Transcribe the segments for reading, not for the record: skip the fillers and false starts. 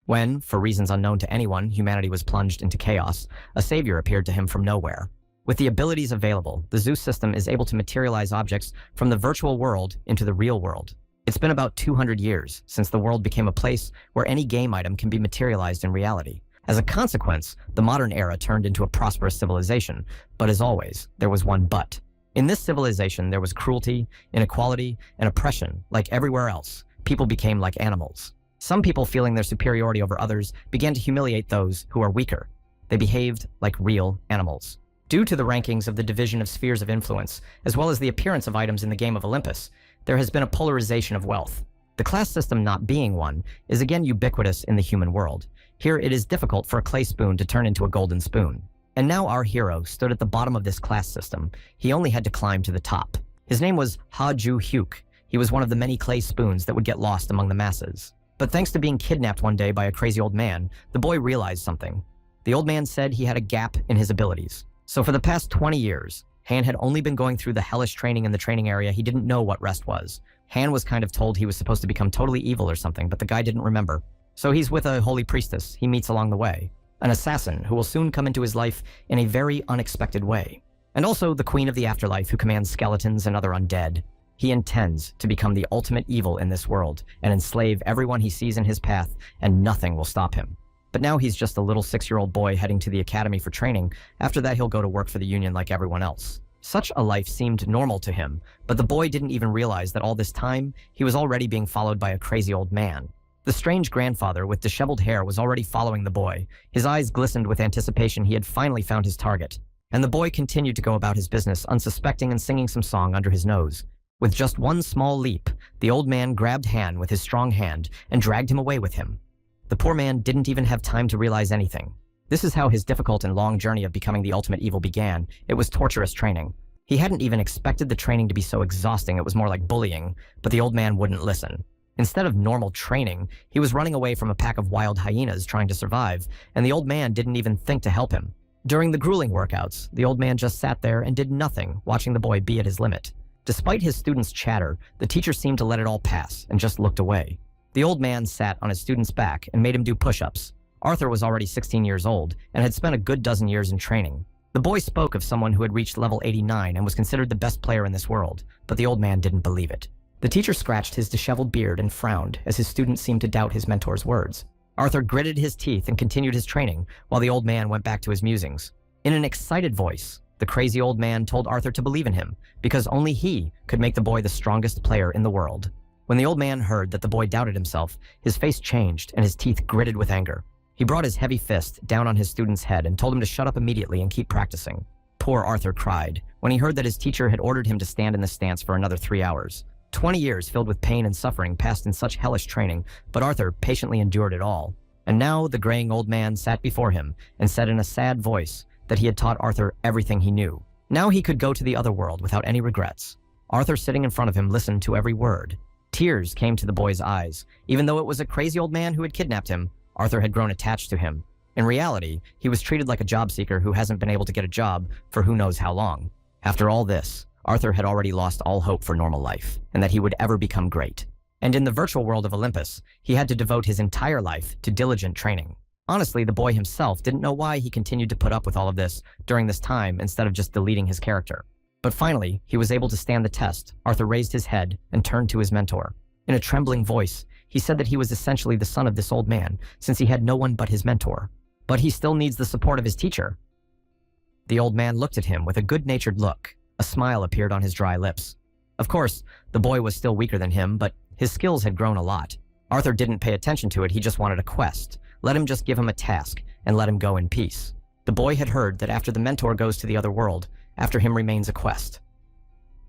When, for reasons unknown to anyone, humanity was plunged into chaos, a savior appeared to him from nowhere. With the abilities available, the Zeus system is able to materialize objects from the virtual world into the real world. It's been about 200 years since the world became a place where any game item can be materialized in reality. As a consequence, the modern era turned into a prosperous civilization, but as always, there was one but. In this civilization, there was cruelty, inequality, and oppression. Like everywhere else, people became like animals. Some people, feeling their superiority over others, began to humiliate those who are weaker. They behaved like real animals. Due to the rankings of the division of spheres of influence, as well as the appearance of items in the game of Olympus, there has been a polarization of wealth. The class system not being one is again ubiquitous in the human world. Here it is difficult for a clay spoon to turn into a golden spoon. And now our hero stood at the bottom of this class system. He only had to climb to the top. His name was Ha-Ju-Hyuk. He was one of the many clay spoons that would get lost among the masses. But thanks to being kidnapped one day by a crazy old man, the boy realized something. The old man said he had a gap in his abilities. So for the past 20 years, Han had only been going through the hellish training in the training area. He didn't know what rest was. Han was kind of told he was supposed to become totally evil or something, but the guy didn't remember. So he's with a holy priestess he meets along the way, an assassin who will soon come into his life in a very unexpected way. And also the queen of the afterlife who commands skeletons and other undead. He intends to become the ultimate evil in this world and enslave everyone he sees in his path, and nothing will stop him. But now he's just a little 6-year-old boy heading to the academy for training. After that, he'll go to work for the union like everyone else. Such a life seemed normal to him, but the boy didn't even realize that all this time, he was already being followed by a crazy old man. The strange grandfather with disheveled hair was already following the boy. His eyes glistened with anticipation. He had finally found his target. And the boy continued to go about his business, unsuspecting and singing some song under his nose. With just one small leap, the old man grabbed Han with his strong hand and dragged him away with him. The poor man didn't even have time to realize anything. This is how his difficult and long journey of becoming the ultimate evil began. It was torturous training. He hadn't even expected the training to be so exhausting. It was more like bullying, but the old man wouldn't listen. Instead of normal training, he was running away from a pack of wild hyenas trying to survive, and the old man didn't even think to help him. During the grueling workouts, the old man just sat there and did nothing, watching the boy be at his limit. Despite his students' chatter, the teacher seemed to let it all pass and just looked away. The old man sat on his student's back and made him do push-ups. Arthur was already 16 years old and had spent a good dozen years in training. The boy spoke of someone who had reached level 89 and was considered the best player in this world, but the old man didn't believe it. The teacher scratched his disheveled beard and frowned as his student seemed to doubt his mentor's words. Arthur gritted his teeth and continued his training while the old man went back to his musings. In an excited voice, the crazy old man told Arthur to believe in him because only he could make the boy the strongest player in the world. When the old man heard that the boy doubted himself, his face changed and his teeth gritted with anger. He brought his heavy fist down on his student's head and told him to shut up immediately and keep practicing. Poor Arthur cried when he heard that his teacher had ordered him to stand in the stance for another 3 hours. 20 years filled with pain and suffering passed in such hellish training, but Arthur patiently endured it all. And now the graying old man sat before him and said in a sad voice that he had taught Arthur everything he knew. Now he could go to the other world without any regrets. Arthur, sitting in front of him, listened to every word. Tears came to the boy's eyes. Even though it was a crazy old man who had kidnapped him, Arthur had grown attached to him. In reality, he was treated like a job seeker who hasn't been able to get a job for who knows how long. After all this, Arthur had already lost all hope for normal life, and that he would ever become great. And in the virtual world of Olympus, he had to devote his entire life to diligent training. Honestly, the boy himself didn't know why he continued to put up with all of this during this time instead of just deleting his character. But finally, he was able to stand the test. Arthur raised his head and turned to his mentor. In a trembling voice, he said that he was essentially the son of this old man, since he had no one but his mentor. But he still needs the support of his teacher. The old man looked at him with a good-natured look. A smile appeared on his dry lips. Of course, the boy was still weaker than him, but his skills had grown a lot. Arthur didn't pay attention to it, he just wanted a quest. Let him just give him a task, and let him go in peace. The boy had heard that after the mentor goes to the other world, after him remains a quest.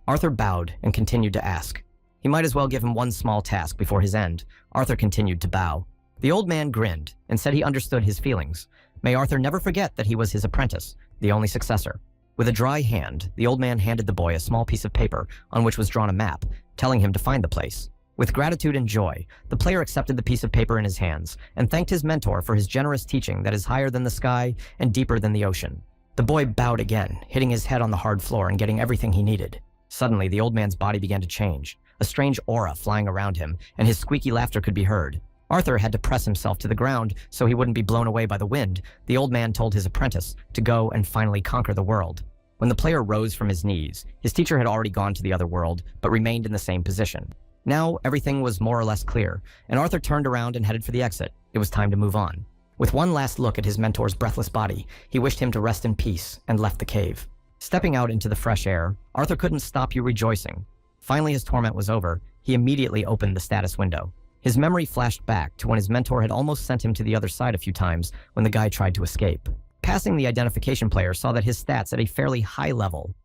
Arthur bowed and continued to ask. He might as well give him one small task before his end. Arthur continued to bow. The old man grinned and said he understood his feelings. May Arthur never forget that he was his apprentice, the only successor. With a dry hand, the old man handed the boy a small piece of paper on which was drawn a map, telling him to find the place. With gratitude and joy, the player accepted the piece of paper in his hands and thanked his mentor for his generous teaching that is higher than the sky and deeper than the ocean. The boy bowed again, hitting his head on the hard floor and getting everything he needed. Suddenly, the old man's body began to change, a strange aura flying around him, and his squeaky laughter could be heard. Arthur had to press himself to the ground so he wouldn't be blown away by the wind. The old man told his apprentice to go and finally conquer the world. When the player rose from his knees, his teacher had already gone to the other world, but remained in the same position. Now, everything was more or less clear, and Arthur turned around and headed for the exit. It was time to move on. With one last look at his mentor's breathless body, he wished him to rest in peace and left the cave. Stepping out into the fresh air, Arthur couldn't stop rejoicing. Finally, his torment was over. He immediately opened the status window. His memory flashed back to when his mentor had almost sent him to the other side a few times when the guy tried to escape. Passing the identification player saw that his stats at a fairly high level.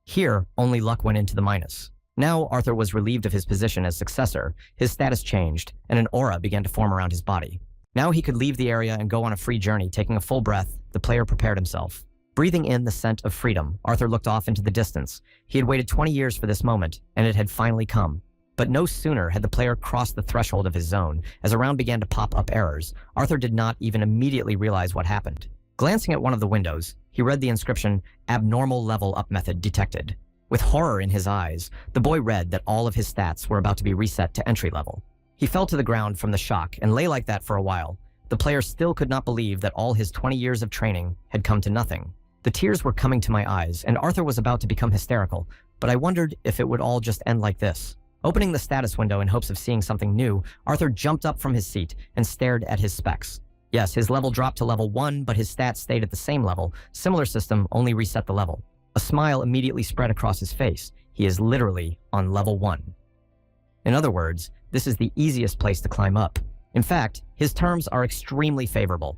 Here, only luck went into the minus. Now, Arthur was relieved of his position as successor. His status changed, and an aura began to form around his body. Now he could leave the area and go on a free journey. Taking a full breath, the player prepared himself. Breathing in the scent of freedom, Arthur looked off into the distance. He had waited 20 years for this moment, and it had finally come. But no sooner had the player crossed the threshold of his zone, as around began to pop up errors. Arthur did not even immediately realize what happened. Glancing at one of the windows, he read the inscription, "Abnormal level up method detected." With horror in his eyes, the boy read that all of his stats were about to be reset to entry level. He fell to the ground from the shock and lay like that for a while. The player still could not believe that all his 20 years of training had come to nothing. The tears were coming to my eyes, and Arthur was about to become hysterical, but I wondered if it would all just end like this. Opening the status window in hopes of seeing something new, Arthur jumped up from his seat and stared at his specs. Yes, his level dropped to level 1, but his stats stayed at the same level. Similar system, only reset the level. A smile immediately spread across his face. He is literally on level 1. In other words, this is the easiest place to climb up. In fact, his terms are extremely favorable.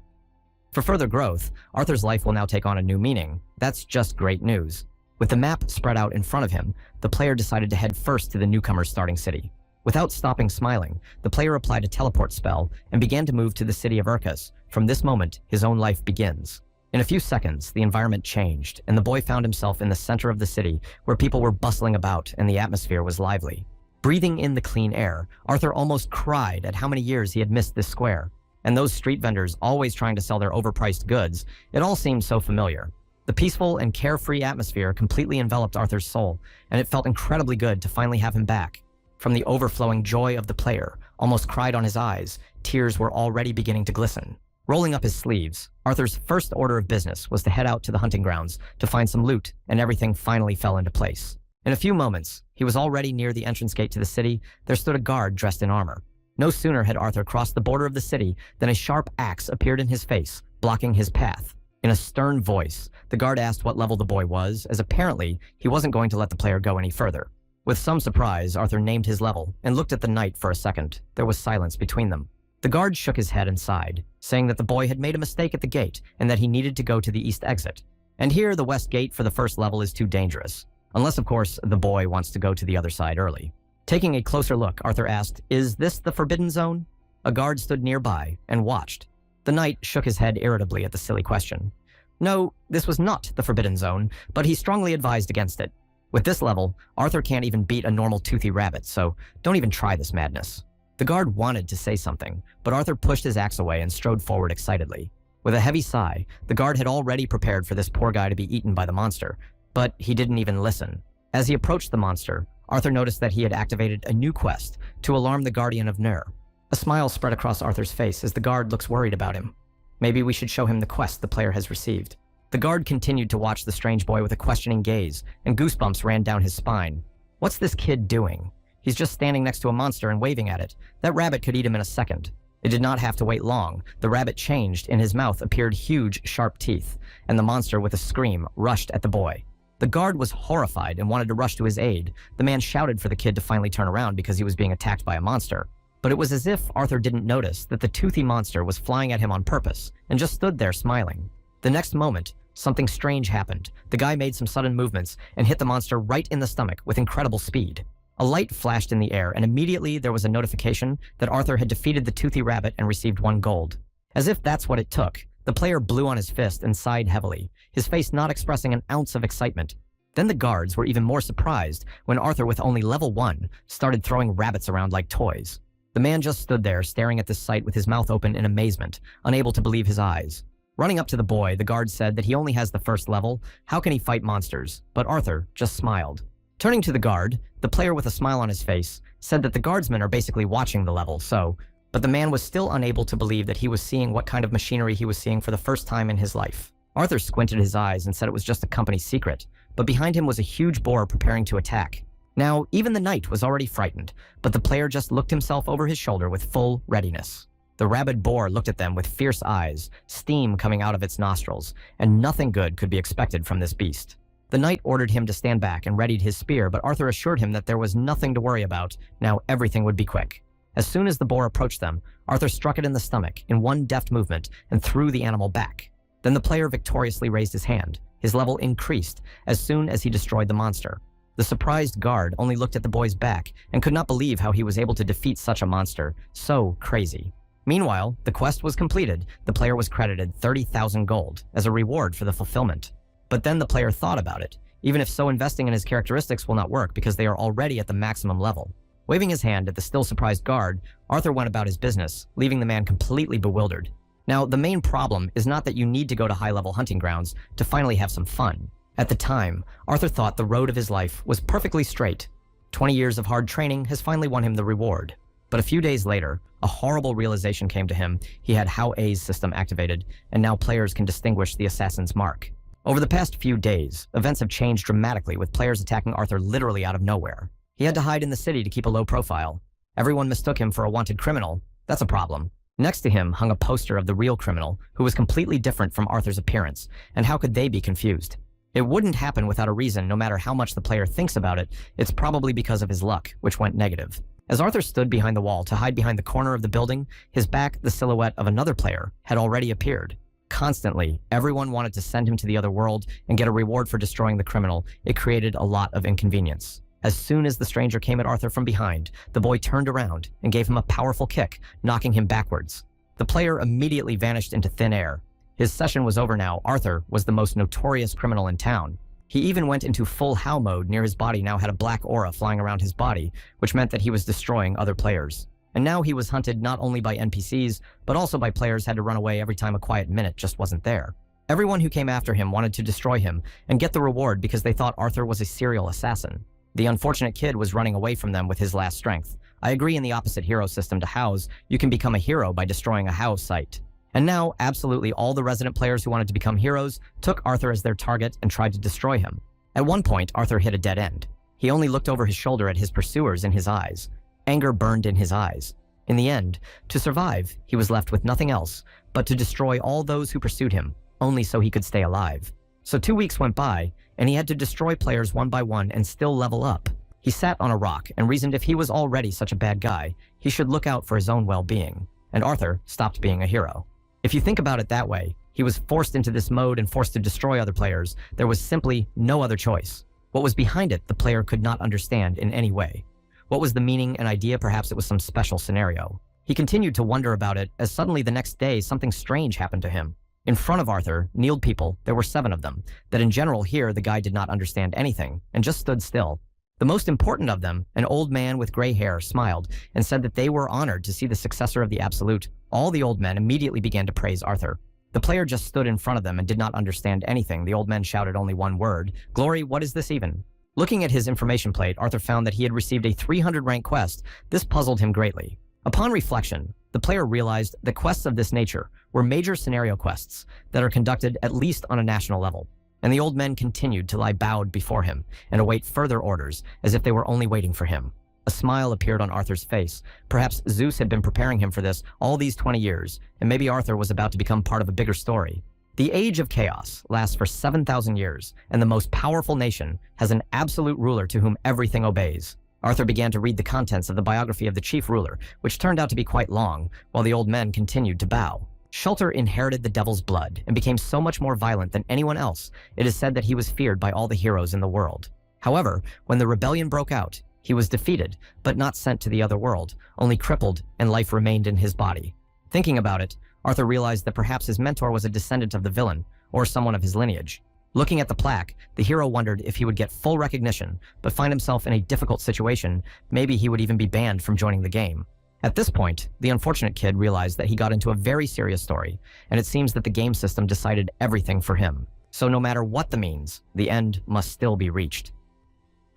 For further growth, Arthur's life will now take on a new meaning. That's just great news. With the map spread out in front of him, the player decided to head first to the newcomer's starting city. Without stopping smiling, the player applied a teleport spell and began to move to the city of Urkas. From this moment, his own life begins. In a few seconds, the environment changed, and the boy found himself in the center of the city, where people were bustling about and the atmosphere was lively. Breathing in the clean air, Arthur almost cried at how many years he had missed this square. And those street vendors always trying to sell their overpriced goods, it all seemed so familiar. The peaceful and carefree atmosphere completely enveloped Arthur's soul, and it felt incredibly good to finally have him back. From the overflowing joy of the player, almost cried on his eyes, tears were already beginning to glisten. Rolling up his sleeves, Arthur's first order of business was to head out to the hunting grounds to find some loot, and everything finally fell into place. In a few moments, he was already near the entrance gate to the city. There stood a guard dressed in armor. No sooner had Arthur crossed the border of the city than a sharp axe appeared in his face, blocking his path. In a stern voice, the guard asked what level the boy was, as apparently he wasn't going to let the player go any further. With some surprise, Arthur named his level and looked at the knight for a second. There was silence between them. The guard shook his head and sighed, saying that the boy had made a mistake at the gate and that he needed to go to the east exit. And here, the west gate for the first level is too dangerous. Unless, of course, the boy wants to go to the other side early. Taking a closer look, Arthur asked, "Is this the forbidden zone?" A guard stood nearby and watched. The knight shook his head irritably at the silly question. No, this was not the forbidden zone, but he strongly advised against it. With this level, Arthur can't even beat a normal toothy rabbit, so don't even try this madness. The guard wanted to say something, but Arthur pushed his axe away and strode forward excitedly. With a heavy sigh, the guard had already prepared for this poor guy to be eaten by the monster, but he didn't even listen. As he approached the monster, Arthur noticed that he had activated a new quest to alarm the Guardian of Nur. A smile spread across Arthur's face as the guard looks worried about him. Maybe we should show him the quest the player has received. The guard continued to watch the strange boy with a questioning gaze, and goosebumps ran down his spine. What's this kid doing? He's just standing next to a monster and waving at it. That rabbit could eat him in a second. It did not have to wait long. The rabbit changed. In his mouth appeared huge, sharp teeth, and the monster, with a scream, rushed at the boy. The guard was horrified and wanted to rush to his aid. The man shouted for the kid to finally turn around because he was being attacked by a monster. But it was as if Arthur didn't notice that the toothy monster was flying at him on purpose and just stood there smiling. The next moment, something strange happened. The guy made some sudden movements and hit the monster right in the stomach with incredible speed. A light flashed in the air, and immediately there was a notification that Arthur had defeated the toothy rabbit and received 1 gold. As if that's what it took, the player blew on his fist and sighed heavily, his face not expressing an ounce of excitement. Then the guards were even more surprised when Arthur, with only level 1, started throwing rabbits around like toys. The man just stood there, staring at this sight with his mouth open in amazement, unable to believe his eyes. Running up to the boy, the guard said that he only has the first level. How can he fight monsters? But Arthur just smiled. Turning to the guard, the player with a smile on his face said that the guardsmen are basically watching the level, so But the man was still unable to believe that he was seeing what kind of machinery he was seeing for the first time in his life. Arthur squinted his eyes and said it was just a company secret, but behind him was a huge boar preparing to attack. Now, even the knight was already frightened, but the player just looked himself over his shoulder with full readiness. The rabid boar looked at them with fierce eyes, steam coming out of its nostrils, and nothing good could be expected from this beast. The knight ordered him to stand back and readied his spear, but Arthur assured him that there was nothing to worry about. Now everything would be quick. As soon as the boar approached them, Arthur struck it in the stomach in one deft movement and threw the animal back. Then the player victoriously raised his hand. His level increased as soon as he destroyed the monster. The surprised guard only looked at the boy's back and could not believe how he was able to defeat such a monster. So crazy. Meanwhile, the quest was completed. The player was credited 30,000 gold as a reward for the fulfillment. But then the player thought about it. Even if so, investing in his characteristics will not work because they are already at the maximum level. Waving his hand at the still surprised guard, Arthur went about his business, leaving the man completely bewildered. Now, the main problem is not that you need to go to high-level hunting grounds to finally have some fun. At the time, Arthur thought the road of his life was perfectly straight. 20 years of hard training has finally won him the reward. But a few days later, a horrible realization came to him. He had Hao A's system activated, and now players can distinguish the assassin's mark. Over the past few days, events have changed dramatically with players attacking Arthur literally out of nowhere. He had to hide in the city to keep a low profile. Everyone mistook him for a wanted criminal. That's a problem. Next to him hung a poster of the real criminal, who was completely different from Arthur's appearance, and how could they be confused? It wouldn't happen without a reason. No matter how much the player thinks about it, it's probably because of his luck, which went negative. As Arthur stood behind the wall to hide behind the corner of the building, his back, the silhouette of another player, had already appeared. Constantly, everyone wanted to send him to the other world and get a reward for destroying the criminal. It created a lot of inconvenience. As soon as the stranger came at Arthur from behind, the boy turned around and gave him a powerful kick, knocking him backwards. The player immediately vanished into thin air. His session was over now. Arthur was the most notorious criminal in town. He even went into full Hao mode. Near his body now had a black aura flying around his body, which meant that he was destroying other players. And now he was hunted not only by NPCs, but also by players had to run away every time a quiet minute just wasn't there. Everyone who came after him wanted to destroy him and get the reward because they thought Arthur was a serial assassin. The unfortunate kid was running away from them with his last strength. I agree in the opposite hero system to Hao's, you can become a hero by destroying a Hao site. And now, absolutely all the resident players who wanted to become heroes took Arthur as their target and tried to destroy him. At one point, Arthur hit a dead end. He only looked over his shoulder at his pursuers in his eyes. Anger burned in his eyes. In the end, to survive, he was left with nothing else but to destroy all those who pursued him, only so he could stay alive. So 2 weeks went by, and he had to destroy players one by one and still level up. He sat on a rock and reasoned if he was already such a bad guy, he should look out for his own well-being. And Arthur stopped being a hero. If you think about it that way, he was forced into this mode and forced to destroy other players. There was simply no other choice. What was behind it, the player could not understand in any way. What was the meaning and idea? Perhaps it was some special scenario. He continued to wonder about it as suddenly the next day something strange happened to him. In front of Arthur kneeled people. There were 7 of them. That in general here the guy did not understand anything and just stood still. The most important of them, an old man with gray hair, smiled and said that they were honored to see the successor of the Absolute. All the old men immediately began to praise Arthur. The player just stood in front of them and did not understand anything. The old men shouted only one word, "Glory, what is this even?" Looking at his information plate, Arthur found that he had received a 300 rank quest. This puzzled him greatly. Upon reflection, the player realized that quests of this nature were major scenario quests that are conducted at least on a national level. And the old men continued to lie bowed before him and await further orders as if they were only waiting for him. A smile appeared on Arthur's face. Perhaps Zeus had been preparing him for this all these 20 years, and maybe Arthur was about to become part of a bigger story. The Age of Chaos lasts for 7,000 years, and the most powerful nation has an absolute ruler to whom everything obeys. Arthur began to read the contents of the biography of the chief ruler, which turned out to be quite long, while the old men continued to bow. Shulter inherited the devil's blood and became so much more violent than anyone else. It is said that he was feared by all the heroes in the world. However, when the rebellion broke out, he was defeated, but not sent to the other world, only crippled, and life remained in his body. Thinking about it, Arthur realized that perhaps his mentor was a descendant of the villain, or someone of his lineage. Looking at the plaque, the hero wondered if he would get full recognition, but find himself in a difficult situation. Maybe he would even be banned from joining the game. At this point, the unfortunate kid realized that he got into a very serious story, and it seems that the game system decided everything for him. So no matter what the means, the end must still be reached.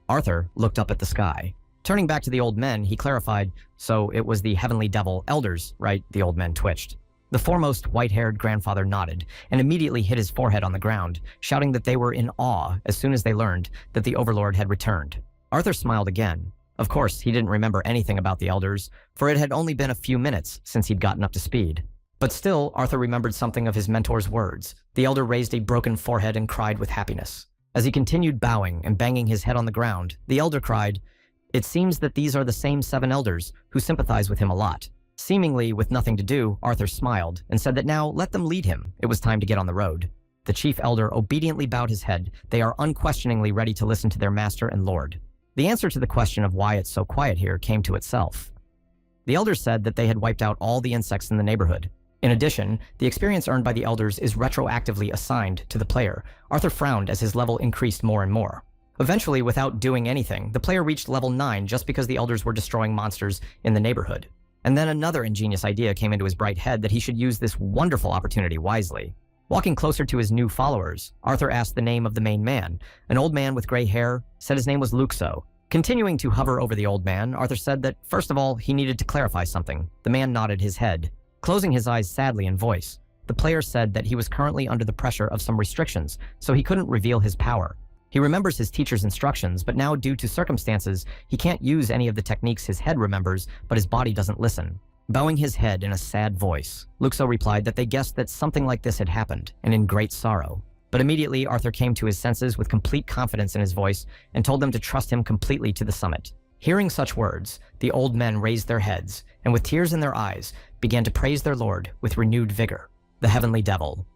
Arthur looked up at the sky. Turning back to the old men, he clarified, "So it was the heavenly devil elders, right?" The old men twitched. The foremost white-haired grandfather nodded and immediately hit his forehead on the ground, shouting that they were in awe as soon as they learned that the overlord had returned. Arthur smiled again. Of course, he didn't remember anything about the elders, for it had only been a few minutes since he'd gotten up to speed. But still, Arthur remembered something of his mentor's words. The elder raised a broken forehead and cried with happiness. As he continued bowing and banging his head on the ground, the elder cried, "It seems that these are the same 7 elders who sympathize with him a lot." Seemingly with nothing to do, Arthur smiled and said that now let them lead him. It was time to get on the road. The chief elder obediently bowed his head. They are unquestioningly ready to listen to their master and lord. The answer to the question of why it's so quiet here came to itself. The elders said that they had wiped out all the insects in the neighborhood. In addition, the experience earned by the elders is retroactively assigned to the player. Arthur frowned as his level increased more and more. Eventually, without doing anything, the player reached level 9 just because the elders were destroying monsters in the neighborhood. And then another ingenious idea came into his bright head that he should use this wonderful opportunity wisely. Walking closer to his new followers, Arthur asked the name of the main man. An old man with gray hair said his name was Luxo. Continuing to hover over the old man, Arthur said that, first of all, he needed to clarify something. The man nodded his head, closing his eyes sadly in voice. The player said that he was currently under the pressure of some restrictions, so he couldn't reveal his power. He remembers his teacher's instructions, but now due to circumstances, he can't use any of the techniques his head remembers, but his body doesn't listen. Bowing his head in a sad voice, Luxo replied that they guessed that something like this had happened, and in great sorrow. But immediately, Arthur came to his senses with complete confidence in his voice and told them to trust him completely to the summit. Hearing such words, the old men raised their heads, and with tears in their eyes, began to praise their lord with renewed vigor, the heavenly devil.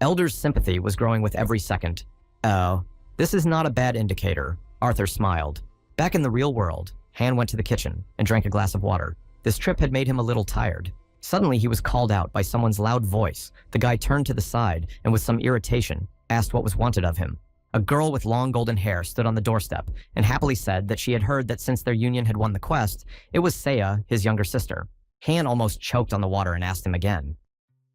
Elder's sympathy was growing with every second. "Oh, this is not a bad indicator," Arthur smiled. Back in the real world, Han went to the kitchen and drank a glass of water. This trip had made him a little tired. Suddenly, he was called out by someone's loud voice. The guy turned to the side and with some irritation, asked what was wanted of him. A girl with long golden hair stood on the doorstep and happily said that she had heard that since their union had won the quest, it was Seiya, his younger sister. Han almost choked on the water and asked him again.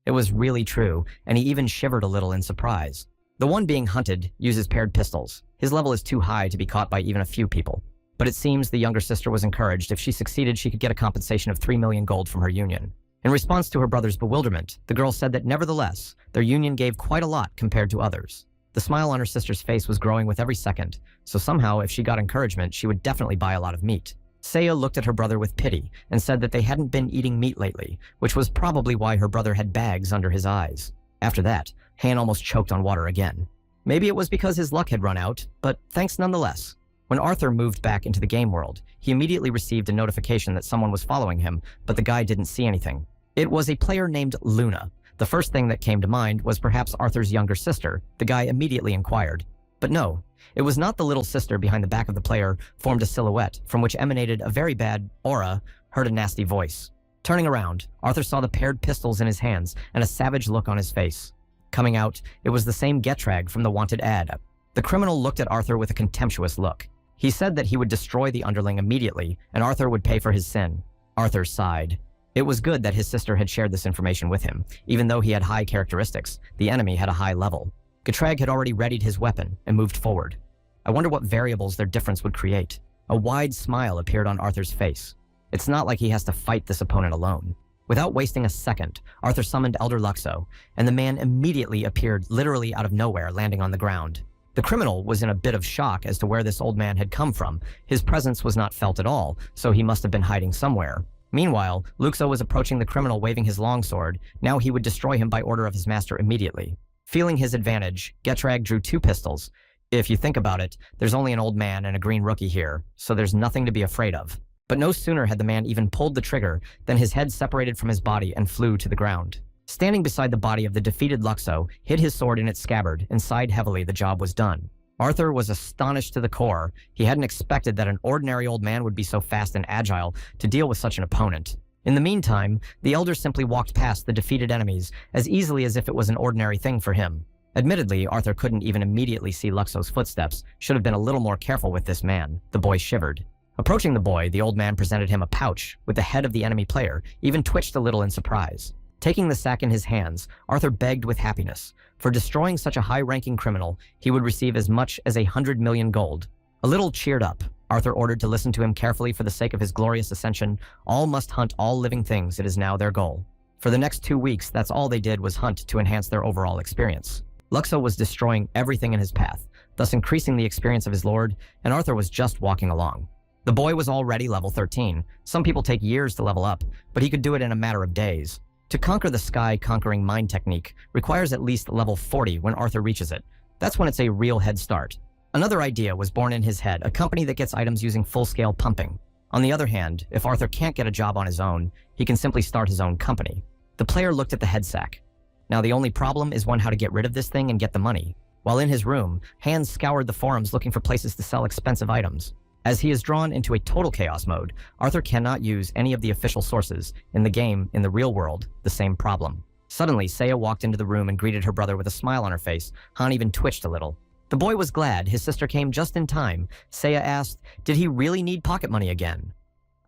It was really true, and he even shivered a little in surprise. The one being hunted uses paired pistols. His level is too high to be caught by even a few people. But it seems the younger sister was encouraged. If she succeeded, she could get a compensation of 3 million gold from her union. In response to her brother's bewilderment, the girl said that nevertheless, their union gave quite a lot compared to others. The smile on her sister's face was growing with every second, so somehow if she got encouragement, she would definitely buy a lot of meat. Seiya looked at her brother with pity and said that they hadn't been eating meat lately, which was probably why her brother had bags under his eyes. After that, Han almost choked on water again. Maybe it was because his luck had run out, but thanks nonetheless. When Arthur moved back into the game world, he immediately received a notification that someone was following him, but the guy didn't see anything. It was a player named Luna. The first thing that came to mind was perhaps Arthur's younger sister. The guy immediately inquired. But no, it was not. The little sister behind the back of the player formed a silhouette from which emanated a very bad aura, heard a nasty voice. Turning around, Arthur saw the paired pistols in his hands and a savage look on his face. Coming out, it was the same Getrag from the wanted ad. The criminal looked at Arthur with a contemptuous look. He said that he would destroy the underling immediately, and Arthur would pay for his sin. Arthur sighed. It was good that his sister had shared this information with him. Even though he had high characteristics, the enemy had a high level. Getrag had already readied his weapon and moved forward. I wonder what variables their difference would create. A wide smile appeared on Arthur's face. It's not like he has to fight this opponent alone. Without wasting a second, Arthur summoned Elder Luxo, and the man immediately appeared literally out of nowhere, landing on the ground. The criminal was in a bit of shock as to where this old man had come from. His presence was not felt at all, so he must have been hiding somewhere. Meanwhile, Luxo was approaching the criminal waving his longsword. Now he would destroy him by order of his master immediately. Feeling his advantage, Getrag drew 2 pistols. If you think about it, there's only an old man and a green rookie here, so there's nothing to be afraid of. But no sooner had the man even pulled the trigger than his head separated from his body and flew to the ground. Standing beside the body of the defeated Luxo, hid his sword in its scabbard and sighed heavily. The job was done. Arthur was astonished to the core. He hadn't expected that an ordinary old man would be so fast and agile to deal with such an opponent. In the meantime, the elder simply walked past the defeated enemies as easily as if it was an ordinary thing for him. Admittedly, Arthur couldn't even immediately see Luxo's footsteps. Should have been a little more careful with this man. The boy shivered. Approaching the boy, the old man presented him a pouch with the head of the enemy player, even twitched a little in surprise. Taking the sack in his hands, Arthur begged with happiness. For destroying such a high-ranking criminal, he would receive as much as 100 million gold. A little cheered up, Arthur ordered to listen to him carefully for the sake of his glorious ascension. All must hunt all living things. It is now their goal. For the next 2 weeks, that's all they did was hunt to enhance their overall experience. Luxo was destroying everything in his path, thus increasing the experience of his lord, and Arthur was just walking along. The boy was already level 13. Some people take years to level up, but he could do it in a matter of days. To conquer the sky-conquering mind technique requires at least level 40 when Arthur reaches it. That's when it's a real head start. Another idea was born in his head, a company that gets items using full-scale pumping. On the other hand, if Arthur can't get a job on his own, he can simply start his own company. The player looked at the head sack. Now the only problem is how to get rid of this thing and get the money. While in his room, Hans scoured the forums looking for places to sell expensive items. As he is drawn into a total chaos mode, Arthur cannot use any of the official sources. In the game, in the real world, the same problem. Suddenly, Seiya walked into the room and greeted her brother with a smile on her face. Han even twitched a little. The boy was glad his sister came just in time. Seiya asked, did he really need pocket money again?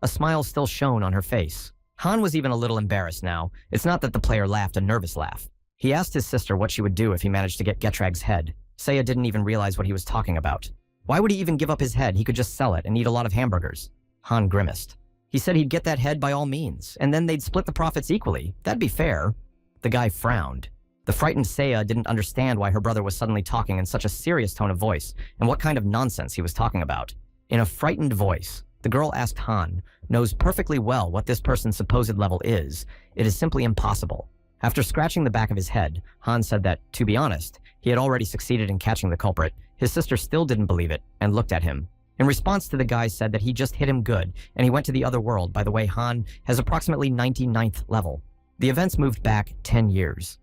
A smile still shone on her face. Han was even a little embarrassed now. It's not that the player laughed a nervous laugh. He asked his sister what she would do if he managed to get Getrag's head. Seiya didn't even realize what he was talking about. Why would he even give up his head? He could just sell it and eat a lot of hamburgers. Han grimaced. He said he'd get that head by all means, and then they'd split the profits equally. That'd be fair. The guy frowned. The frightened Seiya didn't understand why her brother was suddenly talking in such a serious tone of voice, and what kind of nonsense he was talking about. In a frightened voice, the girl asked Han, knows perfectly well what this person's supposed level is. It is simply impossible. After scratching the back of his head, Han said that, to be honest, he had already succeeded in catching the culprit. His sister still didn't believe it, and looked at him. In response to the guy said that he just hit him good, and he went to the other world. By the way, Han has approximately 99th level. The events moved back 10 years.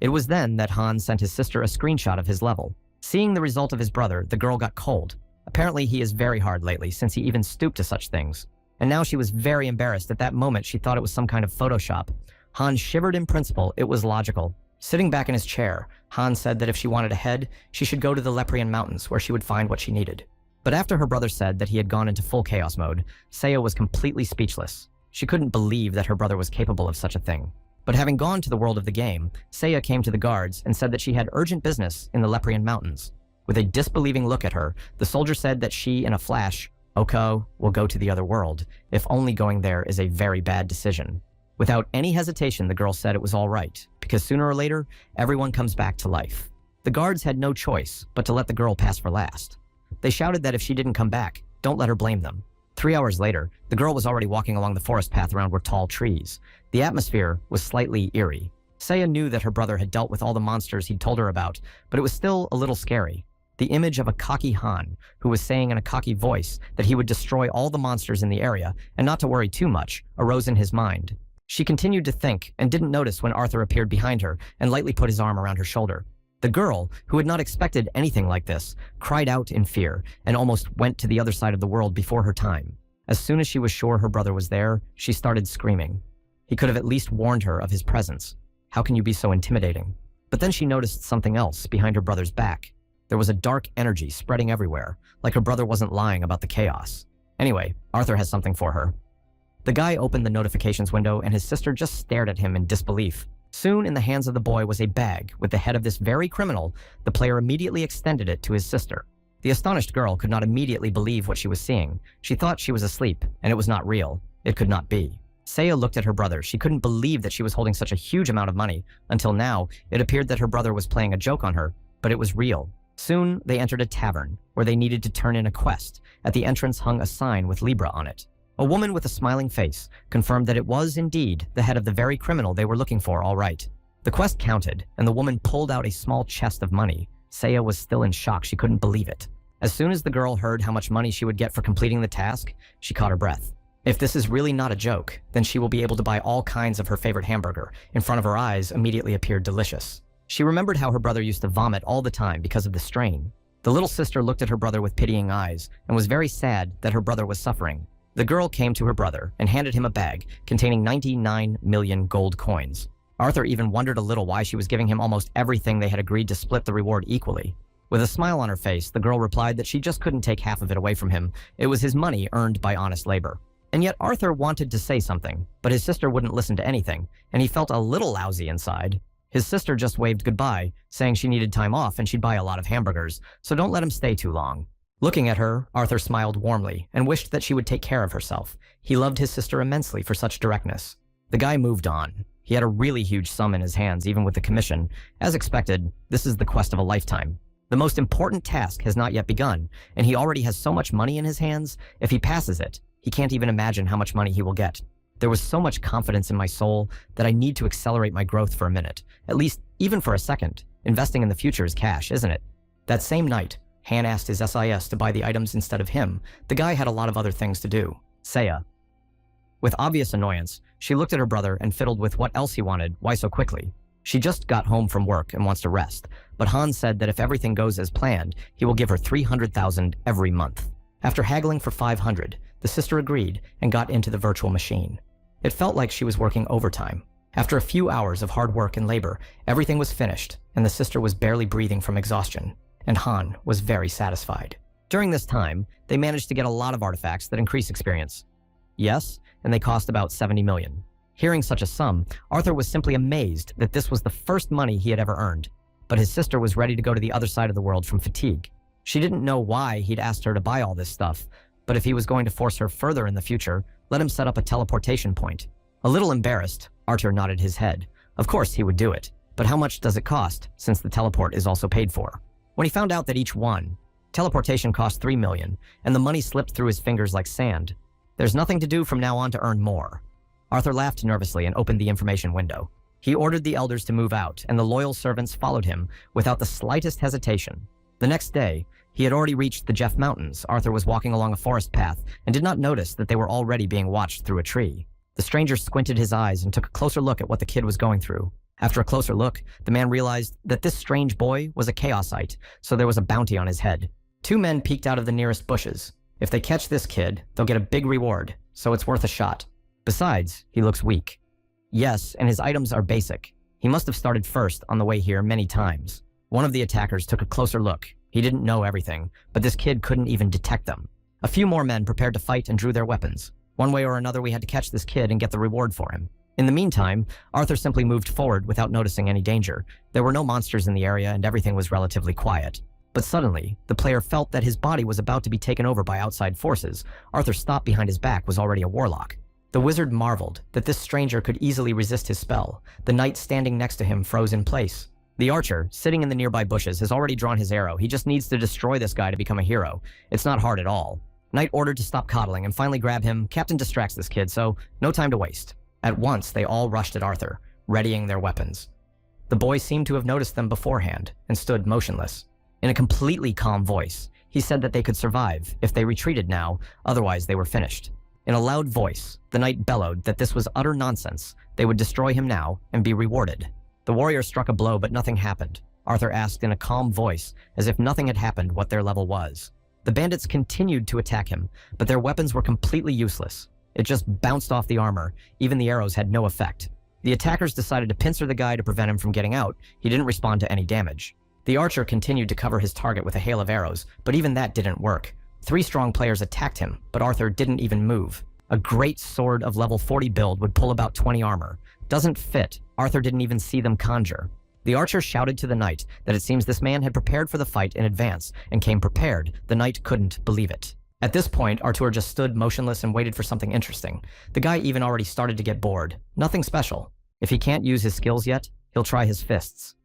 It was then that Han sent his sister a screenshot of his level. Seeing the result of his brother, the girl got cold. Apparently he is very hard lately, since he even stooped to such things. And now she was very embarrassed. At that moment, she thought it was some kind of Photoshop. Han shivered in principle. It was logical. Sitting back in his chair, Han said that if she wanted a head, she should go to the Leprian Mountains, where she would find what she needed. But after her brother said that he had gone into full chaos mode, Seiya was completely speechless. She couldn't believe that her brother was capable of such a thing. But having gone to the world of the game, Seiya came to the guards and said that she had urgent business in the Leprian Mountains. With a disbelieving look at her, the soldier said that she, in a flash, Oko, will go to the other world, if only going there is a very bad decision. Without any hesitation, the girl said it was all right, because sooner or later, everyone comes back to life. The guards had no choice but to let the girl pass for last. They shouted that if she didn't come back, don't let her blame them. 3 hours later, the girl was already walking along the forest path around were tall trees. The atmosphere was slightly eerie. Seiya knew that her brother had dealt with all the monsters he'd told her about, but it was still a little scary. The image of a cocky Han, who was saying in a cocky voice that he would destroy all the monsters in the area, and not to worry too much, arose in his mind. She continued to think, and didn't notice when Arthur appeared behind her and lightly put his arm around her shoulder. The girl, who had not expected anything like this, cried out in fear and almost went to the other side of the world before her time. As soon as she was sure her brother was there, she started screaming. He could have at least warned her of his presence. How can you be so intimidating? But then she noticed something else behind her brother's back. There was a dark energy spreading everywhere, like her brother wasn't lying about the chaos. Anyway, Arthur has something for her. The guy opened the notifications window and his sister just stared at him in disbelief. Soon, in the hands of the boy was a bag with the head of this very criminal. The player immediately extended it to his sister. The astonished girl could not immediately believe what she was seeing. She thought she was asleep, and it was not real. It could not be. Seiya looked at her brother. She couldn't believe that she was holding such a huge amount of money. Until now, it appeared that her brother was playing a joke on her, but it was real. Soon, they entered a tavern, where they needed to turn in a quest. At the entrance hung a sign with Libra on it. A woman with a smiling face confirmed that it was indeed the head of the very criminal they were looking for, all right. The quest counted, and the woman pulled out a small chest of money. Seiya was still in shock. She couldn't believe it. As soon as the girl heard how much money she would get for completing the task, she caught her breath. If this is really not a joke, then she will be able to buy all kinds of her favorite hamburger. In front of her eyes immediately appeared delicious. She remembered how her brother used to vomit all the time because of the strain. The little sister looked at her brother with pitying eyes and was very sad that her brother was suffering. The girl came to her brother and handed him a bag containing 99 million gold coins. Arthur even wondered a little why she was giving him almost everything. They had agreed to split the reward equally. With a smile on her face, the girl replied that she just couldn't take half of it away from him. It was his money earned by honest labor. And yet Arthur wanted to say something, but his sister wouldn't listen to anything, and he felt a little lousy inside. His sister just waved goodbye, saying she needed time off and she'd buy a lot of hamburgers, so don't let him stay too long. Looking at her, Arthur smiled warmly and wished that she would take care of herself. He loved his sister immensely for such directness. The guy moved on. He had a really huge sum in his hands, even with the commission. As expected, this is the quest of a lifetime. The most important task has not yet begun, and he already has so much money in his hands. If he passes it, he can't even imagine how much money he will get. There was so much confidence in my soul that I need to accelerate my growth for a minute, at least even for a second. Investing in the future is cash, isn't it? That same night, Han asked his SIS to buy the items instead of him. The guy had a lot of other things to do. Saya. With obvious annoyance, she looked at her brother and fiddled with what else he wanted. Why so quickly? She just got home from work and wants to rest, but Han said that if everything goes as planned, he will give her 300,000 every month. After haggling for 500, the sister agreed and got into the virtual machine. It felt like she was working overtime. After a few hours of hard work and labor, everything was finished, and the sister was barely breathing from exhaustion, and Han was very satisfied. During this time, they managed to get a lot of artifacts that increase experience. Yes, and they cost about 70 million. Hearing such a sum, Arthur was simply amazed that this was the first money he had ever earned. But his sister was ready to go to the other side of the world from fatigue. She didn't know why he'd asked her to buy all this stuff, but if he was going to force her further in the future, let him set up a teleportation point. A little embarrassed, Arthur nodded his head. Of course he would do it, but how much does it cost, since the teleport is also paid for? When he found out that each one, teleportation cost 3 million, and the money slipped through his fingers like sand. There's nothing to do from now on to earn more. Arthur laughed nervously and opened the information window. He ordered the elders to move out, and the loyal servants followed him without the slightest hesitation. The next day, he had already reached the Jeff Mountains. Arthur was walking along a forest path and did not notice that they were already being watched through a tree. The stranger squinted his eyes and took a closer look at what the kid was going through. After a closer look, the man realized that this strange boy was a chaosite, so there was a bounty on his head. 2 men peeked out of the nearest bushes. If they catch this kid, they'll get a big reward, so it's worth a shot. Besides, he looks weak. Yes, and his items are basic. He must have started first on the way here many times. One of the attackers took a closer look. He didn't know everything, but this kid couldn't even detect them. A few more men prepared to fight and drew their weapons. One way or another, we had to catch this kid and get the reward for him. In the meantime, Arthur simply moved forward without noticing any danger. There were no monsters in the area and everything was relatively quiet. But suddenly, the player felt that his body was about to be taken over by outside forces. Arthur's stop behind his back was already a warlock. The wizard marveled that this stranger could easily resist his spell. The knight standing next to him froze in place. The archer, sitting in the nearby bushes, has already drawn his arrow. He just needs to destroy this guy to become a hero. It's not hard at all. Knight ordered to stop coddling and finally grab him. Captain distracts this kid, so no time to waste. At once, they all rushed at Arthur, readying their weapons. The boy seemed to have noticed them beforehand and stood motionless. In a completely calm voice, he said that they could survive if they retreated now, otherwise they were finished. In a loud voice, the knight bellowed that this was utter nonsense. They would destroy him now and be rewarded. The warrior struck a blow, but nothing happened. Arthur asked in a calm voice, as if nothing had happened, what their level was. The bandits continued to attack him, but their weapons were completely useless. It just bounced off the armor. Even the arrows had no effect. The attackers decided to pincer the guy to prevent him from getting out. He didn't respond to any damage. The archer continued to cover his target with a hail of arrows, but even that didn't work. 3 strong players attacked him, but Arthur didn't even move. A great sword of level 40 build would pull about 20 armor. Doesn't fit. Arthur didn't even see them conjure. The archer shouted to the knight that it seems this man had prepared for the fight in advance and came prepared. The knight couldn't believe it. At this point, Arthur just stood motionless and waited for something interesting. The guy even already started to get bored. Nothing special. If he can't use his skills yet, he'll try his fists.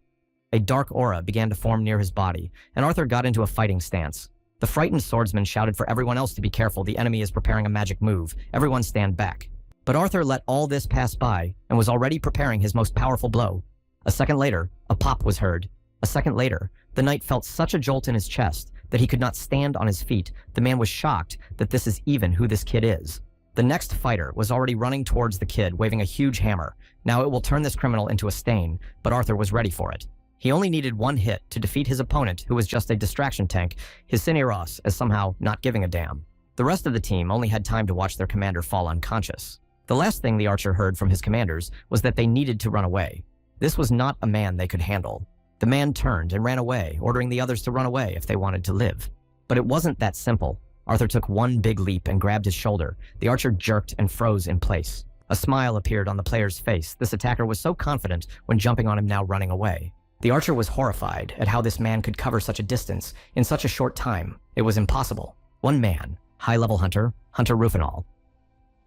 A dark aura began to form near his body, and Arthur got into a fighting stance. The frightened swordsman shouted for everyone else to be careful. The enemy is preparing a magic move. Everyone stand back. But Arthur let all this pass by and was already preparing his most powerful blow. A second later, a pop was heard. A second later, the knight felt such a jolt in his chest that he could not stand on his feet. The man was shocked that this is even who this kid is. The next fighter was already running towards the kid, waving a huge hammer. Now it will turn this criminal into a stain, but Arthur was ready for it. He only needed one hit to defeat his opponent, who was just a distraction tank, his Cineros, as somehow not giving a damn. The rest of the team only had time to watch their commander fall unconscious. The last thing the archer heard from his commanders was that they needed to run away. This was not a man they could handle. The man turned and ran away, ordering the others to run away if they wanted to live. But it wasn't that simple. Arthur took one big leap and grabbed his shoulder. The archer jerked and froze in place. A smile appeared on the player's face. This attacker was so confident when jumping on him, now running away. The archer was horrified at how this man could cover such a distance in such a short time. It was impossible. One man, high-level hunter, Hunter Rufinol.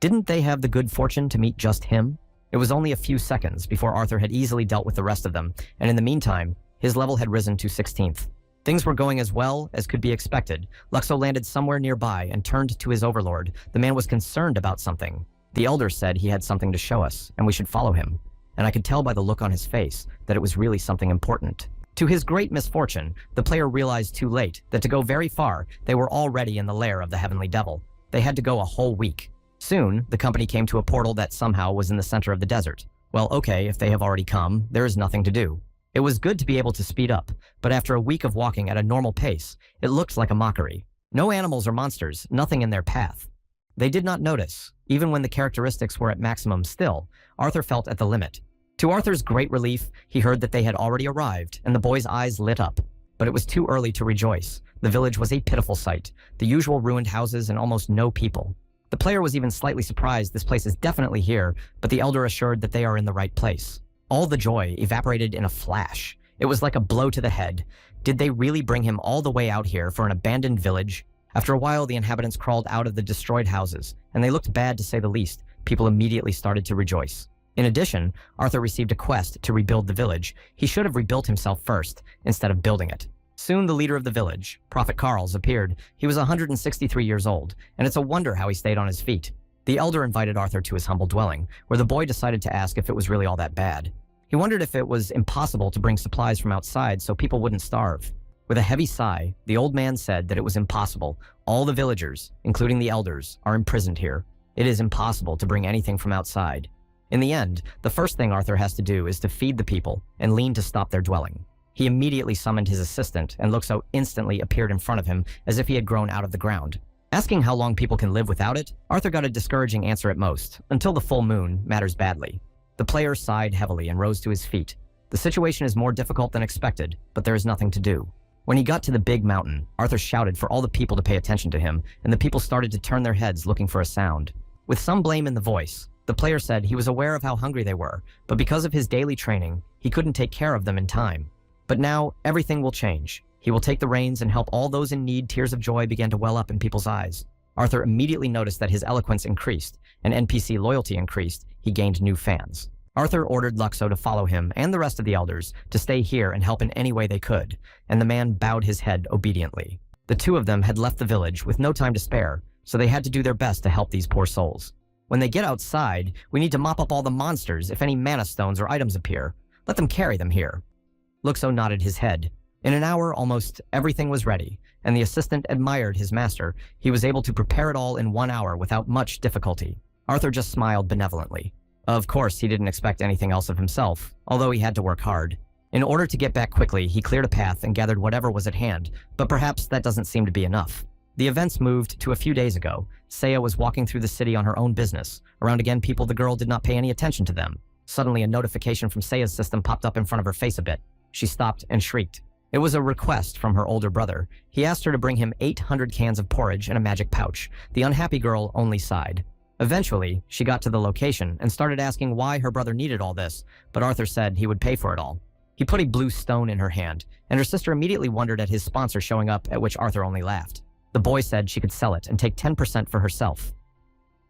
Didn't they have the good fortune to meet just him? It was only a few seconds before Arthur had easily dealt with the rest of them, and in the meantime, his level had risen to 16th. Things were going as well as could be expected. Luxo landed somewhere nearby and turned to his overlord. The man was concerned about something. The elder said he had something to show us, and we should follow him. And I could tell by the look on his face that it was really something important. To his great misfortune, the player realized too late that to go very far, they were already in the lair of the Heavenly Devil. They had to go a whole week. Soon, the company came to a portal that somehow was in the center of the desert. Well, okay, if they have already come, there is nothing to do. It was good to be able to speed up, but after a week of walking at a normal pace, it looked like a mockery. No animals or monsters, nothing in their path. They did not notice. Even when the characteristics were at maximum still, Arthur felt at the limit. To Arthur's great relief, he heard that they had already arrived, and the boy's eyes lit up. But it was too early to rejoice. The village was a pitiful sight, the usual ruined houses and almost no people. The player was even slightly surprised this place is definitely here, but the elder assured that they are in the right place. All the joy evaporated in a flash. It was like a blow to the head. Did they really bring him all the way out here for an abandoned village? After a while, the inhabitants crawled out of the destroyed houses, and they looked bad to say the least. People immediately started to rejoice. In addition, Arthur received a quest to rebuild the village. He should have rebuilt himself first, instead of building it. Soon the leader of the village, Prophet Carls, appeared. He was 163 years old, and it's a wonder how he stayed on his feet. The elder invited Arthur to his humble dwelling, where the boy decided to ask if it was really all that bad. He wondered if it was impossible to bring supplies from outside so people wouldn't starve. With a heavy sigh, the old man said that it was impossible. All the villagers, including the elders, are imprisoned here. It is impossible to bring anything from outside. In the end, the first thing Arthur has to do is to feed the people and lean to stop their dwelling. He immediately summoned his assistant, and Luxo instantly appeared in front of him as if he had grown out of the ground. Asking how long people can live without it, Arthur got a discouraging answer at most. Until the full moon matters badly. The player sighed heavily and rose to his feet. The situation is more difficult than expected, but there is nothing to do. When he got to the big mountain, Arthur shouted for all the people to pay attention to him, and the people started to turn their heads looking for a sound. With some blame in the voice, the player said he was aware of how hungry they were, but because of his daily training, he couldn't take care of them in time. But now, everything will change. He will take the reins and help all those in need. Tears of joy began to well up in people's eyes. Arthur immediately noticed that his eloquence increased, and NPC loyalty increased. He gained new fans. Arthur ordered Luxo to follow him and the rest of the elders to stay here and help in any way they could, and the man bowed his head obediently. The two of them had left the village with no time to spare, so they had to do their best to help these poor souls. When they get outside, we need to mop up all the monsters if any mana stones or items appear. Let them carry them here. Luxo nodded his head. In an hour, almost everything was ready, and the assistant admired his master. He was able to prepare it all in 1 hour without much difficulty. Arthur just smiled benevolently. Of course, he didn't expect anything else of himself, although he had to work hard. In order to get back quickly, he cleared a path and gathered whatever was at hand, but perhaps that doesn't seem to be enough. The events moved to a few days ago. Saya was walking through the city on her own business. Around again people, the girl did not pay any attention to them. Suddenly, a notification from Saya's system popped up in front of her face a bit. She stopped and shrieked. It was a request from her older brother. He asked her to bring him 800 cans of porridge and a magic pouch. The unhappy girl only sighed. Eventually, she got to the location and started asking why her brother needed all this, but Arthur said he would pay for it all. He put a blue stone in her hand, and her sister immediately wondered at his sponsor showing up, at which Arthur only laughed. The boy said she could sell it and take 10% for herself.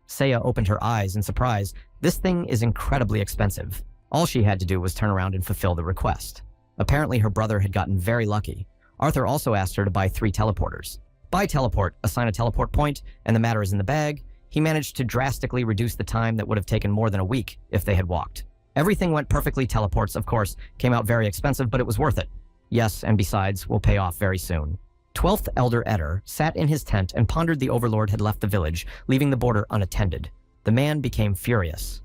Saya opened her eyes in surprise. This thing is incredibly expensive. All she had to do was turn around and fulfill the request. Apparently, her brother had gotten very lucky. Arthur also asked her to buy 3 teleporters. Buy teleport, assign a teleport point, and the matter is in the bag. He managed to drastically reduce the time that would have taken more than a week if they had walked. Everything went perfectly. Teleports, of course, came out very expensive, but it was worth it. Yes, and besides, will pay off very soon. 12th Elder Eder sat in his tent and pondered. The overlord had left the village, leaving the border unattended. The man became furious.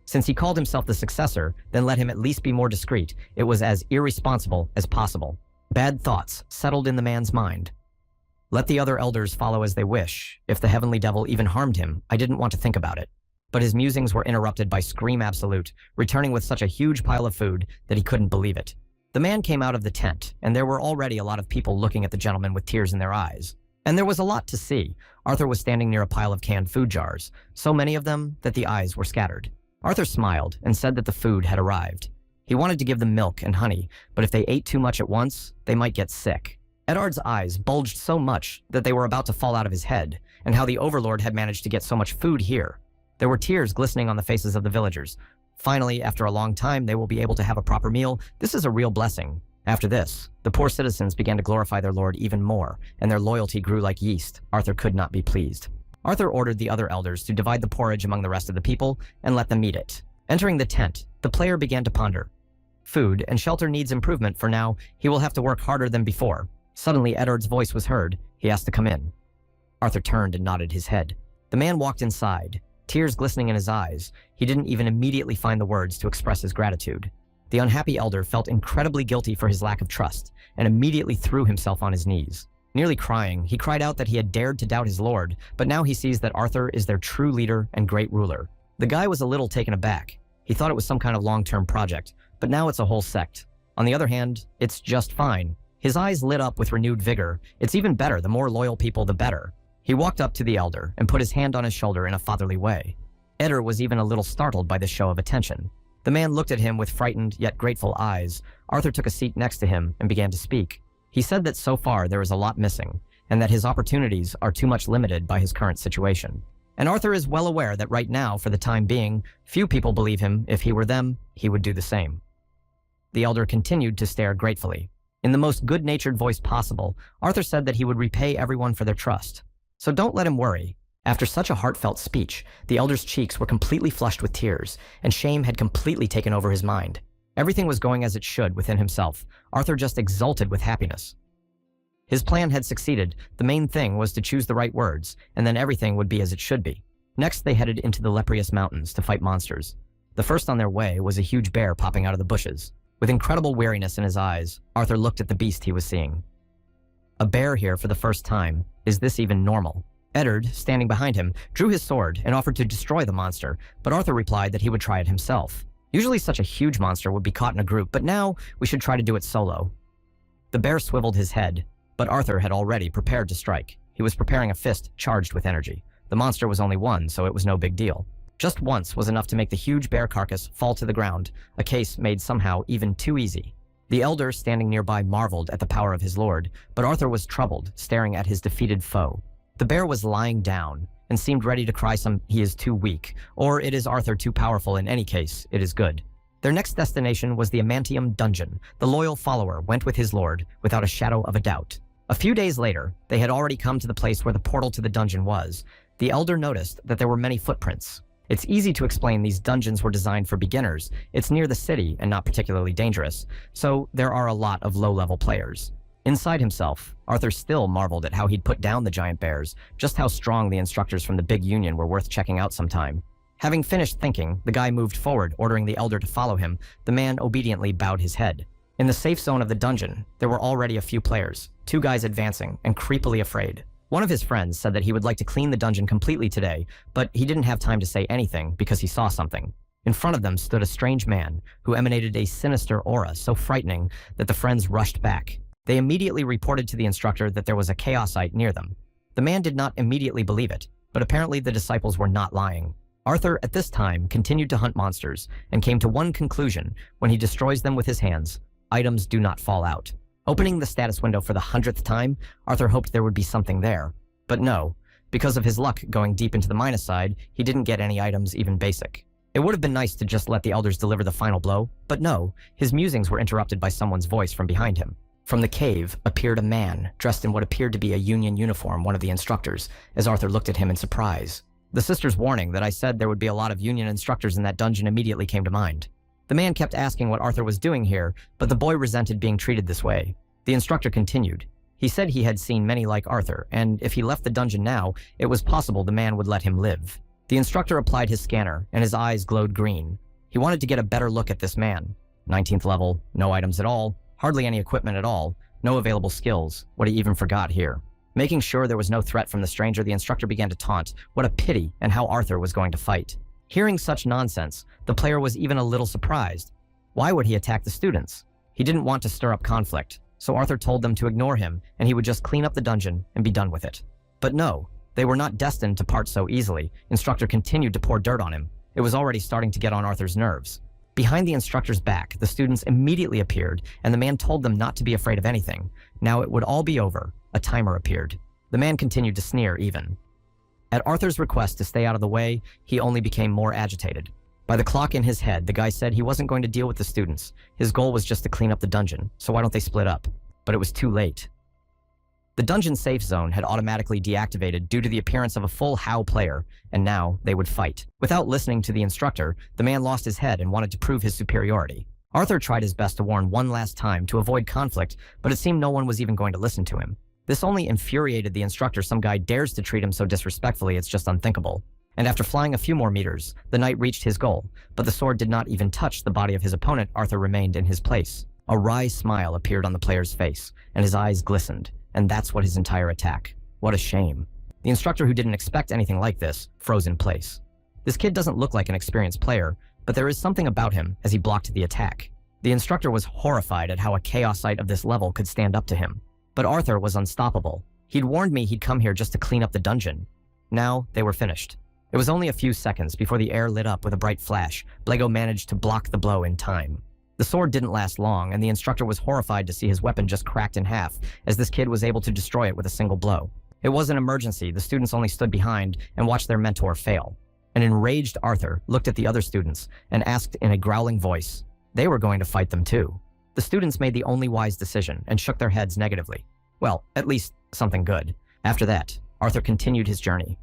Since he called himself the successor, then let him at least be more discreet. It was as irresponsible as possible. Bad thoughts settled in the man's mind. Let the other elders follow as they wish. If the heavenly devil even harmed him, I didn't want to think about it. But his musings were interrupted by Scream Absolute, returning with such a huge pile of food that he couldn't believe it. The man came out of the tent, and there were already a lot of people looking at the gentleman with tears in their eyes. And there was a lot to see. Arthur was standing near a pile of canned food jars, so many of them that the eyes were scattered. Arthur smiled and said that the food had arrived. He wanted to give them milk and honey, but if they ate too much at once, they might get sick. Eddard's eyes bulged so much that they were about to fall out of his head, and how the Overlord had managed to get so much food here. There were tears glistening on the faces of the villagers. Finally, after a long time, they will be able to have a proper meal. This is a real blessing. After this, the poor citizens began to glorify their lord even more, and their loyalty grew like yeast. Arthur could not be pleased. Arthur ordered the other elders to divide the porridge among the rest of the people and let them eat it. Entering the tent, the player began to ponder. Food and shelter needs improvement for now. He will have to work harder than before. Suddenly, Eddard's voice was heard. He asked to come in. Arthur turned and nodded his head. The man walked inside, tears glistening in his eyes. He didn't even immediately find the words to express his gratitude. The unhappy elder felt incredibly guilty for his lack of trust and immediately threw himself on his knees. Nearly crying, he cried out that he had dared to doubt his lord, but now he sees that Arthur is their true leader and great ruler. The guy was a little taken aback. He thought it was some kind of long-term project, but now it's a whole sect. On the other hand, it's just fine. His eyes lit up with renewed vigor. It's even better. The more loyal people, the better. He walked up to the elder and put his hand on his shoulder in a fatherly way. Eddard was even a little startled by this show of attention. The man looked at him with frightened yet grateful eyes. Arthur took a seat next to him and began to speak. He said that so far there is a lot missing, and that his opportunities are too much limited by his current situation. And Arthur is well aware that right now, for the time being, few people believe him. If he were them, he would do the same. The elder continued to stare gratefully. In the most good-natured voice possible, Arthur said that he would repay everyone for their trust. So don't let him worry. After such a heartfelt speech, the elder's cheeks were completely flushed with tears, and shame had completely taken over his mind. Everything was going as it should within himself. Arthur just exulted with happiness. His plan had succeeded. The main thing was to choose the right words, and then everything would be as it should be. Next, they headed into the Leprious Mountains to fight monsters. The first on their way was a huge bear popping out of the bushes. With incredible weariness in his eyes, Arthur looked at the beast he was seeing. A bear here for the first time. Is this even normal? Eddard, standing behind him, drew his sword and offered to destroy the monster, but Arthur replied that he would try it himself. Usually such a huge monster would be caught in a group, but now we should try to do it solo. The bear swiveled his head, but Arthur had already prepared to strike. He was preparing a fist charged with energy. The monster was only one, so it was no big deal. Just once was enough to make the huge bear carcass fall to the ground, a case made somehow even too easy. The elder standing nearby marveled at the power of his lord, but Arthur was troubled, staring at his defeated foe. The bear was lying down and seemed ready to cry some "he is too weak," or "it is Arthur too powerful." In any case, it is good. Their next destination was the Amantium Dungeon. The loyal follower went with his lord, without a shadow of a doubt. A few days later, they had already come to the place where the portal to the dungeon was. The elder noticed that there were many footprints. It's easy to explain these dungeons were designed for beginners. It's near the city and not particularly dangerous, so there are a lot of low-level players. Inside himself, Arthur still marveled at how he'd put down the giant bears, just how strong the instructors from the big union were worth checking out sometime. Having finished thinking, the guy moved forward, ordering the elder to follow him. The man obediently bowed his head. In the safe zone of the dungeon, there were already a few players, 2 guys advancing and creepily afraid. One of his friends said that he would like to clean the dungeon completely today, but he didn't have time to say anything because he saw something. In front of them stood a strange man who emanated a sinister aura so frightening that the friends rushed back. They immediately reported to the instructor that there was a chaosite near them. The man did not immediately believe it, but apparently the disciples were not lying. Arthur, at this time, continued to hunt monsters and came to one conclusion: when he destroys them with his hands, items do not fall out. Opening the status window for the 100th time, Arthur hoped there would be something there. But no, because of his luck going deep into the minus side, he didn't get any items even basic. It would have been nice to just let the elders deliver the final blow, but no, his musings were interrupted by someone's voice from behind him. From the cave appeared a man, dressed in what appeared to be a union uniform, one of the instructors, as Arthur looked at him in surprise. The sister's warning that I said there would be a lot of union instructors in that dungeon immediately came to mind. The man kept asking what Arthur was doing here, but the boy resented being treated this way. The instructor continued. He said he had seen many like Arthur, and if he left the dungeon now, it was possible the man would let him live. The instructor applied his scanner, and his eyes glowed green. He wanted to get a better look at this man. 19th level, no items at all, hardly any equipment at all, no available skills, what he even forgot here. Making sure there was no threat from the stranger, the instructor began to taunt. What a pity, and how Arthur was going to fight. Hearing such nonsense, the player was even a little surprised. Why would he attack the students? He didn't want to stir up conflict, so Arthur told them to ignore him, and he would just clean up the dungeon and be done with it. But no, they were not destined to part so easily. Instructor continued to pour dirt on him. It was already starting to get on Arthur's nerves. Behind the instructor's back, the students immediately appeared, and the man told them not to be afraid of anything. Now it would all be over. A timer appeared. The man continued to sneer even. At Arthur's request to stay out of the way, he only became more agitated. By the clock in his head, the guy said he wasn't going to deal with the students. His goal was just to clean up the dungeon, so why don't they split up? But it was too late. The dungeon safe zone had automatically deactivated due to the appearance of a full How player, and now they would fight. Without listening to the instructor, the man lost his head and wanted to prove his superiority. Arthur tried his best to warn one last time to avoid conflict, but it seemed no one was even going to listen to him. This only infuriated the instructor. Some guy dares to treat him so disrespectfully, it's just unthinkable. And after flying a few more meters, the knight reached his goal, but the sword did not even touch the body of his opponent. Arthur remained in his place. A wry smile appeared on the player's face, and his eyes glistened, and that's what his entire attack. What a shame. The instructor, who didn't expect anything like this, froze in place. This kid doesn't look like an experienced player, but there is something about him as he blocked the attack. The instructor was horrified at how a chaosite of this level could stand up to him. But Arthur was unstoppable. He'd warned me he'd come here just to clean up the dungeon. Now they were finished. It was only a few seconds before the air lit up with a bright flash. Blego managed to block the blow in time. The sword didn't last long, and the instructor was horrified to see his weapon just cracked in half, as this kid was able to destroy it with a single blow. It was an emergency. The students only stood behind and watched their mentor fail. An enraged Arthur looked at the other students and asked in a growling voice. They were going to fight them too. The students made the only wise decision and shook their heads negatively. Well, at least something good. After that, Arthur continued his journey.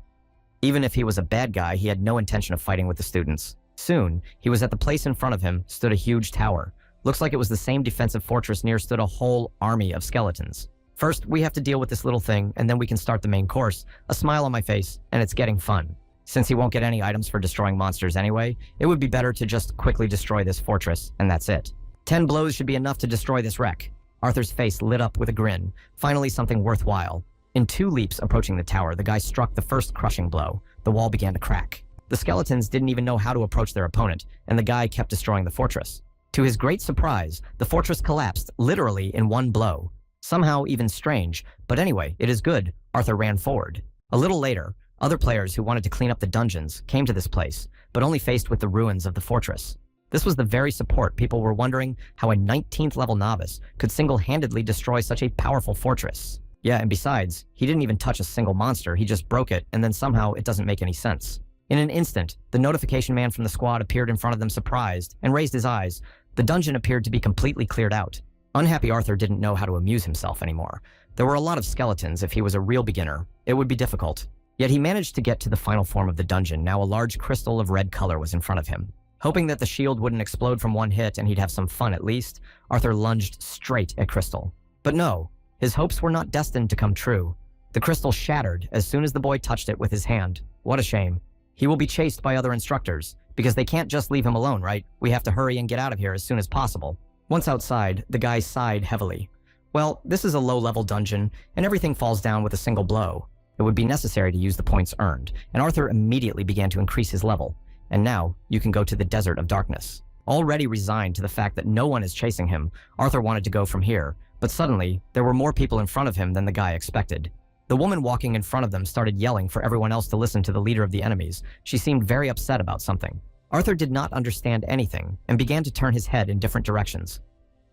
Even if he was a bad guy, he had no intention of fighting with the students. Soon, he was at the place in front of him stood a huge tower. Looks like it was the same defensive fortress near stood a whole army of skeletons. First, we have to deal with this little thing, and then we can start the main course. A smile on my face, and it's getting fun. Since he won't get any items for destroying monsters anyway, it would be better to just quickly destroy this fortress, and that's it. 10 blows should be enough to destroy this wreck. Arthur's face lit up with a grin. Finally, something worthwhile. In 2 leaps approaching the tower, the guy struck the first crushing blow. The wall began to crack. The skeletons didn't even know how to approach their opponent, and the guy kept destroying the fortress. To his great surprise, the fortress collapsed, literally in 1 blow. Somehow even strange, but anyway, it is good. Arthur ran forward. A little later, other players who wanted to clean up the dungeons came to this place, but only faced with the ruins of the fortress. This was the very support people were wondering how a 19th level novice could single-handedly destroy such a powerful fortress. Yeah, and besides, he didn't even touch a single monster, he just broke it, and then somehow it doesn't make any sense. In an instant, the notification man from the squad appeared in front of them surprised and raised his eyes. The dungeon appeared to be completely cleared out. Unhappy Arthur didn't know how to amuse himself anymore. There were a lot of skeletons. If he was a real beginner, it would be difficult. Yet he managed to get to the final form of the dungeon. Now a large crystal of red color was in front of him. Hoping that the shield wouldn't explode from one hit and he'd have some fun at least, Arthur lunged straight at Crystal. But no, his hopes were not destined to come true. The crystal shattered as soon as the boy touched it with his hand. What a shame. He will be chased by other instructors, because they can't just leave him alone, right? We have to hurry and get out of here as soon as possible. Once outside, the guy sighed heavily. Well, this is a low-level dungeon, and everything falls down with a single blow. It would be necessary to use the points earned, and Arthur immediately began to increase his level. And now, you can go to the Desert of Darkness. Already resigned to the fact that no one is chasing him, Arthur wanted to go from here, but suddenly, there were more people in front of him than the guy expected. The woman walking in front of them started yelling for everyone else to listen to the leader of the enemies. She seemed very upset about something. Arthur did not understand anything and began to turn his head in different directions.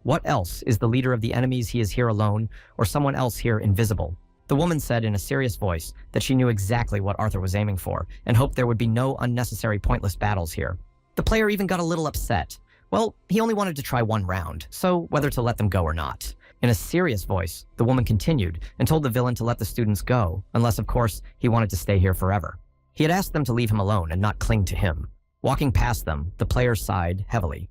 What else is the leader of the enemies? He is here alone, or someone else here invisible? The woman said in a serious voice that she knew exactly what Arthur was aiming for and hoped there would be no unnecessary pointless battles here. The player even got a little upset. Well, he only wanted to try 1 round, so whether to let them go or not. In a serious voice, the woman continued and told the villain to let the students go, unless, of course, he wanted to stay here forever. He had asked them to leave him alone and not cling to him. Walking past them, the player sighed heavily.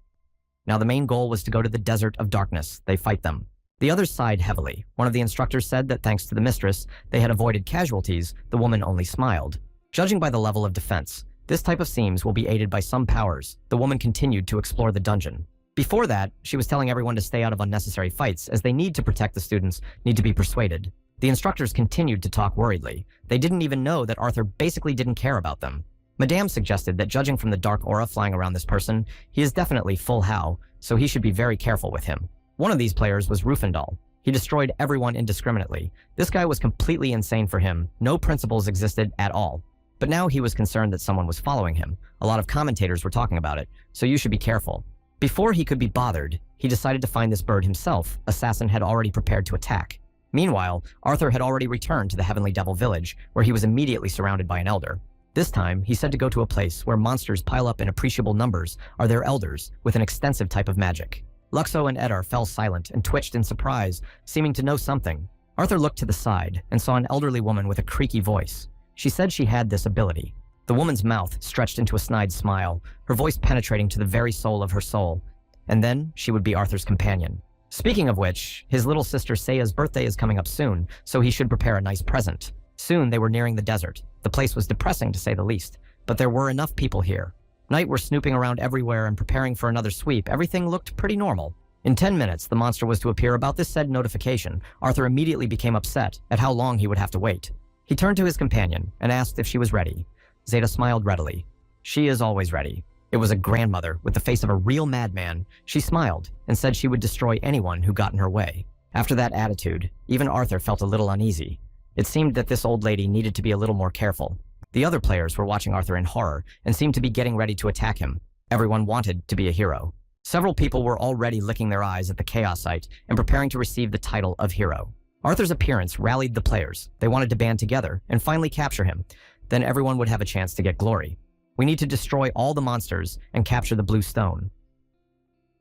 Now the main goal was to go to the Desert of Darkness. They fight them. The others sighed heavily. One of the instructors said that thanks to the mistress, they had avoided casualties. The woman only smiled. Judging by the level of defense, this type of seams will be aided by some powers. The woman continued to explore the dungeon. Before that, she was telling everyone to stay out of unnecessary fights, as they need to protect the students, need to be persuaded. The instructors continued to talk worriedly. They didn't even know that Arthur basically didn't care about them. Madame suggested that judging from the dark aura flying around this person, he is definitely full How, so he should be very careful with him. One of these players was Rufendal. He destroyed everyone indiscriminately. This guy was completely insane for him. No principles existed at all. But now he was concerned that someone was following him. A lot of commentators were talking about it, so you should be careful. Before he could be bothered, he decided to find this bird himself. Assassin had already prepared to attack. Meanwhile, Arthur had already returned to the Heavenly Devil Village, where he was immediately surrounded by an elder. This time, he said to go to a place where monsters pile up in appreciable numbers are their elders with an extensive type of magic. Luxo and Eddar fell silent and twitched in surprise, seeming to know something. Arthur looked to the side and saw an elderly woman with a creaky voice. She said she had this ability. The woman's mouth stretched into a snide smile, her voice penetrating to the very soul of her soul. And then she would be Arthur's companion. Speaking of which, his little sister Seiya's birthday is coming up soon, so he should prepare a nice present. Soon they were nearing the desert. The place was depressing to say the least, but there were enough people here. Night were snooping around everywhere and preparing for another sweep. Everything looked pretty normal. In 10 minutes, the monster was to appear. About this said notification, Arthur immediately became upset at how long he would have to wait. He turned to his companion and asked if she was ready. Zeta smiled readily. She is always ready. It was a grandmother with the face of a real madman. She smiled and said she would destroy anyone who got in her way. After that attitude, even Arthur felt a little uneasy. It seemed that this old lady needed to be a little more careful. The other players were watching Arthur in horror and seemed to be getting ready to attack him. Everyone wanted to be a hero. Several people were already licking their eyes at the chaos site and preparing to receive the title of hero. Arthur's appearance rallied the players. They wanted to band together and finally capture him. Then everyone would have a chance to get glory. We need to destroy all the monsters and capture the blue stone.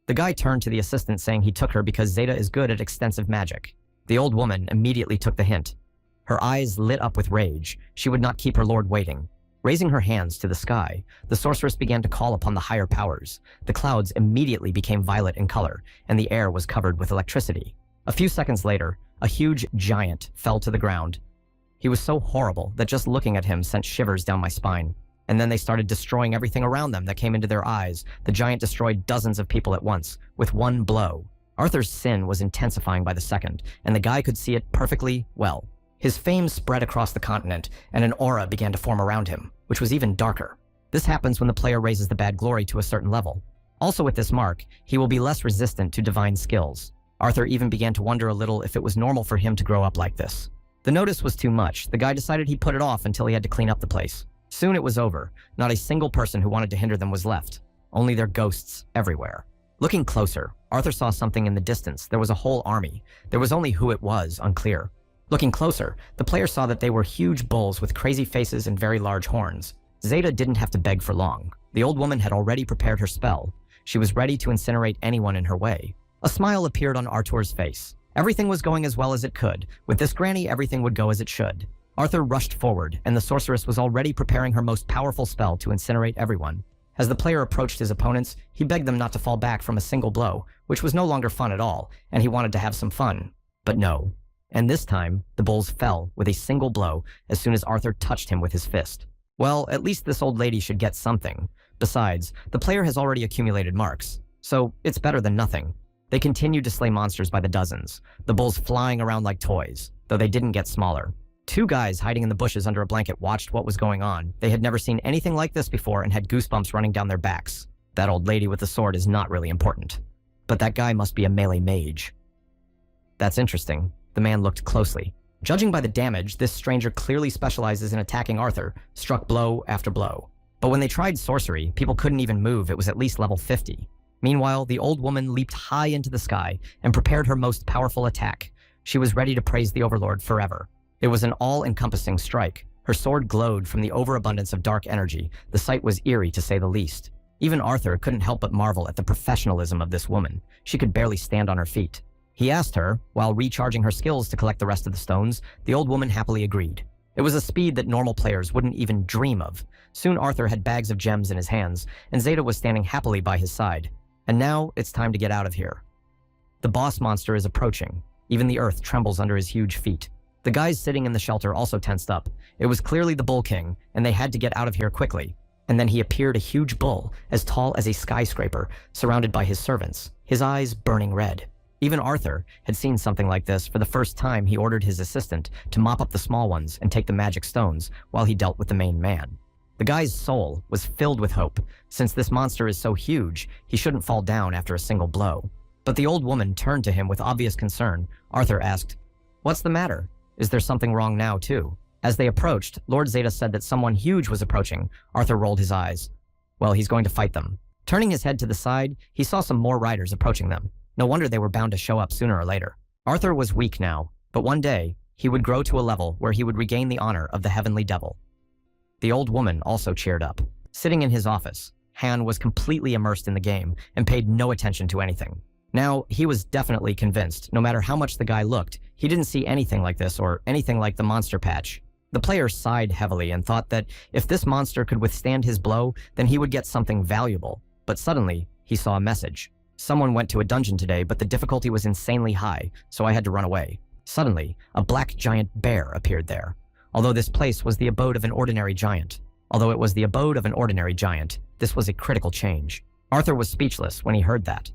The guy turned to the assistant saying he took her because Zeta is good at extensive magic. The old woman immediately took the hint. Her eyes lit up with rage. She would not keep her lord waiting. Raising her hands to the sky, the sorceress began to call upon the higher powers. The clouds immediately became violet in color, and the air was covered with electricity. A few seconds later, a huge giant fell to the ground. He was so horrible that just looking at him sent shivers down my spine. And then they started destroying everything around them that came into their eyes. The giant destroyed dozens of people at once, with one blow. Arthur's sin was intensifying by the second, and the guy could see it perfectly well. His fame spread across the continent, and an aura began to form around him, which was even darker. This happens when the player raises the bad glory to a certain level. Also with this mark, he will be less resistant to divine skills. Arthur even began to wonder a little if it was normal for him to grow up like this. The notice was too much. The guy decided he'd put it off until he had to clean up the place. Soon it was over. Not a single person who wanted to hinder them was left. Only their ghosts everywhere. Looking closer, Arthur saw something in the distance. There was a whole army. There was only who it was unclear. Looking closer, the player saw that they were huge bulls with crazy faces and very large horns. Zeta didn't have to beg for long. The old woman had already prepared her spell. She was ready to incinerate anyone in her way. A smile appeared on Arthur's face. Everything was going as well as it could. With this granny, everything would go as it should. Arthur rushed forward, and the sorceress was already preparing her most powerful spell to incinerate everyone. As the player approached his opponents, he begged them not to fall back from a single blow, which was no longer fun at all, and he wanted to have some fun. But no. And this time, the bulls fell with a single blow as soon as Arthur touched him with his fist. Well, at least this old lady should get something. Besides, the player has already accumulated marks, so it's better than nothing. They continued to slay monsters by the dozens, the bulls flying around like toys, though they didn't get smaller. Two guys hiding in the bushes under a blanket watched what was going on. They had never seen anything like this before and had goosebumps running down their backs. That old lady with the sword is not really important. But that guy must be a melee mage. That's interesting. The man looked closely. Judging by the damage, this stranger clearly specializes in attacking Arthur, struck blow after blow. But when they tried sorcery, people couldn't even move. It was at least level 50. Meanwhile, the old woman leaped high into the sky and prepared her most powerful attack. She was ready to praise the Overlord forever. It was an all-encompassing strike. Her sword glowed from the overabundance of dark energy. The sight was eerie, to say the least. Even Arthur couldn't help but marvel at the professionalism of this woman. She could barely stand on her feet. He asked her, while recharging her skills to collect the rest of the stones. The old woman happily agreed. It was a speed that normal players wouldn't even dream of. Soon Arthur had bags of gems in his hands, and Zeta was standing happily by his side. And now it's time to get out of here. The boss monster is approaching. Even the earth trembles under his huge feet. The guys sitting in the shelter also tensed up. It was clearly the Bull King, and they had to get out of here quickly. And then he appeared, a huge bull, as tall as a skyscraper, surrounded by his servants, his eyes burning red. Even Arthur had seen something like this. For the first time, he ordered his assistant to mop up the small ones and take the magic stones while he dealt with the main man. The guy's soul was filled with hope. Since this monster is so huge, he shouldn't fall down after a single blow. But the old woman turned to him with obvious concern. Arthur asked, "What's the matter? Is there something wrong now, too?" As they approached, Lord Zeta said that someone huge was approaching. Arthur rolled his eyes. Well, he's going to fight them. Turning his head to the side, he saw some more riders approaching them. No wonder they were bound to show up sooner or later. Arthur was weak now, but one day, he would grow to a level where he would regain the honor of the heavenly devil. The old woman also cheered up. Sitting in his office, Han was completely immersed in the game and paid no attention to anything. Now, he was definitely convinced, no matter how much the guy looked, he didn't see anything like this or anything like the monster patch. The player sighed heavily and thought that if this monster could withstand his blow, then he would get something valuable. But suddenly, he saw a message. Someone went to a dungeon today, but the difficulty was insanely high, so I had to run away. Suddenly, a black giant bear appeared there. Although this place was the abode of an ordinary giant. This was a critical change. Arthur was speechless when he heard that.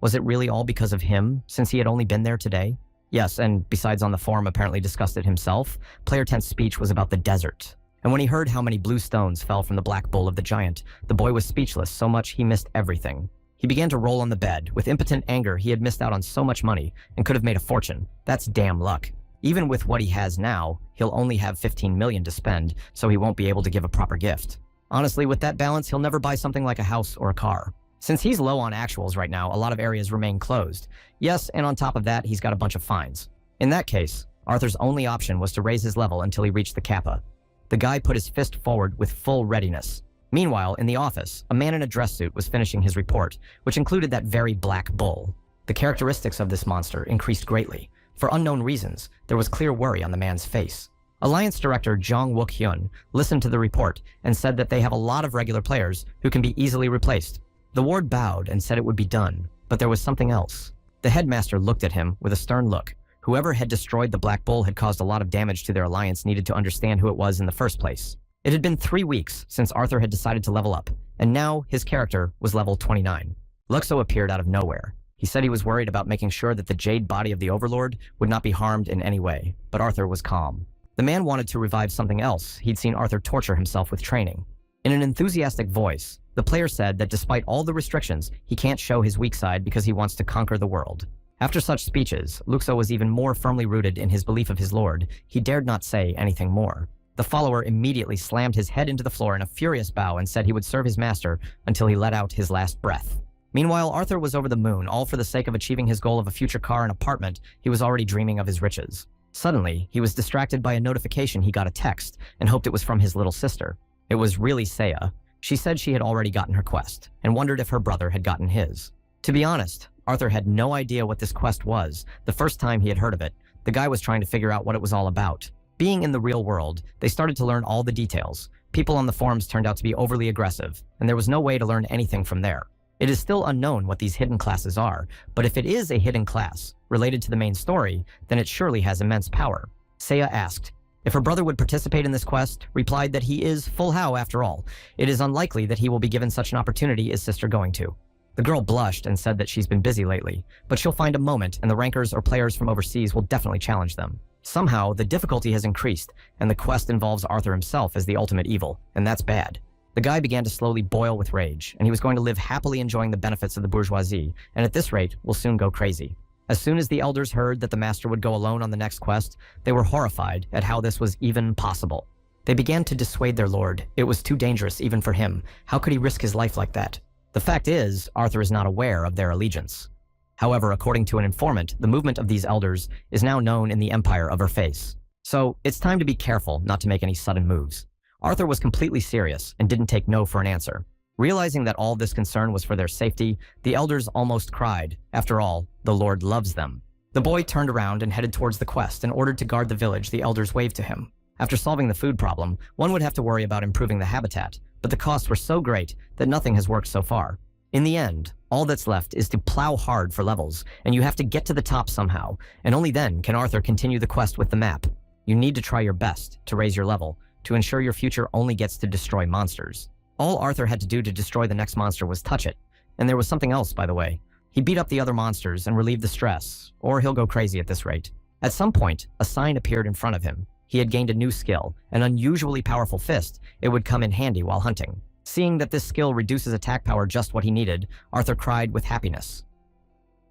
Was it really all because of him, since he had only been there today? Yes, and besides on the forum apparently discussed it himself, Player 10's speech was about the desert. And when he heard how many blue stones fell from the black bull of the giant, the boy was speechless so much he missed everything. He began to roll on the bed. With impotent anger, he had missed out on so much money and could have made a fortune. That's damn luck. Even with what he has now, he'll only have 15 million to spend, so he won't be able to give a proper gift. Honestly, with that balance, he'll never buy something like a house or a car. Since he's low on actuals right now, a lot of areas remain closed. Yes, and on top of that, he's got a bunch of fines. In that case, Arthur's only option was to raise his level until he reached the kappa. The guy put his fist forward with full readiness. Meanwhile, in the office, a man in a dress suit was finishing his report, which included that very black bull. The characteristics of this monster increased greatly. For unknown reasons, there was clear worry on the man's face. Alliance Director Jong Wook-hyun listened to the report and said that they have a lot of regular players who can be easily replaced. The ward bowed and said it would be done, but there was something else. The headmaster looked at him with a stern look. Whoever had destroyed the Black Bull had caused a lot of damage to their alliance needed to understand who it was in the first place. It had been 3 weeks since Arthur had decided to level up, and now his character was level 29. Luxo appeared out of nowhere. He said he was worried about making sure that the jade body of the Overlord would not be harmed in any way, but Arthur was calm. The man wanted to revive something else. He'd seen Arthur torture himself with training. In an enthusiastic voice, the player said that despite all the restrictions, he can't show his weak side because he wants to conquer the world. After such speeches, Luxo was even more firmly rooted in his belief of his lord. He dared not say anything more. The follower immediately slammed his head into the floor in a furious bow and said he would serve his master until he let out his last breath. Meanwhile, Arthur was over the moon, all for the sake of achieving his goal of a future car and apartment. He was already dreaming of his riches. Suddenly, he was distracted by a notification. He got a text and hoped it was from his little sister. It was really Seiya. She said she had already gotten her quest and wondered if her brother had gotten his. To be honest, Arthur had no idea what this quest was. The first time he had heard of it, the guy was trying to figure out what it was all about. Being in the real world, they started to learn all the details. People on the forums turned out to be overly aggressive, and there was no way to learn anything from there. It is still unknown what these hidden classes are, but if it is a hidden class related to the main story, then it surely has immense power. Seiya asked if her brother would participate in this quest, replied that he is full how after all. It is unlikely that he will be given such an opportunity is sister going to. The girl blushed and said that she's been busy lately, but she'll find a moment and the rankers or players from overseas will definitely challenge them. Somehow, the difficulty has increased, and the quest involves Arthur himself as the ultimate evil, and that's bad. The guy began to slowly boil with rage, and he was going to live happily enjoying the benefits of the bourgeoisie, and at this rate, will soon go crazy. As soon as the elders heard that the master would go alone on the next quest, they were horrified at how this was even possible. They began to dissuade their lord. It was too dangerous even for him. How could he risk his life like that? The fact is, Arthur is not aware of their allegiance. However, according to an informant, the movement of these elders is now known in the Empire of her face. So, it's time to be careful not to make any sudden moves. Arthur was completely serious and didn't take no for an answer. Realizing that all this concern was for their safety, the elders almost cried. After all, the Lord loves them. The boy turned around and headed towards the quest and ordered to guard the village. The elders waved to him. After solving the food problem, one would have to worry about improving the habitat, but the costs were so great that nothing has worked so far. In the end, all that's left is to plow hard for levels, and you have to get to the top somehow, and only then can Arthur continue the quest with the map. You need to try your best to raise your level, to ensure your future only gets to destroy monsters. All Arthur had to do to destroy the next monster was touch it. And there was something else, by the way. He beat up the other monsters and relieved the stress, or he'll go crazy at this rate. At some point, a sign appeared in front of him. He had gained a new skill, an unusually powerful fist. It would come in handy while hunting. Seeing that this skill reduces attack power just what he needed, Arthur cried with happiness.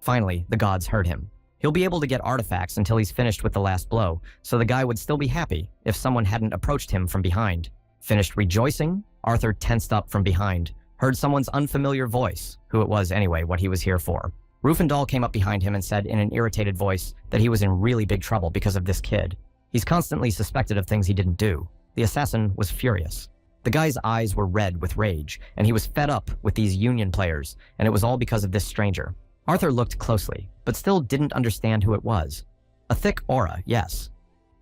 Finally, the gods heard him. He'll be able to get artifacts until he's finished with the last blow, so the guy would still be happy if someone hadn't approached him from behind. Finished rejoicing, Arthur tensed up from behind. heard someone's unfamiliar voice, who it was anyway, what he was here for. Rufendal came up behind him and said in an irritated voice that he was in really big trouble because of this kid. He's constantly suspected of things he didn't do. The assassin was furious. The guy's eyes were red with rage, and he was fed up with these Union players, and it was all because of this stranger. Arthur looked closely, but still didn't understand who it was. A thick aura, yes.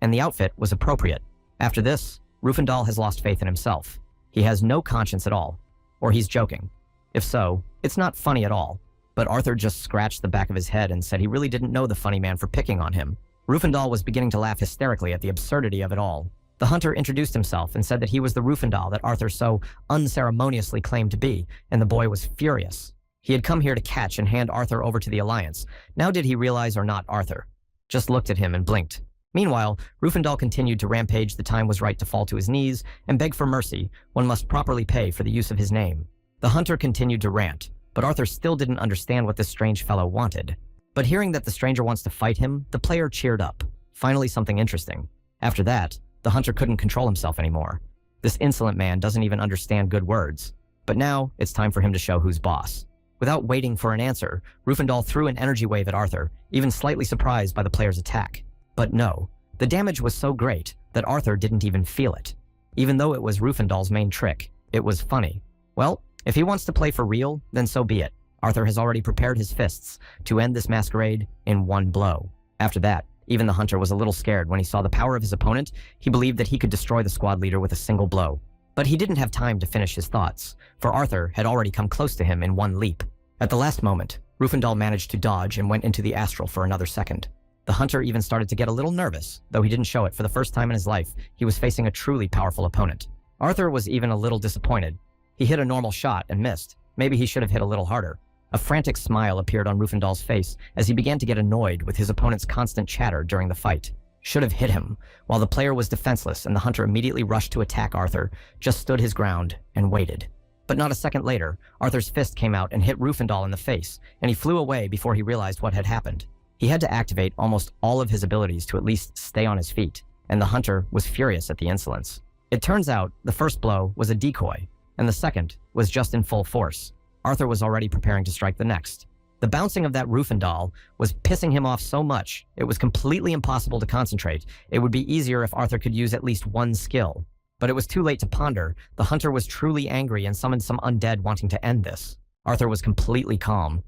And the outfit was appropriate. After this, Rufendal has lost faith in himself. He has no conscience at all. Or he's joking. If so, it's not funny at all. But Arthur just scratched the back of his head and said he really didn't know the funny man for picking on him. Rufendal was beginning to laugh hysterically at the absurdity of it all. The hunter introduced himself and said that he was the Rufendal that Arthur so unceremoniously claimed to be, and the boy was furious. He had come here to catch and hand Arthur over to the Alliance. Now did he realize or not Arthur? Just looked at him and blinked. Meanwhile, Rufendal continued to rampage. The time was right to fall to his knees and beg for mercy. One must properly pay for the use of his name. The hunter continued to rant, but Arthur still didn't understand what this strange fellow wanted. But hearing that the stranger wants to fight him, the player cheered up. Finally something interesting. After that, the hunter couldn't control himself anymore. This insolent man doesn't even understand good words. But now, it's time for him to show who's boss. Without waiting for an answer, Rufendal threw an energy wave at Arthur, even slightly surprised by the player's attack. But no, the damage was so great that Arthur didn't even feel it. Even though it was Rufendal's main trick, it was funny. Well, if he wants to play for real, then so be it. Arthur has already prepared his fists to end this masquerade in one blow. After that, even the hunter was a little scared when he saw the power of his opponent. He believed that he could destroy the squad leader with a single blow. But he didn't have time to finish his thoughts, for Arthur had already come close to him in one leap. At the last moment, Rufendal managed to dodge and went into the astral for another second. The hunter even started to get a little nervous, though he didn't show it. For the first time in his life, he was facing a truly powerful opponent. Arthur was even a little disappointed. He hit a normal shot and missed. Maybe he should have hit a little harder. A frantic smile appeared on Rufendal's face as he began to get annoyed with his opponent's constant chatter during the fight. Should have hit him. While the player was defenseless and the hunter immediately rushed to attack Arthur, just stood his ground and waited. But not a second later, Arthur's fist came out and hit Rufendal in the face, and he flew away before he realized what had happened. He had to activate almost all of his abilities to at least stay on his feet, and the hunter was furious at the insolence. It turns out the first blow was a decoy, and the second was just in full force. Arthur was already preparing to strike the next. The bouncing of that Rufendal was pissing him off so much, it was completely impossible to concentrate. It would be easier if Arthur could use at least one skill. But it was too late to ponder. The hunter was truly angry and summoned some undead wanting to end this. Arthur was completely calm.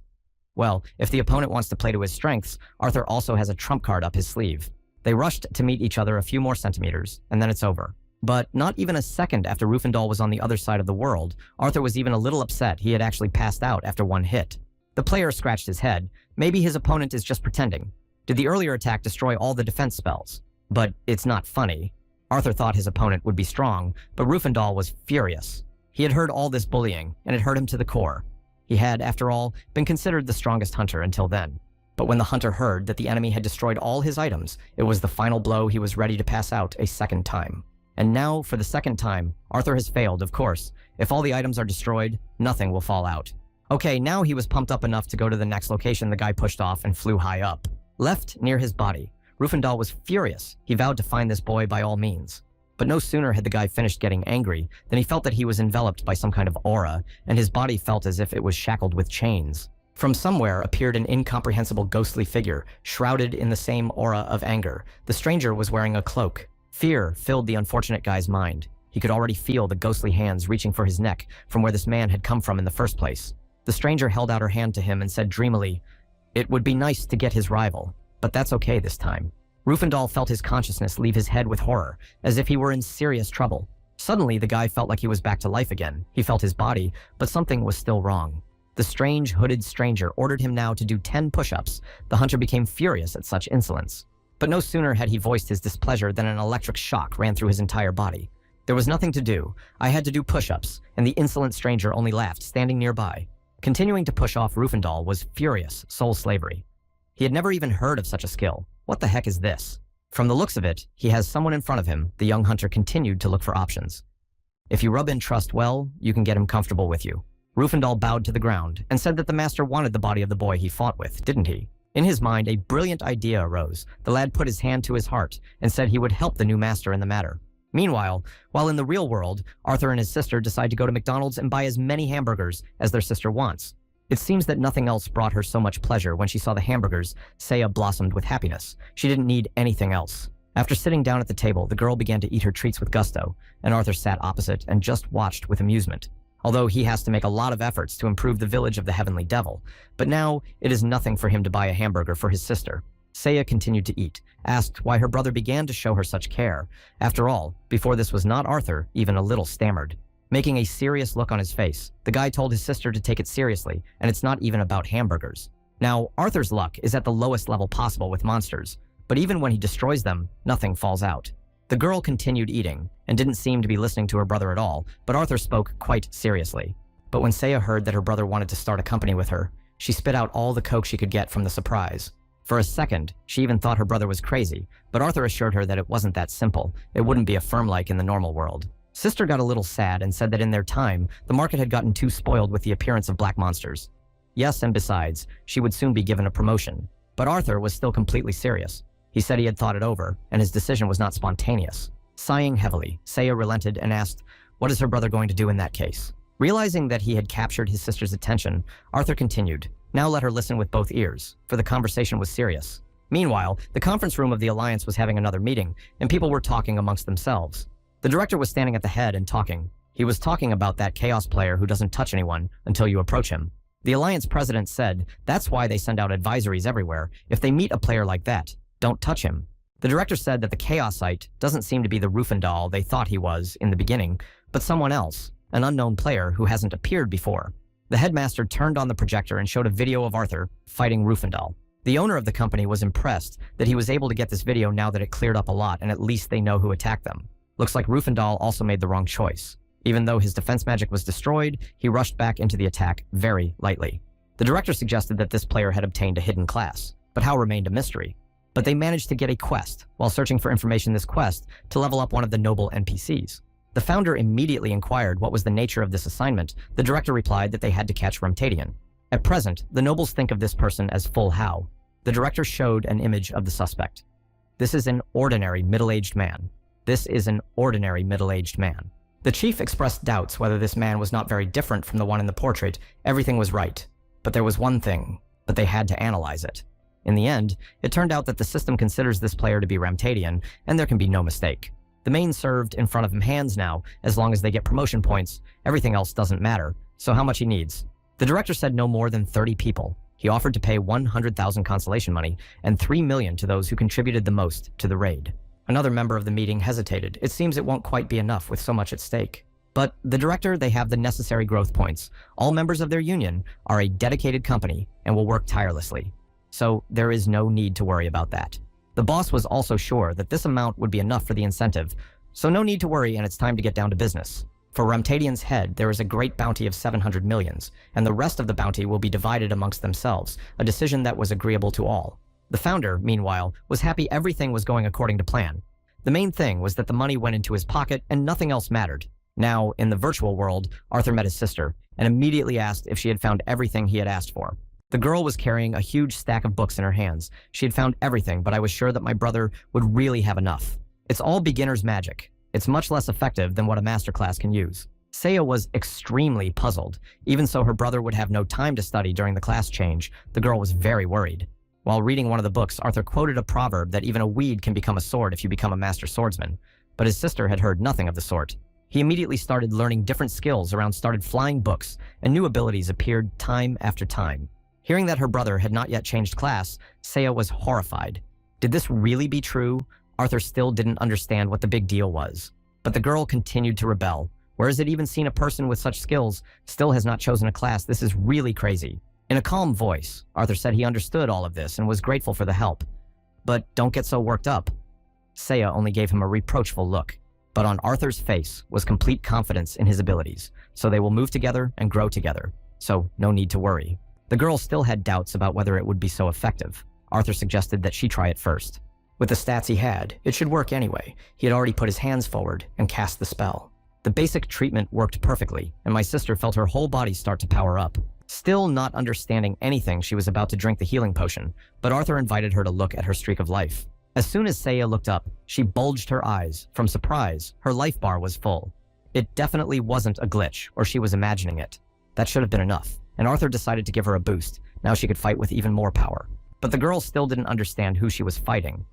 Well, if the opponent wants to play to his strengths, Arthur also has a trump card up his sleeve. They rushed to meet each other a few more centimeters, and then it's over. But not even a second after Rufendal was on the other side of the world, Arthur was even a little upset he had actually passed out after one hit. The player scratched his head. Maybe his opponent is just pretending. Did the earlier attack destroy all the defense spells? But it's not funny. Arthur thought his opponent would be strong, but Rufendal was furious. He had heard all this bullying, and it hurt him to the core. He had, after all, been considered the strongest hunter until then. But when the hunter heard that the enemy had destroyed all his items, it was the final blow. He was ready to pass out a second time. And now, for the second time, Arthur has failed, of course. If all the items are destroyed, nothing will fall out. Okay, now he was pumped up enough to go to the next location. The guy pushed off and flew high up. Left near his body, Rufendal was furious. He vowed to find this boy by all means. But no sooner had the guy finished getting angry than he felt that he was enveloped by some kind of aura, and his body felt as if it was shackled with chains. From somewhere appeared an incomprehensible ghostly figure, shrouded in the same aura of anger. The stranger was wearing a cloak. Fear filled the unfortunate guy's mind. He could already feel the ghostly hands reaching for his neck from where this man had come from in the first place. The stranger held out her hand to him and said dreamily, "It would be nice to get his rival, but that's okay this time." Rufendal felt his consciousness leave his head with horror, as if he were in serious trouble. Suddenly, the guy felt like he was back to life again. He felt his body, but something was still wrong. The strange, hooded stranger ordered him now to do 10 push-ups. The hunter became furious at such insolence. But no sooner had he voiced his displeasure than an electric shock ran through his entire body. There was nothing to do. I had to do push-ups, and the insolent stranger only laughed, standing nearby. Continuing to push off Rufendal was furious soul slavery. He had never even heard of such a skill. What the heck is this? From the looks of it, he has someone in front of him. The young hunter continued to look for options. If you rub in trust well, you can get him comfortable with you. Rufendal bowed to the ground and said that the master wanted the body of the boy he fought with, didn't he? In his mind, a brilliant idea arose. The lad put his hand to his heart and said he would help the new master in the matter. Meanwhile, while in the real world, Arthur and his sister decide to go to McDonald's and buy as many hamburgers as their sister wants. It seems that nothing else brought her so much pleasure when she saw the hamburgers. Seiya blossomed with happiness. She didn't need anything else. After sitting down at the table, the girl began to eat her treats with gusto, and Arthur sat opposite and just watched with amusement. Although he has to make a lot of efforts to improve the village of the Heavenly Devil, but now it is nothing for him to buy a hamburger for his sister. Seiya continued to eat, asked why her brother began to show her such care. After all, before this was not Arthur, even a little stammered. Making a serious look on his face, the guy told his sister to take it seriously, and it's not even about hamburgers. Now, Arthur's luck is at the lowest level possible with monsters, but even when he destroys them, nothing falls out. The girl continued eating, and didn't seem to be listening to her brother at all, but Arthur spoke quite seriously. But when Seiya heard that her brother wanted to start a company with her, she spit out all the coke she could get from the surprise. For a second, she even thought her brother was crazy, but Arthur assured her that it wasn't that simple. It wouldn't be a firm like in the normal world. Sister got a little sad and said that in their time, the market had gotten too spoiled with the appearance of black monsters. Yes, and besides, she would soon be given a promotion. But Arthur was still completely serious. He said he had thought it over, and his decision was not spontaneous. Sighing heavily, Seiya relented and asked, what is her brother going to do in that case? Realizing that he had captured his sister's attention, Arthur continued, now let her listen with both ears, for the conversation was serious. Meanwhile, the conference room of the Alliance was having another meeting, and people were talking amongst themselves. The director was standing at the head and talking. He was talking about that chaos player who doesn't touch anyone until you approach him. The Alliance president said that's why they send out advisories everywhere. If they meet a player like that, don't touch him. The director said that the Chaosite doesn't seem to be the Rufendal they thought he was in the beginning, but someone else, an unknown player who hasn't appeared before. The headmaster turned on the projector and showed a video of Arthur fighting Rufendal. The owner of the company was impressed that he was able to get this video now that it cleared up a lot and at least they know who attacked them. Looks like Rufendal also made the wrong choice. Even though his defense magic was destroyed, he rushed back into the attack very lightly. The director suggested that this player had obtained a hidden class, but how remained a mystery. But they managed to get a quest, while searching for information this quest, to level up one of the noble NPCs. The founder immediately inquired what was the nature of this assignment. The director replied that they had to catch Rumtadian. At present, the nobles think of this person as Full How. The director showed an image of the suspect. This is an ordinary middle-aged man. This is an ordinary middle-aged man. The chief expressed doubts whether this man was not very different from the one in the portrait. Everything was right. But there was one thing, but they had to analyze it. In the end, it turned out that the system considers this player to be Rumtadian, and there can be no mistake. The main served in front of him hands now, as long as they get promotion points. Everything else doesn't matter, so how much he needs. The director said no more than 30 people. He offered to pay 100,000 consolation money and 3 million to those who contributed the most to the raid. Another member of the meeting hesitated. It seems it won't quite be enough with so much at stake. But the director, they have the necessary growth points. All members of their union are a dedicated company and will work tirelessly. So there is no need to worry about that. The boss was also sure that this amount would be enough for the incentive, so no need to worry and it's time to get down to business. For Rumtadian's head, there is a great bounty of 700 millions, and the rest of the bounty will be divided amongst themselves, a decision that was agreeable to all. The founder, meanwhile, was happy everything was going according to plan. The main thing was that the money went into his pocket and nothing else mattered. Now, in the virtual world, Arthur met his sister and immediately asked if she had found everything he had asked for. The girl was carrying a huge stack of books in her hands. She had found everything, but I was sure that my brother would really have enough. It's all beginner's magic. It's much less effective than what a masterclass can use. Seiya was extremely puzzled. Even so her brother would have no time to study during the class change, the girl was very worried. While reading one of the books, Arthur quoted a proverb that even a weed can become a sword if you become a master swordsman. But his sister had heard nothing of the sort. He immediately started learning different skills started flying books, and new abilities appeared time after time. Hearing that her brother had not yet changed class, Seiya was horrified. Did this really be true? Arthur still didn't understand what the big deal was. But the girl continued to rebel. Where has it even seen a person with such skills still has not chosen a class? This is really crazy. In a calm voice, Arthur said he understood all of this and was grateful for the help. But don't get so worked up. Seiya only gave him a reproachful look. But on Arthur's face was complete confidence in his abilities, so they will move together and grow together. So no need to worry. The girl still had doubts about whether it would be so effective. Arthur suggested that she try it first. With the stats he had, it should work anyway. He had already put his hands forward and cast the spell. The basic treatment worked perfectly, and my sister felt her whole body start to power up. Still not understanding anything, she was about to drink the healing potion, but Arthur invited her to look at her streak of life. As soon as Seiya looked up, she bulged her eyes. From surprise, her life bar was full. It definitely wasn't a glitch, or she was imagining it. That should have been enough, and Arthur decided to give her a boost. Now she could fight with even more power. But the girl still didn't understand who she was fighting.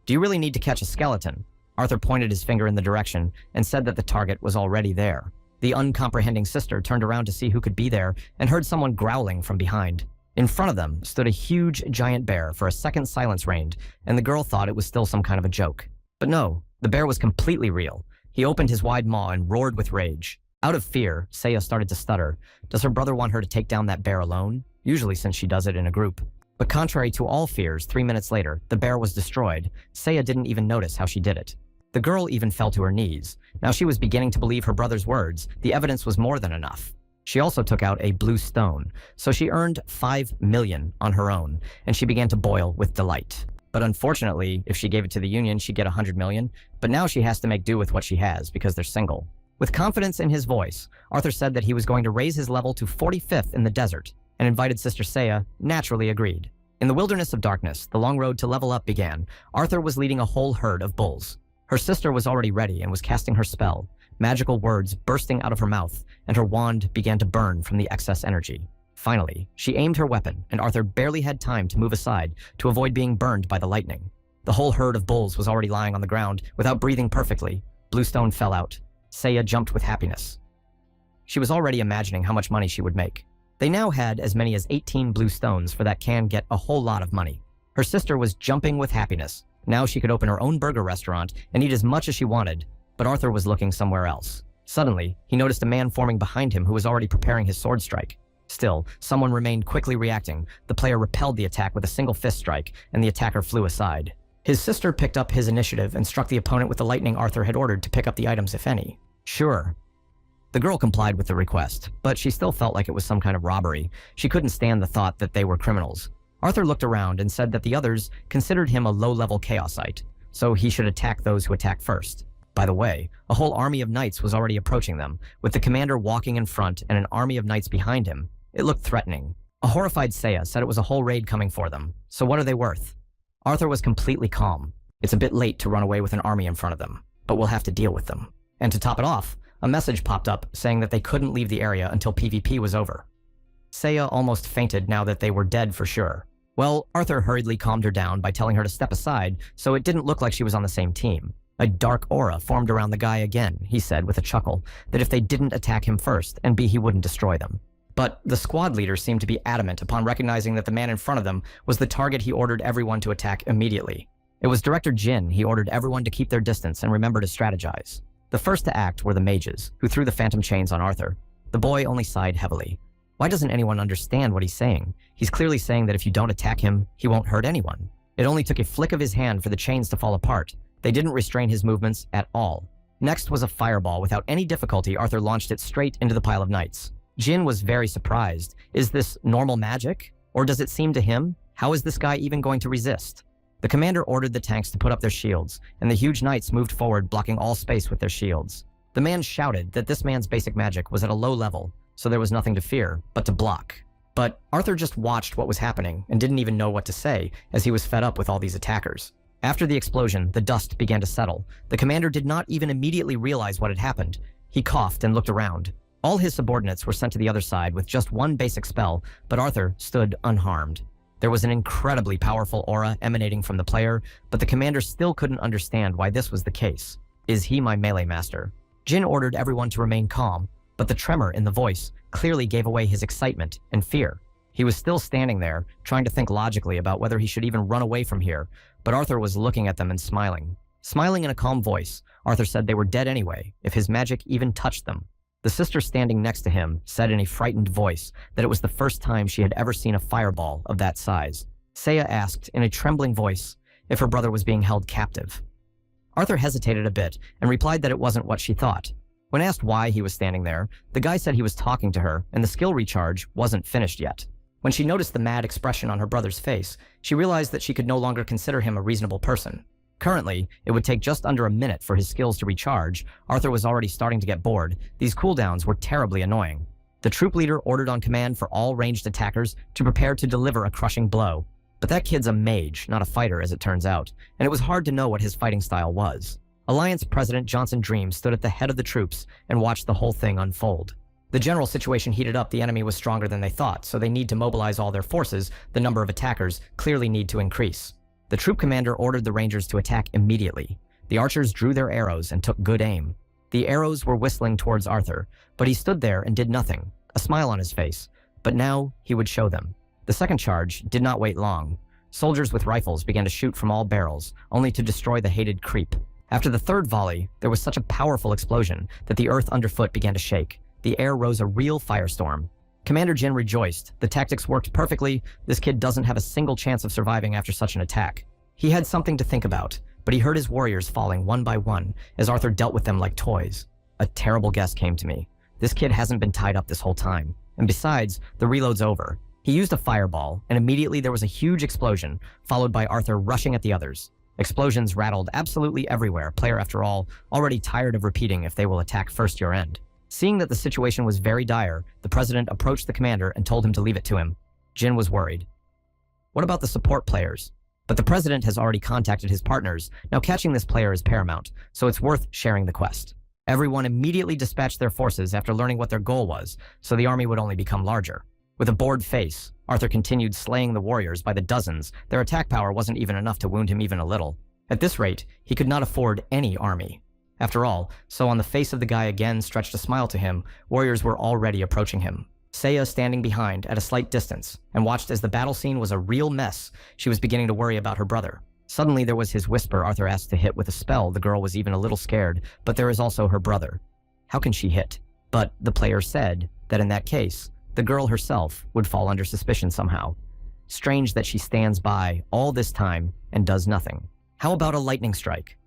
"Do you really need to catch a skeleton?" Arthur pointed his finger in the direction and said that the target was already there. The uncomprehending sister turned around to see who could be there and heard someone growling from behind. In front of them stood a huge giant bear. For a second, silence reigned, and the girl thought it was still some kind of a joke. But no, the bear was completely real. He opened his wide maw and roared with rage. Out of fear, Seiya started to stutter. Does her brother want her to take down that bear alone? Usually, since she does it in a group. But contrary to all fears, 3 minutes later, the bear was destroyed. Seiya didn't even notice how she did it. The girl even fell to her knees. Now she was beginning to believe her brother's words. The evidence was more than enough. She also took out a blue stone, so she earned 5 million on her own, and she began to boil with delight. But unfortunately, if she gave it to the Union, she'd get 100 million, but now she has to make do with what she has because they're single. With confidence in his voice, Arthur said that he was going to raise his level to 45th in the desert, and invited Sister Seiya, naturally agreed. In the wilderness of darkness, the long road to level up began. Arthur was leading a whole herd of bulls. Her sister was already ready and was casting her spell, magical words bursting out of her mouth, and her wand began to burn from the excess energy. Finally, she aimed her weapon, and Arthur barely had time to move aside to avoid being burned by the lightning. The whole herd of bulls was already lying on the ground without breathing perfectly. Bluestone fell out. Seiya jumped with happiness. She was already imagining how much money she would make. They now had as many as 18 blue stones, for that can get a whole lot of money. Her sister was jumping with happiness. Now she could open her own burger restaurant and eat as much as she wanted, but Arthur was looking somewhere else. Suddenly, he noticed a man forming behind him who was already preparing his sword strike. Still, someone remained quickly reacting. The player repelled the attack with a single fist strike, and the attacker flew aside. His sister picked up his initiative and struck the opponent with the lightning Arthur had ordered to pick up the items, if any. Sure. The girl complied with the request, but she still felt like it was some kind of robbery. She couldn't stand the thought that they were criminals. Arthur looked around and said that the others considered him a low-level chaosite, so he should attack those who attack first. By the way, a whole army of knights was already approaching them, with the commander walking in front and an army of knights behind him. It looked threatening. A horrified Seiya said it was a whole raid coming for them. So what are they worth? Arthur was completely calm. It's a bit late to run away with an army in front of them, but we'll have to deal with them. And to top it off, a message popped up saying that they couldn't leave the area until PvP was over. Seiya almost fainted now that they were dead for sure. Well, Arthur hurriedly calmed her down by telling her to step aside so it didn't look like she was on the same team. A dark aura formed around the guy again, he said with a chuckle, that if they didn't attack him first, and he wouldn't destroy them. But the squad leader seemed to be adamant upon recognizing that the man in front of them was the target he ordered everyone to attack immediately. It was Director Jin. He ordered everyone to keep their distance and remember to strategize. The first to act were the mages, who threw the phantom chains on Arthur. The boy only sighed heavily. Why doesn't anyone understand what he's saying? He's clearly saying that if you don't attack him, he won't hurt anyone. It only took a flick of his hand for the chains to fall apart. They didn't restrain his movements at all. Next was a fireball. Without any difficulty, Arthur launched it straight into the pile of knights. Jin was very surprised. Is this normal magic? Or does it seem to him? How is this guy even going to resist? The commander ordered the tanks to put up their shields, and the huge knights moved forward, blocking all space with their shields. The man shouted that this man's basic magic was at a low level, so there was nothing to fear, but to block. But Arthur just watched what was happening and didn't even know what to say, as he was fed up with all these attackers. After the explosion, the dust began to settle. The commander did not even immediately realize what had happened. He coughed and looked around. All his subordinates were sent to the other side with just one basic spell, but Arthur stood unharmed. There was an incredibly powerful aura emanating from the player, but the commander still couldn't understand why this was the case. Is he my melee master? Jin ordered everyone to remain calm, but the tremor in the voice clearly gave away his excitement and fear. He was still standing there, trying to think logically about whether he should even run away from here, but Arthur was looking at them and smiling. Smiling in a calm voice, Arthur said they were dead anyway, if his magic even touched them. The sister standing next to him said in a frightened voice that it was the first time she had ever seen a fireball of that size. Seiya asked in a trembling voice if her brother was being held captive. Arthur hesitated a bit and replied that it wasn't what she thought. When asked why he was standing there, the guy said he was talking to her and the skill recharge wasn't finished yet. When she noticed the mad expression on her brother's face, she realized that she could no longer consider him a reasonable person. Currently, it would take just under a minute for his skills to recharge. Arthur was already starting to get bored. These cooldowns were terribly annoying. The troop leader ordered on command for all ranged attackers to prepare to deliver a crushing blow. But that kid's a mage, not a fighter as it turns out, and it was hard to know what his fighting style was. Alliance President Johnson Dream stood at the head of the troops and watched the whole thing unfold. The general situation heated up. The enemy was stronger than they thought, so they need to mobilize all their forces. The number of attackers clearly need to increase. The troop commander ordered the Rangers to attack immediately. The archers drew their arrows and took good aim. The arrows were whistling towards Arthur, but he stood there and did nothing, a smile on his face. But now he would show them. The second charge did not wait long. Soldiers with rifles began to shoot from all barrels, only to destroy the hated creep. After the third volley, there was such a powerful explosion that the earth underfoot began to shake. The air rose a real firestorm. Commander Jin rejoiced. The tactics worked perfectly. This kid doesn't have a single chance of surviving after such an attack. He had something to think about, but he heard his warriors falling one by one as Arthur dealt with them like toys. A terrible guess came to me. This kid hasn't been tied up this whole time. And besides, the reload's over. He used a fireball, and immediately there was a huge explosion, followed by Arthur rushing at the others. Explosions rattled absolutely everywhere, player after all, already tired of repeating if they will attack first your end. Seeing that the situation was very dire, the president approached the commander and told him to leave it to him. Jin was worried. What about the support players? But the president has already contacted his partners. Now catching this player is paramount, so it's worth sharing the quest. Everyone immediately dispatched their forces after learning what their goal was, so the army would only become larger. With a bored face, Arthur continued slaying the warriors by the dozens. Their attack power wasn't even enough to wound him even a little. At this rate, he could not afford any army. After all, so on the face of the guy again stretched a smile to him. Warriors were already approaching him. Seiya standing behind at a slight distance and watched as the battle scene was a real mess. She was beginning to worry about her brother. Suddenly there was his whisper Arthur asked to hit with a spell. The girl was even a little scared, but there is also her brother. How can she hit? But the player said that in that case, the girl herself would fall under suspicion somehow. Strange that she stands by all this time and does nothing. How about a lightning strike?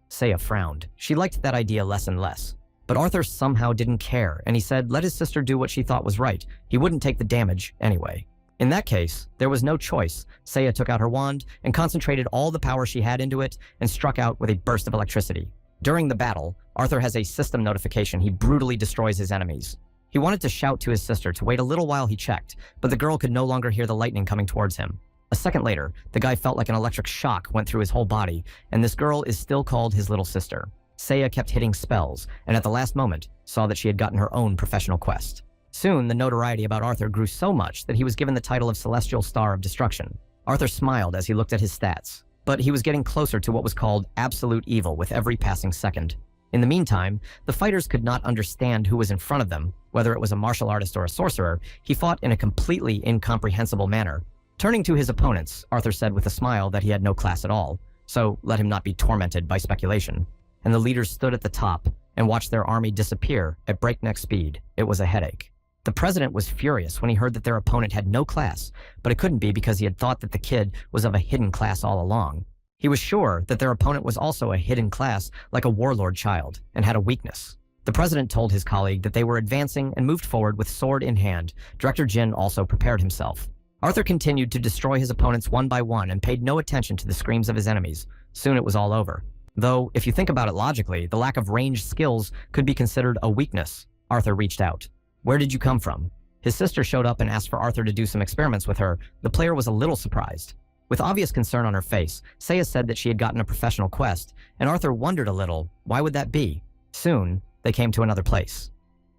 Seiya frowned. She liked that idea less and less. But Arthur somehow didn't care, and he said let his sister do what she thought was right. He wouldn't take the damage anyway. In that case, there was no choice. Seiya took out her wand and concentrated all the power she had into it and struck out with a burst of electricity. During the battle, Arthur has a system notification. He brutally destroys his enemies. He wanted to shout to his sister to wait a little while he checked, but the girl could no longer hear the lightning coming towards him. A second later, the guy felt like an electric shock went through his whole body, and this girl is still called his little sister. Seiya kept hitting spells, and at the last moment, saw that she had gotten her own professional quest. Soon, the notoriety about Arthur grew so much that he was given the title of Celestial Star of Destruction. Arthur smiled as he looked at his stats, but he was getting closer to what was called absolute evil with every passing second. In the meantime, the fighters could not understand who was in front of them. Whether it was a martial artist or a sorcerer, he fought in a completely incomprehensible manner. Turning to his opponents, Arthur said with a smile that he had no class at all, so let him not be tormented by speculation. And the leaders stood at the top and watched their army disappear at breakneck speed. It was a headache. The president was furious when he heard that their opponent had no class, but it couldn't be because he had thought that the kid was of a hidden class all along. He was sure that their opponent was also a hidden class, like a warlord child, and had a weakness. The president told his colleague that they were advancing and moved forward with sword in hand. Director Jin also prepared himself. Arthur continued to destroy his opponents one by one and paid no attention to the screams of his enemies. Soon it was all over. Though, if you think about it logically, the lack of ranged skills could be considered a weakness. Arthur reached out. Where did you come from? His sister showed up and asked for Arthur to do some experiments with her. The player was a little surprised. With obvious concern on her face, Seiya said that she had gotten a professional quest, and Arthur wondered a little, why would that be? Soon, they came to another place.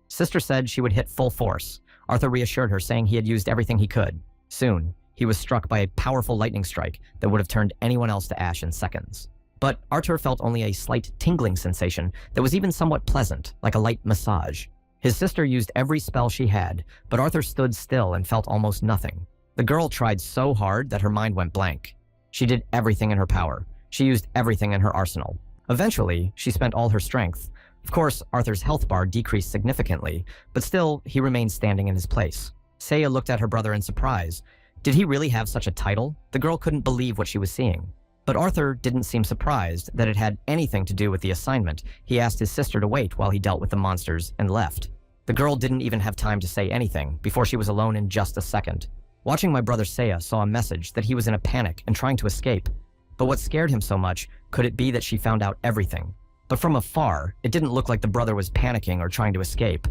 Sister said she would hit full force. Arthur reassured her, saying he had used everything he could. Soon, he was struck by a powerful lightning strike that would have turned anyone else to ash in seconds. But Arthur felt only a slight tingling sensation that was even somewhat pleasant, like a light massage. His sister used every spell she had, but Arthur stood still and felt almost nothing. The girl tried so hard that her mind went blank. She did everything in her power. She used everything in her arsenal. Eventually, she spent all her strength. Of course, Arthur's health bar decreased significantly, but still, he remained standing in his place. Seiya looked at her brother in surprise. Did he really have such a title? The girl couldn't believe what she was seeing. But Arthur didn't seem surprised that it had anything to do with the assignment. He asked his sister to wait while he dealt with the monsters and left. The girl didn't even have time to say anything before she was alone in just a second. Watching my brother Seiya saw a message that he was in a panic and trying to escape. But what scared him so much, could it be that she found out everything? But from afar, it didn't look like the brother was panicking or trying to escape.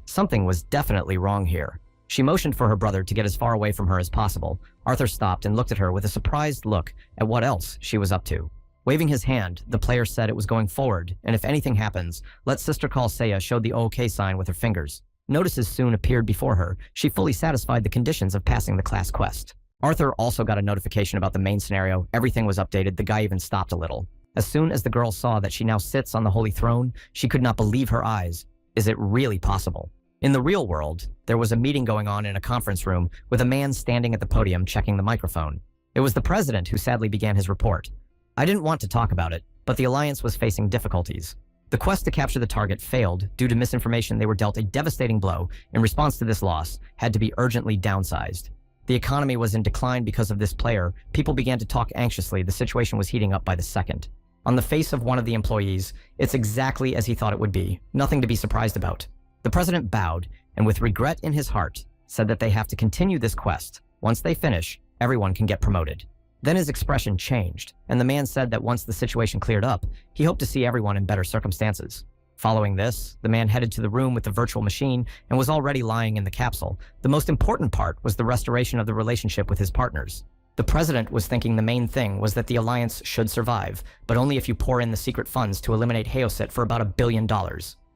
Something was definitely wrong here. She motioned for her brother to get as far away from her as possible. Arthur stopped and looked at her with a surprised look at what else she was up to. Waving his hand, the player said it was going forward, and if anything happens, let Sister call Seiya showed the OK sign with her fingers. Notices soon appeared before her. She fully satisfied the conditions of passing the class quest. Arthur also got a notification about the main scenario. Everything was updated. The guy even stopped a little. As soon as the girl saw that she now sits on the holy throne, she could not believe her eyes. Is it really possible? In the real world, there was a meeting going on in a conference room with a man standing at the podium checking the microphone. It was the president who sadly began his report. I didn't want to talk about it, but the Alliance was facing difficulties. The quest to capture the target failed due to misinformation. They were dealt a devastating blow. In response to this loss, had to be urgently downsized. The economy was in decline because of this player. People began to talk anxiously. The situation was heating up by the second. On the face of one of the employees, it's exactly as he thought it would be. Nothing to be surprised about. The president bowed, and with regret in his heart, said that they have to continue this quest. Once they finish, everyone can get promoted. Then his expression changed, and the man said that once the situation cleared up, he hoped to see everyone in better circumstances. Following this, the man headed to the room with the virtual machine and was already lying in the capsule. The most important part was the restoration of the relationship with his partners. The president was thinking the main thing was that the Alliance should survive, but only if you pour in the secret funds to eliminate Haosit for about $1 billion.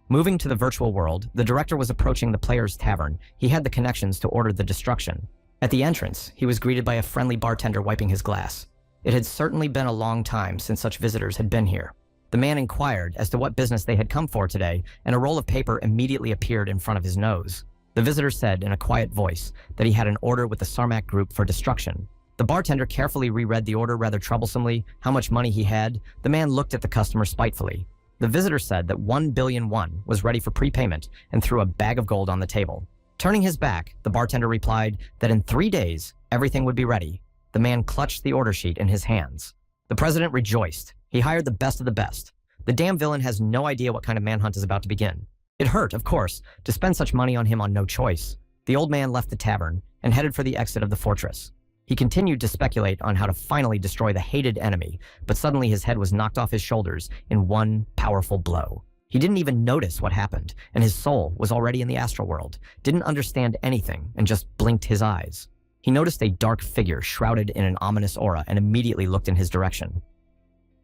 Moving to the virtual world, the director was approaching the player's tavern. He had the connections to order the destruction. At the entrance, he was greeted by a friendly bartender wiping his glass. It had certainly been a long time since such visitors had been here. The man inquired as to what business they had come for today, and a roll of paper immediately appeared in front of his nose. The visitor said in a quiet voice that he had an order with the Sarmak group for destruction. The bartender carefully reread the order rather troublesomely, how much money he had. The man looked at the customer spitefully. The visitor said that 1 billion won was ready for prepayment and threw a bag of gold on the table. Turning his back, the bartender replied that in 3 days, everything would be ready. The man clutched the order sheet in his hands. The president rejoiced. He hired the best of the best. The damn villain has no idea what kind of manhunt is about to begin. It hurt, of course, to spend such money on him on no choice. The old man left the tavern and headed for the exit of the fortress. He continued to speculate on how to finally destroy the hated enemy, but suddenly his head was knocked off his shoulders in one powerful blow. He didn't even notice what happened, and his soul was already in the astral world, didn't understand anything, and just blinked his eyes. He noticed a dark figure shrouded in an ominous aura and immediately looked in his direction.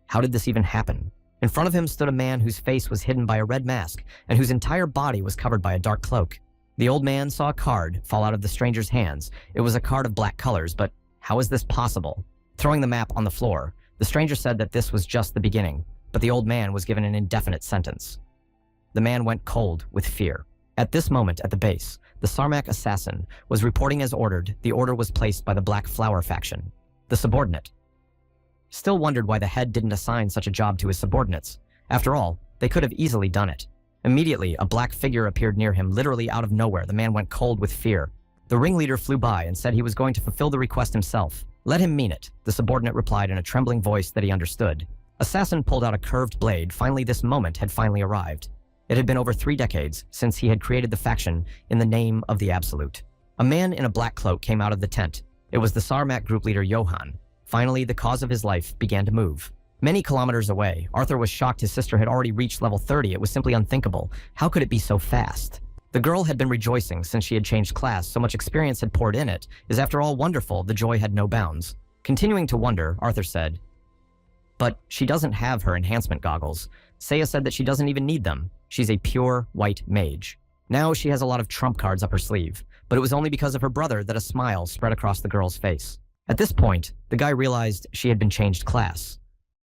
How did this even happen? In front of him stood a man whose face was hidden by a red mask and whose entire body was covered by a dark cloak. The old man saw a card fall out of the stranger's hands. It was a card of black colors, but how is this possible? Throwing the map on the floor, the stranger said that this was just the beginning, but the old man was given an indefinite sentence. The man went cold with fear. At this moment at the base, the Sarmak assassin was reporting as ordered. The order was placed by the Black Flower faction. The subordinate still wondered why the head didn't assign such a job to his subordinates. After all, they could have easily done it. Immediately, a black figure appeared near him, literally out of nowhere. The man went cold with fear. The ringleader flew by and said he was going to fulfill the request himself. Let him mean it, the subordinate replied in a trembling voice that he understood. Assassin pulled out a curved blade. Finally, this moment had finally arrived. It had been over 3 decades since he had created the faction in the name of the Absolute. A man in a black cloak came out of the tent. It was the Sarmak group leader Johann. Finally, the cause of his life began to move. Many kilometers away, Arthur was shocked his sister had already reached level 30. It was simply unthinkable. How could it be so fast? The girl had been rejoicing since she had changed class. So much experience had poured in it. Is after all wonderful. The joy had no bounds. Continuing to wonder, Arthur said, "But she doesn't have her enhancement goggles. Seiya said that she doesn't even need them. She's a pure white mage. Now she has a lot of trump cards up her sleeve, but it was only because of her brother that a smile spread across the girl's face." At this point, the guy realized she had been changed class.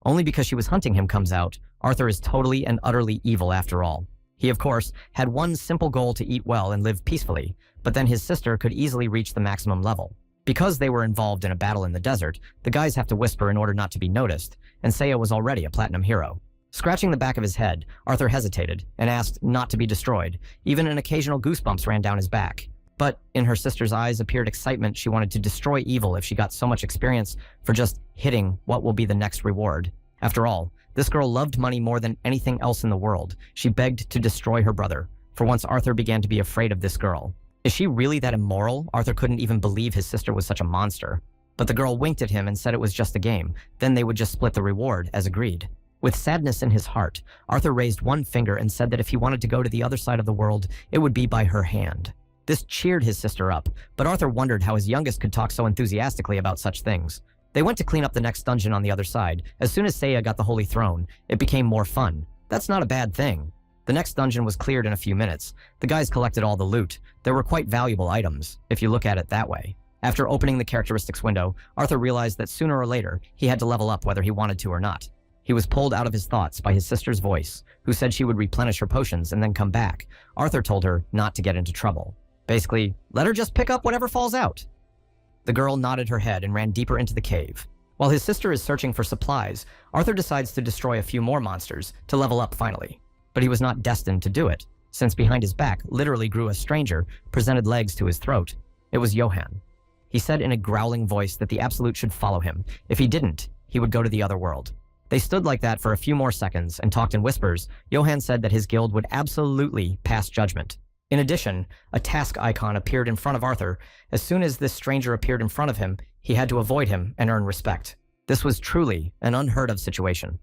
Only because she was hunting him comes out, Arthur is totally and utterly evil after all. He, of course, had one simple goal to eat well and live peacefully, but then his sister could easily reach the maximum level. Because they were involved in a battle in the desert, the guys have to whisper in order not to be noticed, and Seiya was already a platinum hero. Scratching the back of his head, Arthur hesitated and asked not to be destroyed. Even an occasional goosebumps ran down his back. But in her sister's eyes appeared excitement. She wanted to destroy evil if she got so much experience for just hitting what will be the next reward. After all, this girl loved money more than anything else in the world. She begged to destroy her brother. For once, Arthur began to be afraid of this girl. Is she really that immoral? Arthur couldn't even believe his sister was such a monster. But the girl winked at him and said it was just a game. Then they would just split the reward, as agreed. With sadness in his heart, Arthur raised one finger and said that if he wanted to go to the other side of the world, it would be by her hand. This cheered his sister up, but Arthur wondered how his youngest could talk so enthusiastically about such things. They went to clean up the next dungeon on the other side. As soon as Seiya got the Holy Throne, it became more fun. That's not a bad thing. The next dungeon was cleared in a few minutes. The guys collected all the loot. There were quite valuable items, if you look at it that way. After opening the characteristics window, Arthur realized that sooner or later, he had to level up whether he wanted to or not. He was pulled out of his thoughts by his sister's voice, who said she would replenish her potions and then come back. Arthur told her not to get into trouble. Basically, let her just pick up whatever falls out. The girl nodded her head and ran deeper into the cave. While his sister is searching for supplies, Arthur decides to destroy a few more monsters to level up finally. But he was not destined to do it, since behind his back literally grew a stranger, presented legs to his throat. It was Johann. He said in a growling voice that the Absolute should follow him. If he didn't, he would go to the other world. They stood like that for a few more seconds and talked in whispers. Johann said that his guild would absolutely pass judgment. In addition, a task icon appeared in front of Arthur. As soon as this stranger appeared in front of him, he had to avoid him and earn respect. This was truly an unheard of situation.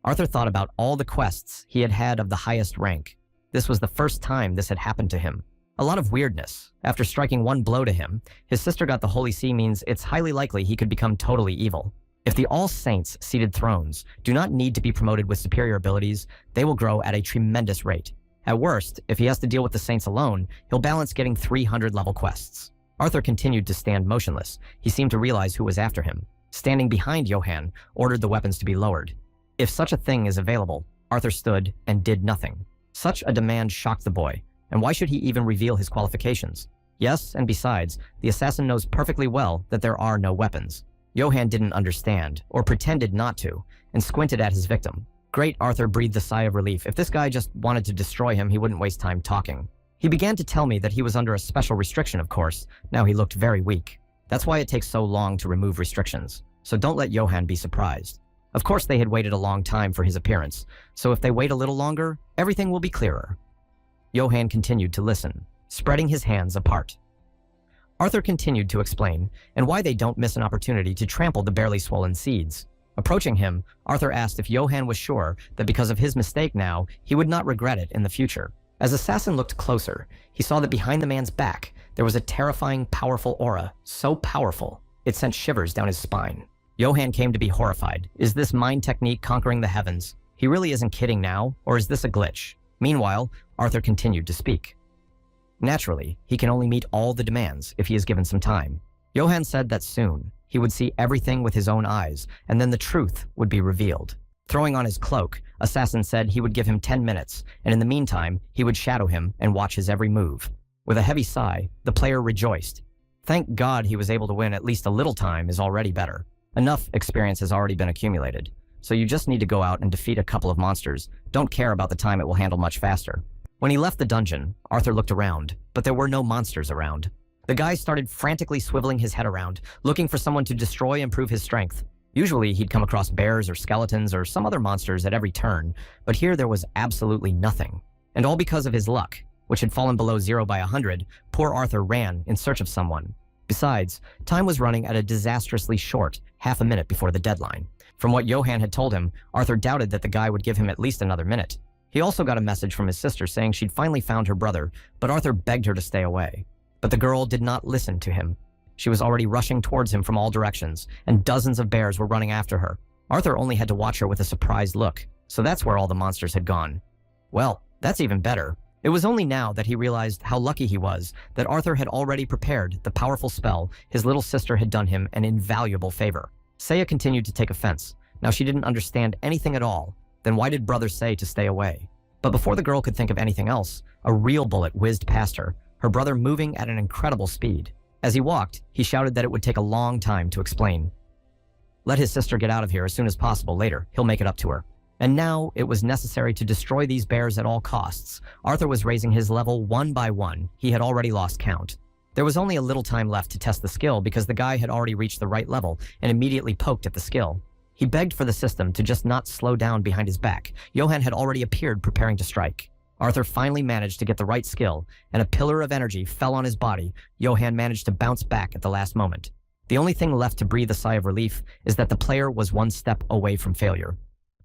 Arthur thought about all the quests he had had of the highest rank. This was the first time this had happened to him. A lot of weirdness. After striking one blow to him, his sister got the Holy See means it's highly likely he could become totally evil. If the All-Saints seated thrones do not need to be promoted with superior abilities, they will grow at a tremendous rate. At worst, if he has to deal with the Saints alone, he'll balance getting 300 level quests. Arthur continued to stand motionless. He seemed to realize who was after him. Standing behind Johann, ordered the weapons to be lowered. If such a thing is available, Arthur stood and did nothing. Such a demand shocked the boy. And why should he even reveal his qualifications? Yes, and besides, the assassin knows perfectly well that there are no weapons. Johann didn't understand, or pretended not to, and squinted at his victim. Great, Arthur breathed a sigh of relief. If this guy just wanted to destroy him, he wouldn't waste time talking. He began to tell me that he was under a special restriction, of course. Now he looked very weak. That's why it takes so long to remove restrictions. So don't let Johann be surprised. Of course they had waited a long time for his appearance, so if they wait a little longer, everything will be clearer. Johann continued to listen, spreading his hands apart. Arthur continued to explain, and why they don't miss an opportunity to trample the barely swollen seeds. Approaching him, Arthur asked if Johann was sure that because of his mistake now, he would not regret it in the future. As Assassin looked closer, he saw that behind the man's back, there was a terrifying, powerful aura, so powerful, it sent shivers down his spine. Johann came to be horrified. Is this mind technique conquering the heavens? He really isn't kidding now, or is this a glitch? Meanwhile, Arthur continued to speak. Naturally, he can only meet all the demands if he is given some time. Johann said that soon, he would see everything with his own eyes, and then the truth would be revealed. Throwing on his cloak, Assassin said he would give him 10 minutes, and in the meantime, he would shadow him and watch his every move. With a heavy sigh, the player rejoiced. Thank God he was able to win at least a little time is already better. Enough experience has already been accumulated. So you just need to go out and defeat a couple of monsters. Don't care about the time it will handle much faster. When he left the dungeon, Arthur looked around, but there were no monsters around. The guy started frantically swiveling his head around, looking for someone to destroy and prove his strength. Usually he'd come across bears or skeletons or some other monsters at every turn, but here there was absolutely nothing. And all because of his luck, which had fallen below 0 by 100, poor Arthur ran in search of someone. Besides, time was running at a disastrously short half a minute before the deadline. From what Johann had told him, Arthur doubted that the guy would give him at least another minute. He also got a message from his sister saying she'd finally found her brother, but Arthur begged her to stay away. But the girl did not listen to him. She was already rushing towards him from all directions, and dozens of bears were running after her. Arthur only had to watch her with a surprised look, so that's where all the monsters had gone. Well, that's even better. It was only now that he realized how lucky he was that Arthur had already prepared the powerful spell his little sister had done him an invaluable favor. Seiya continued to take offense. Now she didn't understand anything at all. Then why did brother say to stay away? But before the girl could think of anything else, a real bullet whizzed past her, her brother moving at an incredible speed. As he walked, he shouted that it would take a long time to explain. Let his sister get out of here as soon as possible later. He'll make it up to her. And now it was necessary to destroy these bears at all costs. Arthur was raising his level one by one. He had already lost count. There was only a little time left to test the skill because the guy had already reached the right level and immediately poked at the skill. He begged for the system to just not slow down behind his back. Johann had already appeared preparing to strike. Arthur finally managed to get the right skill, and a pillar of energy fell on his body. Johann managed to bounce back at the last moment. The only thing left to breathe a sigh of relief is that the player was one step away from failure.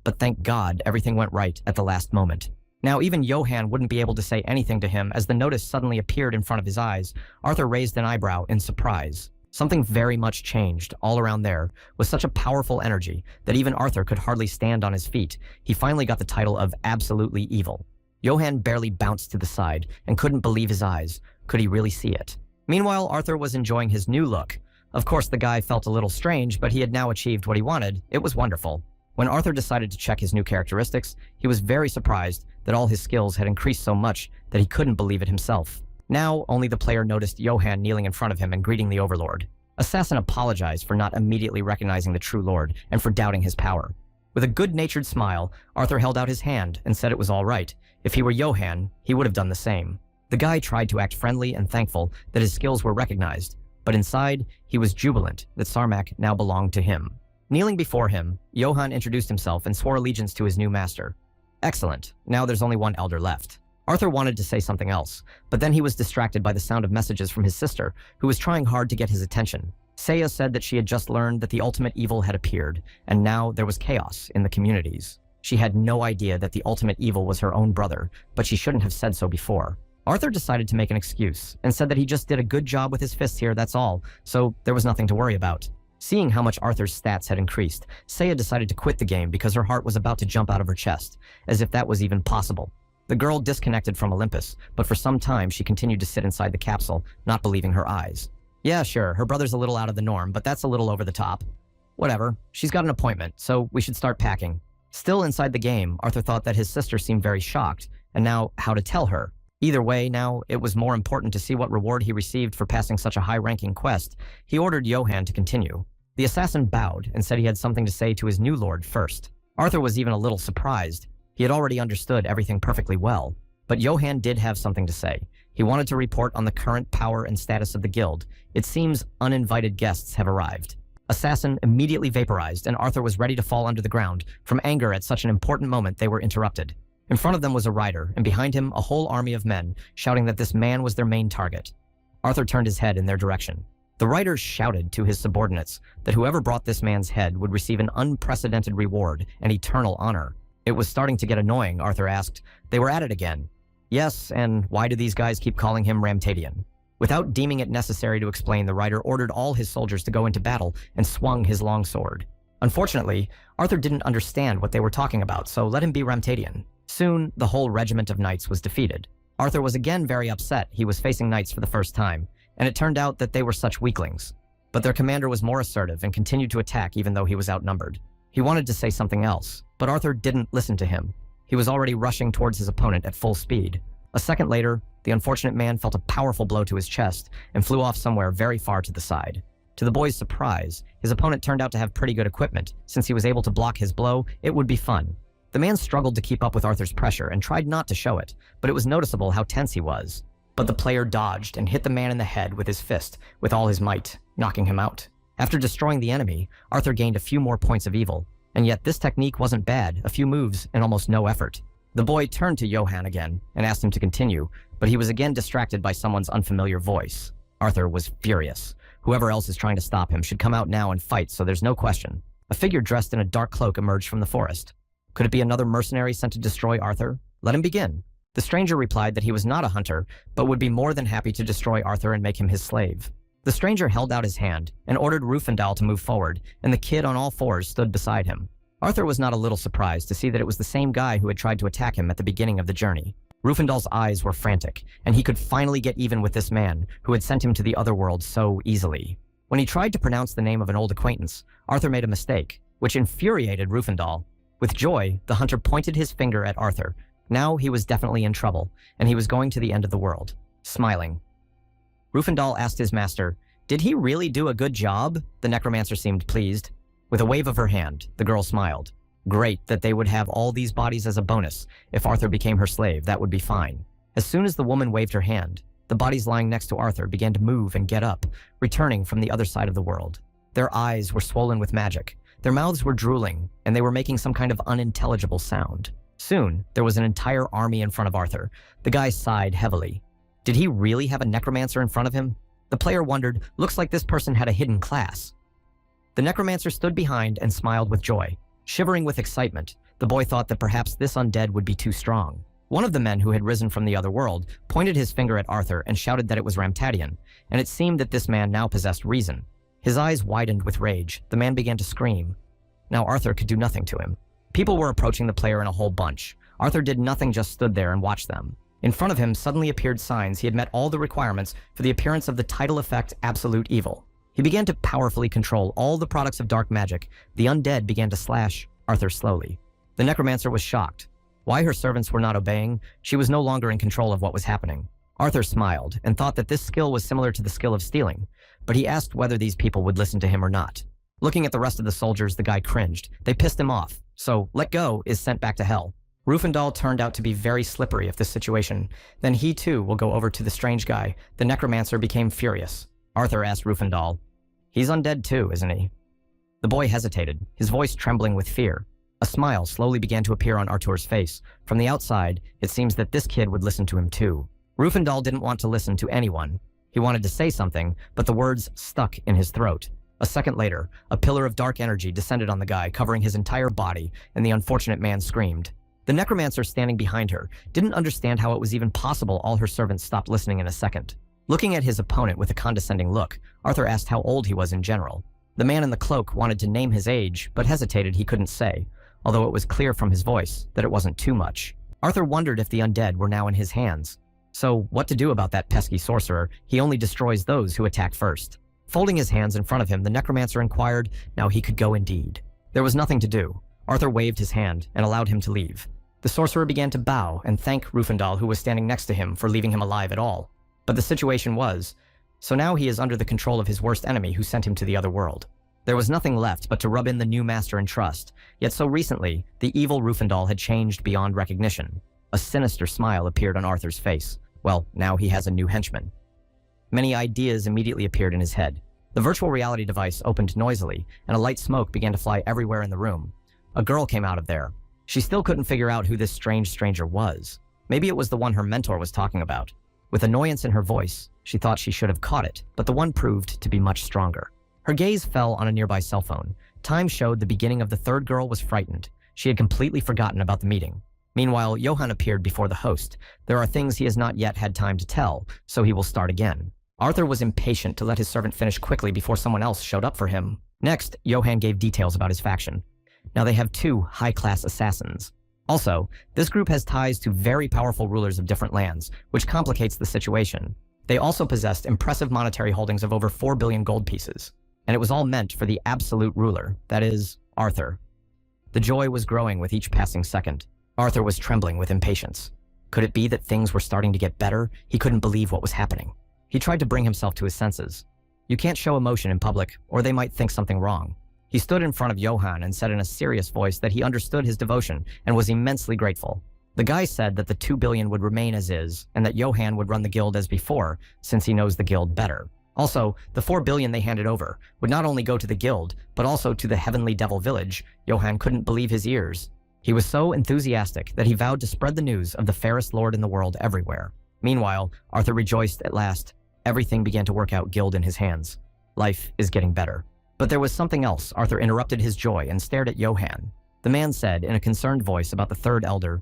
But thank God everything went right at the last moment. Now, even Johann wouldn't be able to say anything to him as the notice suddenly appeared in front of his eyes. Arthur raised an eyebrow in surprise. Something very much changed all around there, with such a powerful energy that even Arthur could hardly stand on his feet. He finally got the title of absolutely evil. Johann barely bounced to the side and couldn't believe his eyes. Could he really see it? Meanwhile, Arthur was enjoying his new look. Of course, the guy felt a little strange, but he had now achieved what he wanted. It was wonderful. When Arthur decided to check his new characteristics, he was very surprised that all his skills had increased so much that he couldn't believe it himself. Now, only the player noticed Johann kneeling in front of him and greeting the Overlord. Assassin apologized for not immediately recognizing the true Lord and for doubting his power. With a good-natured smile, Arthur held out his hand and said it was all right. If he were Johann, he would have done the same. The guy tried to act friendly and thankful that his skills were recognized, but inside, he was jubilant that Sarmak now belonged to him. Kneeling before him, Johann introduced himself and swore allegiance to his new master. Excellent. Now there's only one elder left. Arthur wanted to say something else, but then he was distracted by the sound of messages from his sister, who was trying hard to get his attention. Seiya said that she had just learned that the ultimate evil had appeared, and now there was chaos in the communities. She had no idea that the ultimate evil was her own brother, but she shouldn't have said so before. Arthur decided to make an excuse and said that he just did a good job with his fists here, that's all, so there was nothing to worry about. Seeing how much Arthur's stats had increased, Seiya decided to quit the game because her heart was about to jump out of her chest, as if that was even possible. The girl disconnected from Olympus, but for some time she continued to sit inside the capsule, not believing her eyes. Yeah, sure, her brother's a little out of the norm, but that's a little over the top. Whatever, she's got an appointment, so we should start packing. Still inside the game, Arthur thought that his sister seemed very shocked, and now how to tell her. Either way, now it was more important to see what reward he received for passing such a high-ranking quest. He ordered Johann to continue. The assassin bowed and said he had something to say to his new lord first. Arthur was even a little surprised. He had already understood everything perfectly well. But Johann did have something to say. He wanted to report on the current power and status of the guild. It seems uninvited guests have arrived. Assassin immediately vaporized, and Arthur was ready to fall under the ground. From anger at such an important moment, they were interrupted. In front of them was a rider, and behind him a whole army of men, shouting that this man was their main target. Arthur turned his head in their direction. The riders shouted to his subordinates that whoever brought this man's head would receive an unprecedented reward and eternal honor. It was starting to get annoying, Arthur asked. They were at it again. Yes, and why do these guys keep calling him Ramtadian? Without deeming it necessary to explain, the rider ordered all his soldiers to go into battle and swung his long sword. Unfortunately, Arthur didn't understand what they were talking about, so let him be Ramtadian. Soon, the whole regiment of knights was defeated. Arthur was again very upset. He was facing knights for the first time, and it turned out that they were such weaklings. But their commander was more assertive and continued to attack even though he was outnumbered. He wanted to say something else, but Arthur didn't listen to him. He was already rushing towards his opponent at full speed. A second later, the unfortunate man felt a powerful blow to his chest and flew off somewhere very far to the side. To the boy's surprise, his opponent turned out to have pretty good equipment. Since he was able to block his blow, it would be fun. The man struggled to keep up with Arthur's pressure and tried not to show it, but it was noticeable how tense he was. But the player dodged and hit the man in the head with his fist with all his might, knocking him out. After destroying the enemy, Arthur gained a few more points of evil, and yet this technique wasn't bad, a few moves and almost no effort. The boy turned to Johann again and asked him to continue, but he was again distracted by someone's unfamiliar voice. Arthur was furious. Whoever else is trying to stop him should come out now and fight, so there's no question. A figure dressed in a dark cloak emerged from the forest. Could it be another mercenary sent to destroy Arthur? Let him begin. The stranger replied that he was not a hunter, but would be more than happy to destroy Arthur and make him his slave. The stranger held out his hand and ordered Rufendal to move forward, and the kid on all fours stood beside him. Arthur was not a little surprised to see that it was the same guy who had tried to attack him at the beginning of the journey. Rufendal's eyes were frantic, and he could finally get even with this man who had sent him to the other world so easily. When he tried to pronounce the name of an old acquaintance, Arthur made a mistake, which infuriated Rufendal. With joy, the hunter pointed his finger at Arthur. Now he was definitely in trouble, and he was going to the end of the world. Smiling. Rufendal asked his master, "Did he really do a good job?" The necromancer seemed pleased. With a wave of her hand, the girl smiled. Great that they would have all these bodies as a bonus. If Arthur became her slave, that would be fine. As soon as the woman waved her hand, the bodies lying next to Arthur began to move and get up, returning from the other side of the world. Their eyes were swollen with magic. Their mouths were drooling, and they were making some kind of unintelligible sound. Soon, there was an entire army in front of Arthur. The guy sighed heavily. Did he really have a necromancer in front of him? The player wondered, looks like this person had a hidden class. The necromancer stood behind and smiled with joy. Shivering with excitement, the boy thought that perhaps this undead would be too strong. One of the men who had risen from the other world pointed his finger at Arthur and shouted that it was Ramtadian, and it seemed that this man now possessed reason. His eyes widened with rage. The man began to scream. Now Arthur could do nothing to him. People were approaching the player in a whole bunch. Arthur did nothing, just stood there and watched them. In front of him suddenly appeared signs he had met all the requirements for the appearance of the title effect Absolute Evil. He began to powerfully control all the products of dark magic. The undead began to slash Arthur slowly. The necromancer was shocked. Why her servants were not obeying? She was no longer in control of what was happening. Arthur smiled and thought that this skill was similar to the skill of stealing, but he asked whether these people would listen to him or not. Looking at the rest of the soldiers, the guy cringed. They pissed him off, so let go is sent back to hell. Rufendal turned out to be very slippery of this situation. Then he too will go over to the strange guy. The necromancer became furious. Arthur asked Rufendal, "He's undead too, isn't he?" The boy hesitated, his voice trembling with fear. A smile slowly began to appear on Arthur's face. From the outside, it seems that this kid would listen to him too. Rufendal didn't want to listen to anyone. He wanted to say something, but the words stuck in his throat. A second later, a pillar of dark energy descended on the guy, covering his entire body, and the unfortunate man screamed. The necromancer standing behind her didn't understand how it was even possible all her servants stopped listening in a second. Looking at his opponent with a condescending look, Arthur asked how old he was in general. The man in the cloak wanted to name his age, but hesitated he couldn't say, although it was clear from his voice that it wasn't too much. Arthur wondered if the undead were now in his hands. So what to do about that pesky sorcerer? He only destroys those who attack first. Folding his hands in front of him, the necromancer inquired, now he could go indeed. There was nothing to do. Arthur waved his hand and allowed him to leave. The sorcerer began to bow and thank Rufendal, who was standing next to him, for leaving him alive at all. But the situation was, so now he is under the control of his worst enemy who sent him to the other world. There was nothing left but to rub in the new master and trust, yet so recently, the evil Rufendal had changed beyond recognition. A sinister smile appeared on Arthur's face. Well, now he has a new henchman. Many ideas immediately appeared in his head. The virtual reality device opened noisily, and a light smoke began to fly everywhere in the room. A girl came out of there. She still couldn't figure out who this strange stranger was. Maybe it was the one her mentor was talking about. With annoyance in her voice, she thought she should have caught it, but the one proved to be much stronger. Her gaze fell on a nearby cell phone. Time showed the beginning of the third girl was frightened. She had completely forgotten about the meeting. Meanwhile, Johann appeared before the host. There are things he has not yet had time to tell, so he will start again. Arthur was impatient to let his servant finish quickly before someone else showed up for him. Next, Johann gave details about his faction. Now they have 2 high-class assassins. Also, this group has ties to very powerful rulers of different lands, which complicates the situation. They also possessed impressive monetary holdings of over 4 billion gold pieces. And it was all meant for the absolute ruler, that is, Arthur. The joy was growing with each passing second. Arthur was trembling with impatience. Could it be that things were starting to get better? He couldn't believe what was happening. He tried to bring himself to his senses. You can't show emotion in public, or they might think something wrong. He stood in front of Johann and said in a serious voice that he understood his devotion and was immensely grateful. The guy said that the 2 billion would remain as is, and that Johann would run the guild as before, since he knows the guild better. Also, the 4 billion they handed over would not only go to the guild, but also to the Heavenly Devil Village. Johann couldn't believe his ears. He was so enthusiastic that he vowed to spread the news of the fairest lord in the world everywhere. Meanwhile, Arthur rejoiced at last. Everything began to work out guild in his hands. Life is getting better. But there was something else. Arthur interrupted his joy and stared at Johann. The man said in a concerned voice about the third elder,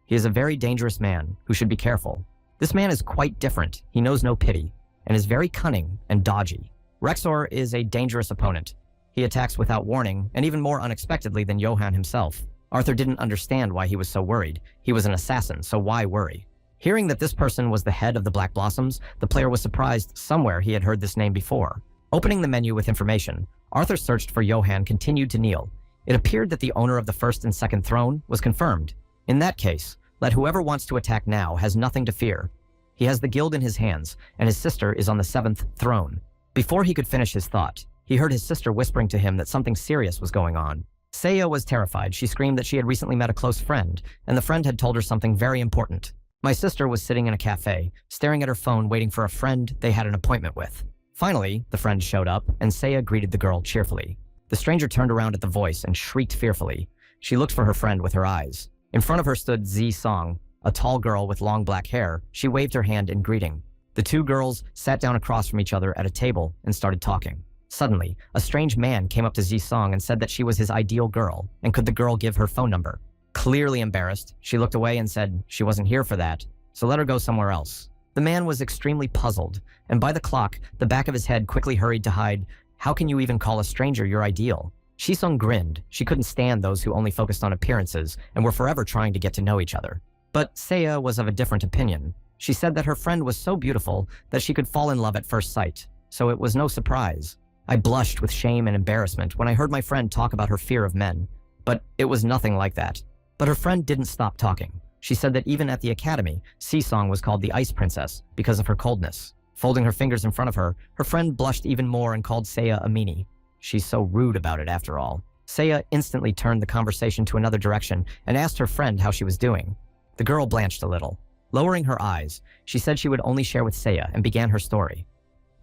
"He is a very dangerous man who should be careful. This man is quite different. He knows no pity and is very cunning and dodgy. Rexor is a dangerous opponent. He attacks without warning and even more unexpectedly than Johann himself." Arthur didn't understand why he was so worried. He was an assassin, so why worry? Hearing that this person was the head of the Black Blossoms, the player was surprised somewhere he had heard this name before. Opening the menu with information, Arthur searched for Johann, continued to kneel. It appeared that the owner of the first and second throne was confirmed. In that case, let whoever wants to attack now has nothing to fear. He has the guild in his hands, and his sister is on the 7th throne. Before he could finish his thought, he heard his sister whispering to him that something serious was going on. Seiya was terrified. She screamed that she had recently met a close friend, and the friend had told her something very important. My sister was sitting in a cafe, staring at her phone, waiting for a friend they had an appointment with. Finally, the friend showed up, and Seiya greeted the girl cheerfully. The stranger turned around at the voice and shrieked fearfully. She looked for her friend with her eyes. In front of her stood Zi Song, a tall girl with long black hair. She waved her hand in greeting. The 2 girls sat down across from each other at a table and started talking. Suddenly, a strange man came up to Zi Song and said that she was his ideal girl, and could the girl give her phone number. Clearly embarrassed, she looked away and said she wasn't here for that, so let her go somewhere else. The man was extremely puzzled, and by the clock, the back of his head quickly hurried to hide, "How can you even call a stranger your ideal?" Shisung grinned. She couldn't stand those who only focused on appearances and were forever trying to get to know each other. But Seiya was of a different opinion. She said that her friend was so beautiful that she could fall in love at first sight, so it was no surprise. I blushed with shame and embarrassment when I heard my friend talk about her fear of men, but it was nothing like that. But her friend didn't stop talking. She said that even at the academy, Sisong was called the Ice Princess because of her coldness. Folding her fingers in front of her, her friend blushed even more and called Seiya a meanie. She's so rude about it after all. Seiya instantly turned the conversation to another direction and asked her friend how she was doing. The girl blanched a little. Lowering her eyes, she said she would only share with Seiya and began her story.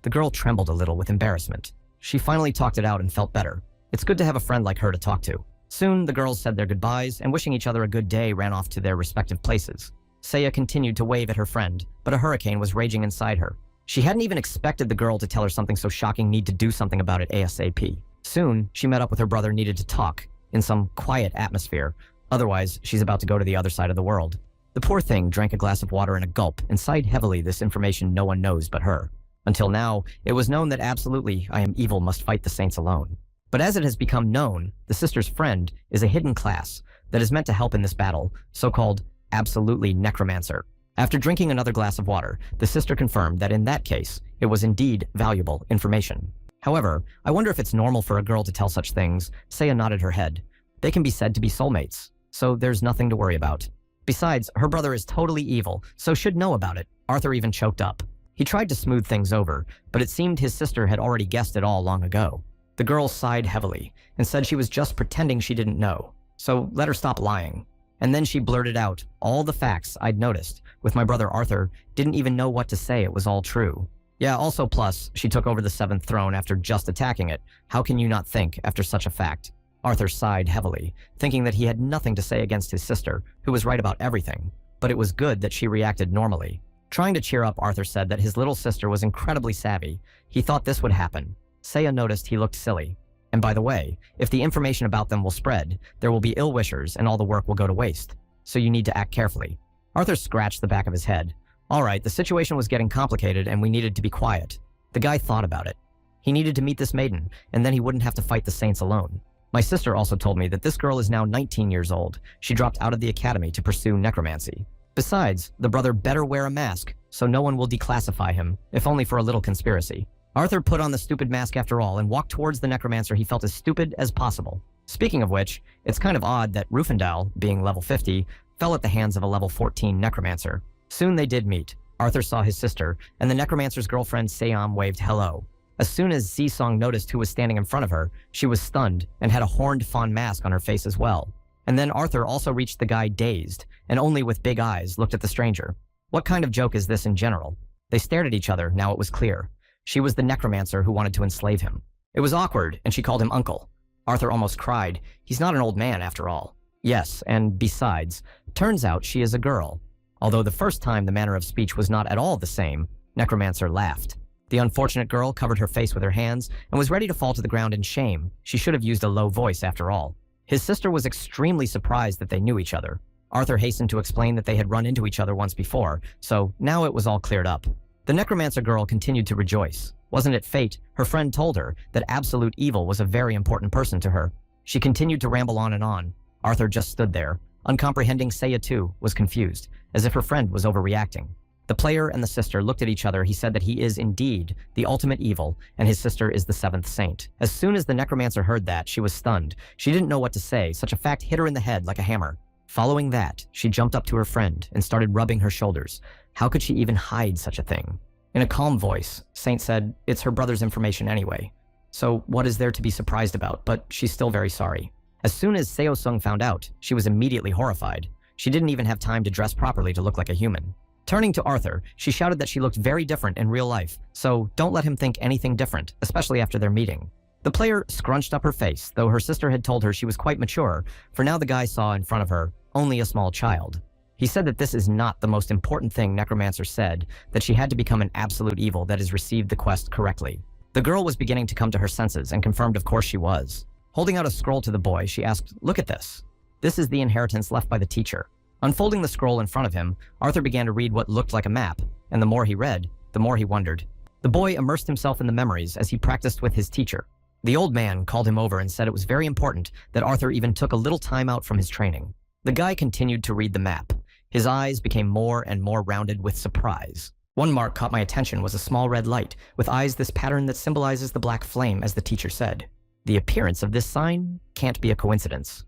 The girl trembled a little with embarrassment. She finally talked it out and felt better. It's good to have a friend like her to talk to. Soon, the girls said their goodbyes and wishing each other a good day ran off to their respective places. Seiya continued to wave at her friend, but a hurricane was raging inside her. She hadn't even expected the girl to tell her something so shocking need to do something about it ASAP. Soon, she met up with her brother needed to talk, in some quiet atmosphere. Otherwise, she's about to go to the other side of the world. The poor thing drank a glass of water in a gulp and sighed heavily this information no one knows but her. Until now, it was known that absolutely I am evil must fight the saints alone. But as it has become known, the sister's friend is a hidden class that is meant to help in this battle, so-called absolutely necromancer. After drinking another glass of water, the sister confirmed that in that case, it was indeed valuable information. However, I wonder if it's normal for a girl to tell such things. Seiya nodded her head. They can be said to be soulmates, so there's nothing to worry about. Besides, her brother is totally evil, so should know about it. Arthur even choked up. He tried to smooth things over, but it seemed his sister had already guessed it all long ago. The girl sighed heavily and said she was just pretending she didn't know, so let her stop lying. And then she blurted out all the facts I'd noticed, with my brother Arthur didn't even know what to say, it was all true. Yeah, also plus, she took over the 7th throne after just attacking it. How can you not think after such a fact? Arthur sighed heavily, thinking that he had nothing to say against his sister, who was right about everything. But it was good that she reacted normally. Trying to cheer up, Arthur said that his little sister was incredibly savvy. He thought this would happen. Seiya noticed he looked silly. And by the way, if the information about them will spread, there will be ill-wishers and all the work will go to waste. So you need to act carefully. Arthur scratched the back of his head. All right, the situation was getting complicated and we needed to be quiet. The guy thought about it. He needed to meet this maiden, and then he wouldn't have to fight the saints alone. My sister also told me that this girl is now 19 years old. She dropped out of the academy to pursue necromancy. Besides, the brother better wear a mask, so no one will declassify him, if only for a little conspiracy. Arthur put on the stupid mask after all and walked towards the necromancer he felt as stupid as possible. Speaking of which, it's kind of odd that Rufendal, being level 50, fell at the hands of a level 14 necromancer. Soon they did meet. Arthur saw his sister, and the necromancer's girlfriend Seom waved hello. As soon as Zisong noticed who was standing in front of her, she was stunned and had a horned fawn mask on her face as well. And then Arthur also reached the guy dazed, and only with big eyes looked at the stranger. What kind of joke is this in general? They stared at each other, now it was clear. She was the necromancer who wanted to enslave him. It was awkward, and she called him uncle. Arthur almost cried. He's not an old man after all. Yes, and besides, turns out she is a girl. Although the first time the manner of speech was not at all the same, Necromancer laughed. The unfortunate girl covered her face with her hands and was ready to fall to the ground in shame. She should have used a low voice after all. His sister was extremely surprised that they knew each other. Arthur hastened to explain that they had run into each other once before, so now it was all cleared up. The Necromancer girl continued to rejoice. Wasn't it fate? Her friend told her that absolute evil was a very important person to her. She continued to ramble on and on. Arthur just stood there. Uncomprehending, Seiya too was confused, as if her friend was overreacting. The player and the sister looked at each other. He said that he is indeed the ultimate evil, and his sister is the 7th saint. As soon as the Necromancer heard that, she was stunned. She didn't know what to say. Such a fact hit her in the head like a hammer. Following that, she jumped up to her friend and started rubbing her shoulders. How could she even hide such a thing? In a calm voice, Saint said, "It's her brother's information anyway. So what is there to be surprised about? But she's still very sorry." As soon as Seo Sung found out, she was immediately horrified. She didn't even have time to dress properly to look like a human. Turning to Arthur, she shouted that she looked very different in real life, so don't let him think anything different, especially after their meeting. The player scrunched up her face, though her sister had told her she was quite mature, for now the guy saw in front of her only a small child. He said that this is not the most important thing Necromancer said, that she had to become an absolute evil that has received the quest correctly. The girl was beginning to come to her senses and confirmed of course she was. Holding out a scroll to the boy, she asked, "Look at this." This is the inheritance left by the teacher. Unfolding the scroll in front of him, Arthur began to read what looked like a map, and the more he read, the more he wondered. The boy immersed himself in the memories as he practiced with his teacher. The old man called him over and said it was very important that Arthur even took a little time out from his training. The guy continued to read the map. His eyes became more and more rounded with surprise. One mark caught my attention was a small red light, with eyes this pattern that symbolizes the black flame, as the teacher said. The appearance of this sign can't be a coincidence.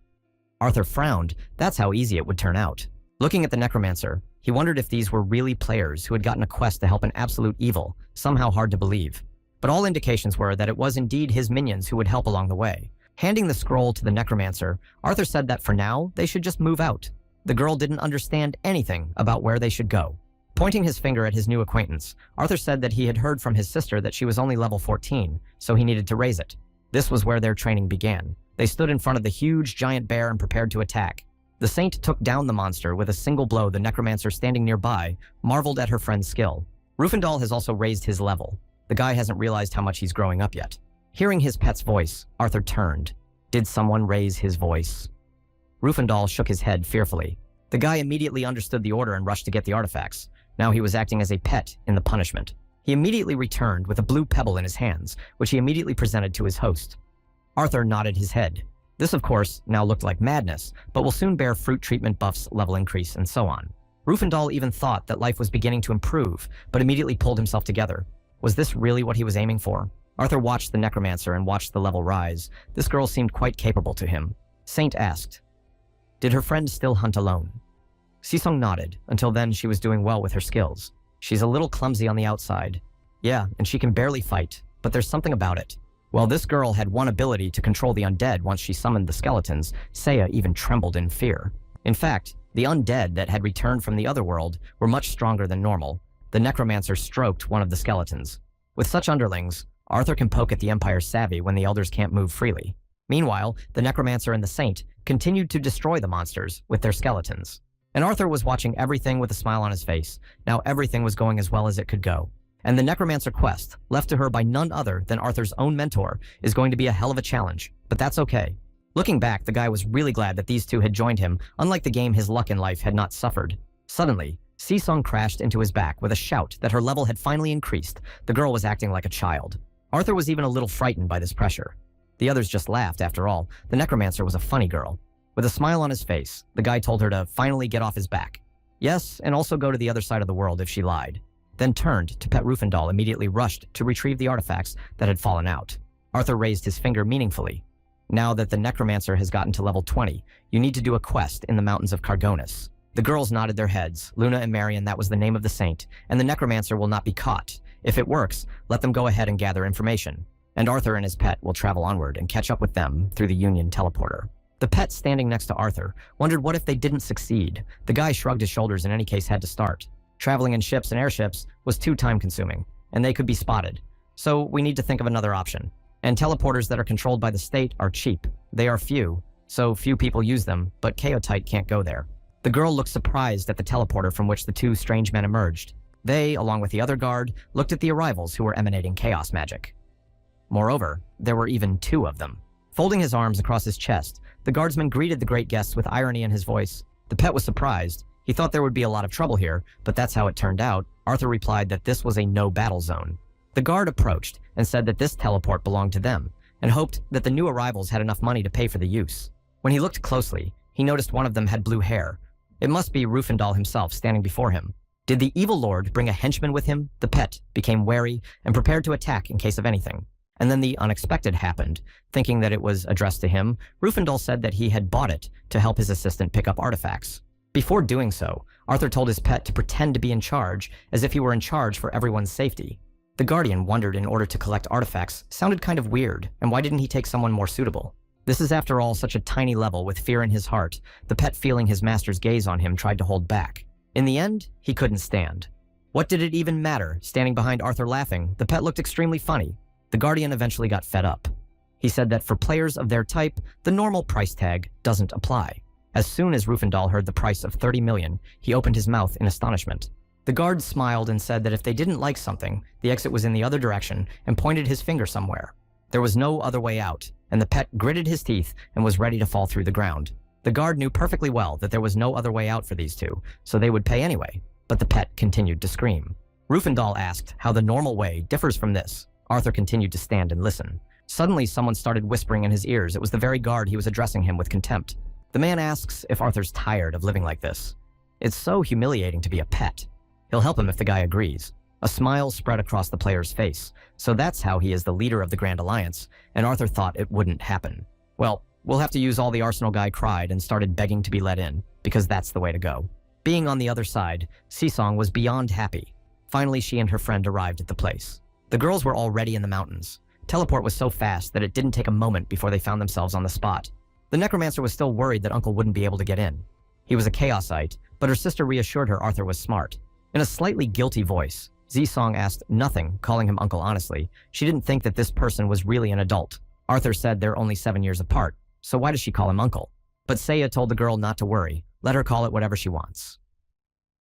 Arthur frowned. That's how easy it would turn out. Looking at the necromancer, he wondered if these were really players who had gotten a quest to help an absolute evil, somehow hard to believe. But all indications were that it was indeed his minions who would help along the way. Handing the scroll to the necromancer, Arthur said that for now, they should just move out. The girl didn't understand anything about where they should go. Pointing his finger at his new acquaintance, Arthur said that he had heard from his sister that she was only level 14, so he needed to raise it. This was where their training began. They stood in front of the huge giant bear and prepared to attack. The saint took down the monster with a single blow. The necromancer standing nearby marveled at her friend's skill. Rufendal has also raised his level. The guy hasn't realized how much he's growing up yet. Hearing his pet's voice, Arthur turned. Did someone raise his voice? Rufendal shook his head fearfully. The guy immediately understood the order and rushed to get the artifacts. Now he was acting as a pet in the punishment. He immediately returned with a blue pebble in his hands, which he immediately presented to his host. Arthur nodded his head. This, of course, now looked like madness, but will soon bear fruit treatment buffs, level increase, and so on. Rufendal even thought that life was beginning to improve, but immediately pulled himself together. Was this really what he was aiming for? Arthur watched the necromancer and watched the level rise. This girl seemed quite capable to him. Saint asked, "Did her friend still hunt alone?" Sisong nodded. Until then, she was doing well with her skills. She's a little clumsy on the outside. Yeah, and she can barely fight, but there's something about it. Well, this girl had one ability to control the undead once she summoned the skeletons. Seiya even trembled in fear. In fact, the undead that had returned from the other world were much stronger than normal. The necromancer stroked one of the skeletons. With such underlings, Arthur can poke at the Empire's savvy when the elders can't move freely. Meanwhile, the necromancer and the saint continued to destroy the monsters with their skeletons. And Arthur was watching everything with a smile on his face. Now everything was going as well as it could go. And the necromancer quest, left to her by none other than Arthur's own mentor, is going to be a hell of a challenge. But that's okay. Looking back, the guy was really glad that these two had joined him. Unlike the game, his luck in life had not suffered. Suddenly, Sisong crashed into his back with a shout that her level had finally increased. The girl was acting like a child. Arthur was even a little frightened by this pressure. The others just laughed. After all, the necromancer was a funny girl. With a smile on his face, the guy told her to finally get off his back. Yes, and also go to the other side of the world if she lied. Then turned to pet Rufendal, immediately rushed to retrieve the artifacts that had fallen out. Arthur raised his finger meaningfully. Now that the necromancer has gotten to level 20, you need to do a quest in the mountains of Cargonis. The girls nodded their heads. Luna and Marion, that was the name of the saint, and the necromancer will not be caught. If it works, let them go ahead and gather information. And Arthur and his pet will travel onward and catch up with them through the Union teleporter. The pet standing next to Arthur wondered what if they didn't succeed. The guy shrugged his shoulders, in any case had to start. Traveling in ships and airships was too time-consuming, and they could be spotted. So we need to think of another option. And teleporters that are controlled by the state are cheap. They are few, so few people use them, but Chaotite can't go there. The girl looked surprised at the teleporter from which the two strange men emerged. They, along with the other guard, looked at the arrivals who were emanating chaos magic. Moreover, there were even two of them. Folding his arms across his chest, the guardsman greeted the great guests with irony in his voice. The pet was surprised. He thought there would be a lot of trouble here, but that's how it turned out. Arthur replied that this was a no-battle zone. The guard approached and said that this teleport belonged to them, and hoped that the new arrivals had enough money to pay for the use. When he looked closely, he noticed one of them had blue hair. It must be Rufendal himself standing before him. Did the evil lord bring a henchman with him? The pet became wary and prepared to attack in case of anything. And then the unexpected happened. Thinking that it was addressed to him, Rufendal said that he had bought it to help his assistant pick up artifacts. Before doing so, Arthur told his pet to pretend to be in charge, as if he were in charge for everyone's safety. The guardian wondered in order to collect artifacts sounded kind of weird, and why didn't he take someone more suitable? This is after all such a tiny level with fear in his heart. The pet, feeling his master's gaze on him, tried to hold back. In the end, he couldn't stand. What did it even matter? Standing behind Arthur laughing, the pet looked extremely funny. The guardian eventually got fed up. He said that for players of their type, the normal price tag doesn't apply. As soon as Rufendal heard the price of 30 million, he opened his mouth in astonishment. The guard smiled and said that if they didn't like something, the exit was in the other direction, and pointed his finger somewhere. There was no other way out, and the pet gritted his teeth and was ready to fall through the ground. The guard knew perfectly well that there was no other way out for these two, so they would pay anyway, but the pet continued to scream. Rufendal asked how the normal way differs from this. Arthur continued to stand and listen. Suddenly, someone started whispering in his ears. It was the very guard. He was addressing him with contempt. The man asks if Arthur's tired of living like this. It's so humiliating to be a pet. He'll help him if the guy agrees. A smile spread across the player's face. So that's how he is the leader of the Grand Alliance, and Arthur thought it wouldn't happen. Well, we'll have to use all the arsenal. Guy cried and started begging to be let in, because that's the way to go. Being on the other side, Sisong was beyond happy. Finally, she and her friend arrived at the place. The girls were already in the mountains. Teleport was so fast that it didn't take a moment before they found themselves on the spot. The necromancer was still worried that Uncle wouldn't be able to get in. He was a chaosite, but her sister reassured her Arthur was smart. In a slightly guilty voice, Zisong asked nothing, calling him Uncle honestly. She didn't think that this person was really an adult. Arthur said they're only 7 years apart, so why does she call him Uncle? But Seiya told the girl not to worry. Let her call it whatever she wants.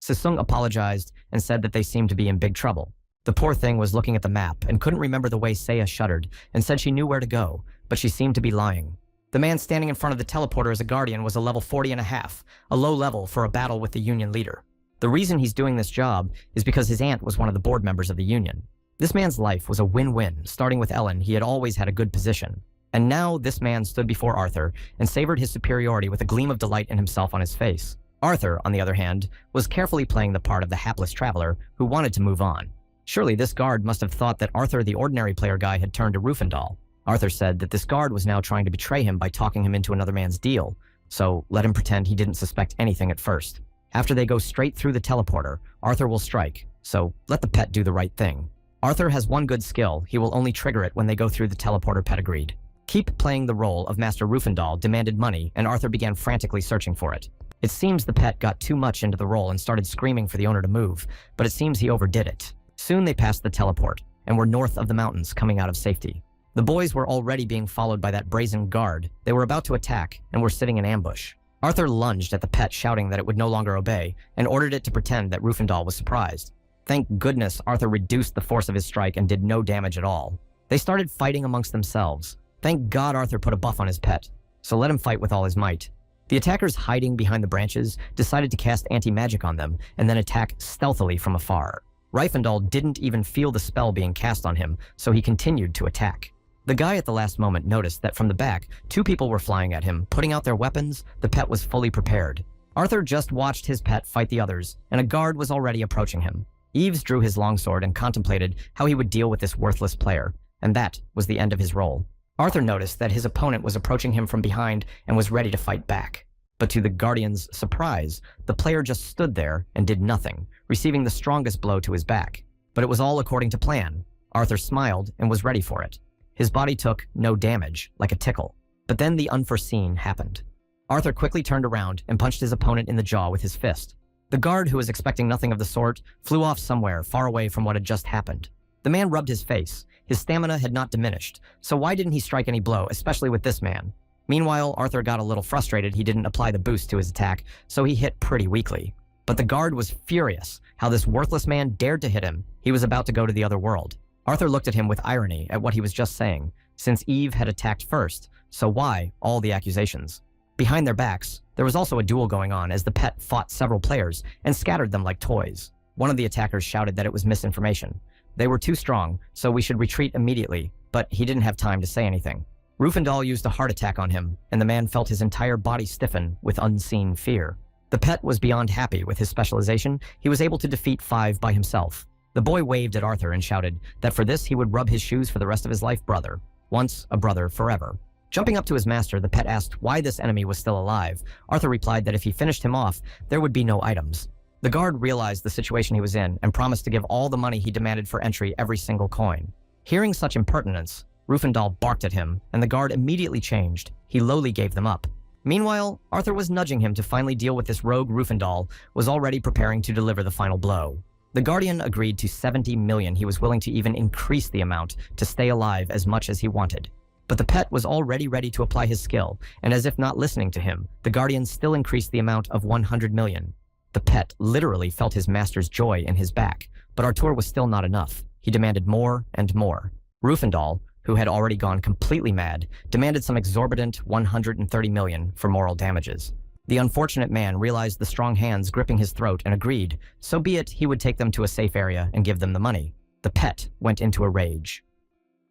Sisung apologized and said that they seemed to be in big trouble. The poor thing was looking at the map and couldn't remember the way Seiya shuddered and said she knew where to go, but she seemed to be lying. The man standing in front of the teleporter as a guardian was a level 40.5, a low level for a battle with the Union leader. The reason he's doing this job is because his aunt was one of the board members of the Union. This man's life was a win-win. Starting with Ellen, he had always had a good position. And now this man stood before Arthur and savored his superiority with a gleam of delight in himself on his face. Arthur, on the other hand, was carefully playing the part of the hapless traveler who wanted to move on. Surely this guard must have thought that Arthur, the ordinary player guy, had turned to Rufendal. Arthur said that this guard was now trying to betray him by talking him into another man's deal, so let him pretend he didn't suspect anything at first. After they go straight through the teleporter, Arthur will strike, so let the pet do the right thing. Arthur has one good skill. He will only trigger it when they go through the teleporter. Pet agreed. Keep playing the role of Master Rufendal demanded money, and Arthur began frantically searching for it. It seems the pet got too much into the role and started screaming for the owner to move, but it seems he overdid it. Soon they passed the teleport, and were north of the mountains, coming out of safety. The boys were already being followed by that brazen guard. They were about to attack, and were sitting in ambush. Arthur lunged at the pet, shouting that it would no longer obey, and ordered it to pretend that Rufendal was surprised. Thank goodness Arthur reduced the force of his strike and did no damage at all. They started fighting amongst themselves. Thank God Arthur put a buff on his pet, so let him fight with all his might. The attackers hiding behind the branches decided to cast anti-magic on them and then attack stealthily from afar. Rifendal didn't even feel the spell being cast on him, so he continued to attack. The guy at the last moment noticed that from the back, 2 people were flying at him, putting out their weapons. The pet was fully prepared. Arthur just watched his pet fight the others, and a guard was already approaching him. Eves drew his longsword and contemplated how he would deal with this worthless player, and that was the end of his role. Arthur noticed that his opponent was approaching him from behind and was ready to fight back. But to the Guardian's surprise, the player just stood there and did nothing, receiving the strongest blow to his back. But it was all according to plan. Arthur smiled and was ready for it. His body took no damage, like a tickle. But then the unforeseen happened. Arthur quickly turned around and punched his opponent in the jaw with his fist. The guard, who was expecting nothing of the sort, flew off somewhere far away from what had just happened. The man rubbed his face. His stamina had not diminished, so why didn't he strike any blow, especially with this man? Meanwhile, Arthur got a little frustrated. He didn't apply the boost to his attack, so he hit pretty weakly. But the guard was furious how this worthless man dared to hit him. He was about to go to the other world. Arthur looked at him with irony at what he was just saying, since Eve had attacked first, so why all the accusations? Behind their backs, there was also a duel going on as the pet fought several players and scattered them like toys. One of the attackers shouted that it was misinformation. They were too strong, so we should retreat immediately, but he didn't have time to say anything. Rufendal used a heart attack on him, and the man felt his entire body stiffen with unseen fear. The pet was beyond happy with his specialization. He was able to defeat 5 by himself. The boy waved at Arthur and shouted that for this he would rub his shoes for the rest of his life. Brother. Once a brother, forever. Jumping up to his master, the pet asked why this enemy was still alive. Arthur replied that if he finished him off, there would be no items. The guard realized the situation he was in and promised to give all the money he demanded for entry, every single coin. Hearing such impertinence, Rufendal barked at him, and the guard immediately changed. He lowly gave them up. Meanwhile, Arthur was nudging him to finally deal with this rogue. Rufendal was already preparing to deliver the final blow. The Guardian agreed to 70 million. He was willing to even increase the amount to stay alive as much as he wanted. But the pet was already ready to apply his skill, and as if not listening to him, the Guardian still increased the amount of 100 million. The pet literally felt his master's joy in his back, but Arthur was still not enough. He demanded more and more. Rufendal, who had already gone completely mad, demanded some exorbitant 130 million for moral damages. The unfortunate man realized the strong hands gripping his throat and agreed, so be it, he would take them to a safe area and give them the money. The pet went into a rage.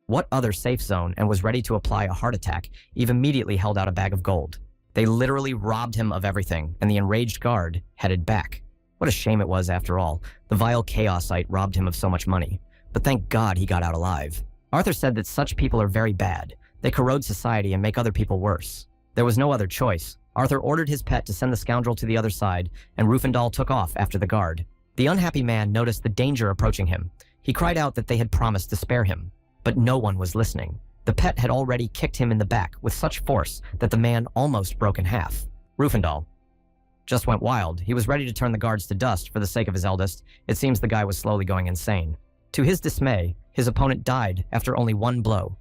What other safe zone and was ready to apply a heart attack, Eve immediately held out a bag of gold. They literally robbed him of everything, and the enraged guard headed back. What a shame it was after all. The vile chaosite robbed him of so much money. But thank God he got out alive. Arthur said that such people are very bad. They corrode society and make other people worse. There was no other choice. Arthur ordered his pet to send the scoundrel to the other side, and Rufendal took off after the guard. The unhappy man noticed the danger approaching him. He cried out that they had promised to spare him, but no one was listening. The pet had already kicked him in the back with such force that the man almost broke in half. Rufendal just went wild. He was ready to turn the guards to dust for the sake of his eldest. It seems the guy was slowly going insane. To his dismay, his opponent died after only one blow.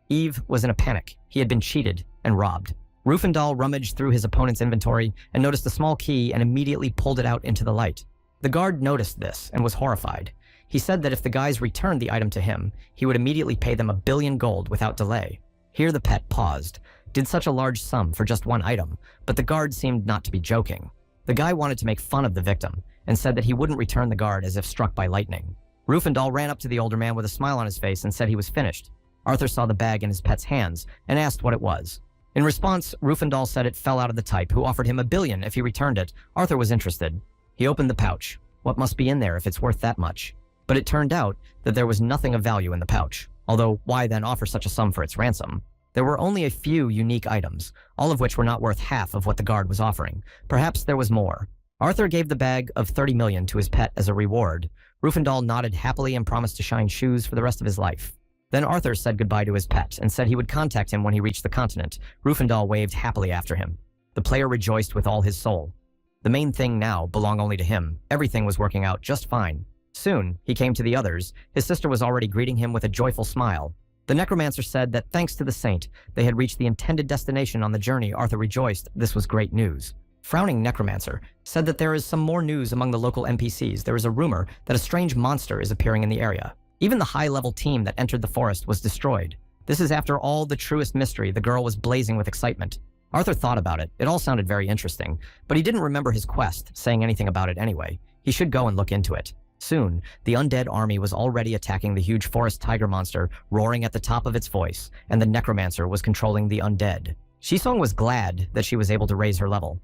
Eve was in a panic. He had been cheated and robbed. Rufendal rummaged through his opponent's inventory and noticed a small key and immediately pulled it out into the light. The guard noticed this and was horrified. He said that if the guys returned the item to him, he would immediately pay them 1 billion gold without delay. Here the pet paused. Did such a large sum for just one item, but the guard seemed not to be joking. The guy wanted to make fun of the victim and said that he wouldn't return the guard as if struck by lightning. Rufendal ran up to the older man with a smile on his face and said he was finished. Arthur saw the bag in his pet's hands and asked what it was. In response, Rufendal said it fell out of the type, who offered him 1 billion if he returned it. Arthur was interested. He opened the pouch. What must be in there if it's worth that much? But it turned out that there was nothing of value in the pouch. Although, why then offer such a sum for its ransom? There were only a few unique items, all of which were not worth half of what the guard was offering. Perhaps there was more. Arthur gave the bag of 30 million to his pet as a reward. Rufendal nodded happily and promised to shine shoes for the rest of his life. Then Arthur said goodbye to his pet and said he would contact him when he reached the continent. Rufendal waved happily after him. The player rejoiced with all his soul. The main thing now belonged only to him. Everything was working out just fine. Soon, he came to the others. His sister was already greeting him with a joyful smile. The necromancer said that thanks to the saint, they had reached the intended destination on the journey. Arthur rejoiced. This was great news. Frowning necromancer said that there is some more news among the local NPCs. There is a rumor that a strange monster is appearing in the area. Even the high-level team that entered the forest was destroyed. This is after all the truest mystery. The girl was blazing with excitement. Arthur thought about it. It all sounded very interesting, but he didn't remember his quest, saying anything about it anyway. He should go and look into it. Soon, the undead army was already attacking the huge forest tiger monster, roaring at the top of its voice, and the necromancer was controlling the undead. Shisong was glad that she was able to raise her level.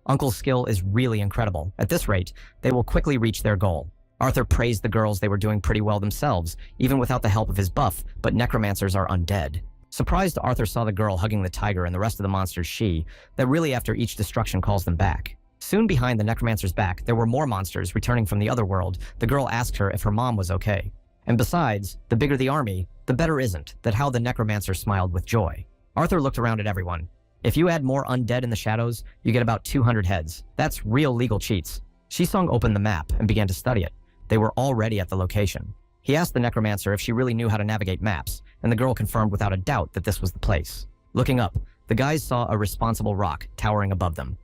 Uncle's skill is really incredible. At this rate, they will quickly reach their goal. Arthur praised the girls. They were doing pretty well themselves, even without the help of his buff, but necromancers are undead. Surprised, Arthur saw the girl hugging the tiger and the rest of the monsters that really after each destruction calls them back. Soon behind the necromancer's back, there were more monsters returning from the other world. The girl asked her if her mom was okay. And besides, the bigger the army, the better isn't that how the necromancer smiled with joy. Arthur looked around at everyone. If you add more undead in the shadows, you get about 200 heads. That's real legal cheats. Shisong opened the map and began to study it. They were already at the location. He asked the necromancer if she really knew how to navigate maps, and the girl confirmed without a doubt that this was the place. Looking up, the guys saw a responsible rock towering above them.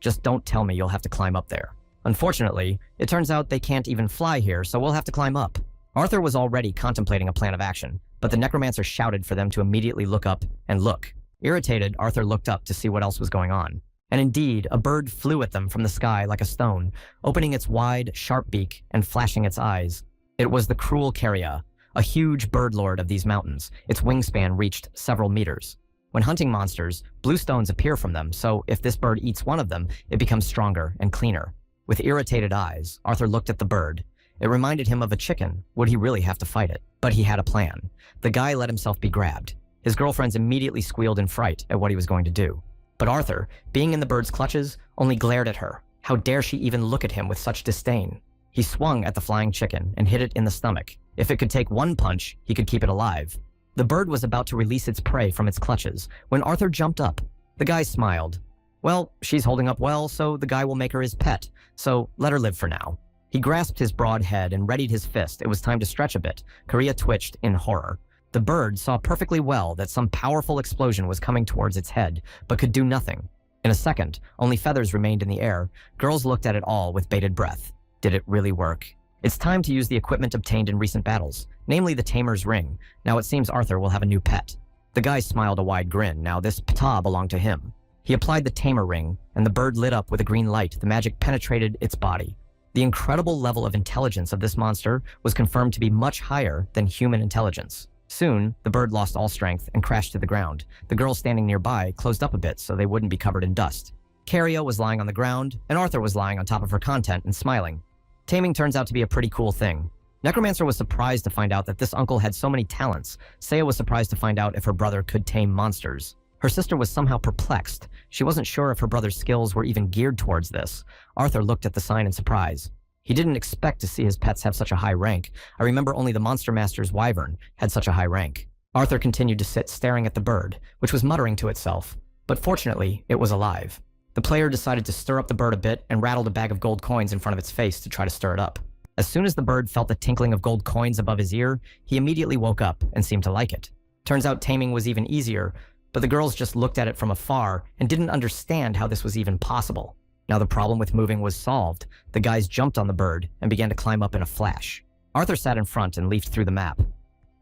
Just don't tell me you'll have to climb up there. Unfortunately, it turns out they can't even fly here, so we'll have to climb up. Arthur was already contemplating a plan of action, but the necromancer shouted for them to immediately look up and look. Irritated, Arthur looked up to see what else was going on. And indeed, a bird flew at them from the sky like a stone, opening its wide, sharp beak and flashing its eyes. It was the cruel Carria, a huge bird lord of these mountains. Its wingspan reached several meters. When hunting monsters, blue stones appear from them, so if this bird eats one of them, it becomes stronger and cleaner. With irritated eyes, Arthur looked at the bird. It reminded him of a chicken. Would he really have to fight it? But he had a plan. The guy let himself be grabbed. His girlfriends immediately squealed in fright at what he was going to do. But Arthur, being in the bird's clutches, only glared at her. How dare she even look at him with such disdain? He swung at the flying chicken and hit it in the stomach. If it could take one punch, he could keep it alive. The bird was about to release its prey from its clutches when Arthur jumped up. The guy smiled. Well, she's holding up well, so the guy will make her his pet, so let her live for now. He grasped his broad head and readied his fist. It was time to stretch a bit. Carria twitched in horror. The bird saw perfectly well that some powerful explosion was coming towards its head, but could do nothing. In a second, only feathers remained in the air. Girls looked at it all with bated breath. Did it really work? It's time to use the equipment obtained in recent battles, namely the Tamer's Ring. Now it seems Arthur will have a new pet. The guy smiled a wide grin. Now this ptah belonged to him. He applied the Tamer Ring, and the bird lit up with a green light. The magic penetrated its body. The incredible level of intelligence of this monster was confirmed to be much higher than human intelligence. Soon, the bird lost all strength and crashed to the ground. The girl standing nearby closed up a bit so they wouldn't be covered in dust. Caria was lying on the ground, and Arthur was lying on top of her content and smiling. Taming turns out to be a pretty cool thing. Necromancer was surprised to find out that this uncle had so many talents. Seiya was surprised to find out if her brother could tame monsters. Her sister was somehow perplexed. She wasn't sure if her brother's skills were even geared towards this. Arthur looked at the sign in surprise. He didn't expect to see his pets have such a high rank. I remember only the Monster Master's wyvern had such a high rank. Arthur continued to sit staring at the bird, which was muttering to itself. But fortunately, it was alive. The player decided to stir up the bird a bit and rattled a bag of gold coins in front of its face to try to stir it up. As soon as the bird felt the tinkling of gold coins above his ear, he immediately woke up and seemed to like it. Turns out taming was even easier, but the girls just looked at it from afar and didn't understand how this was even possible. Now the problem with moving was solved. The guys jumped on the bird and began to climb up in a flash. Arthur sat in front and leafed through the map.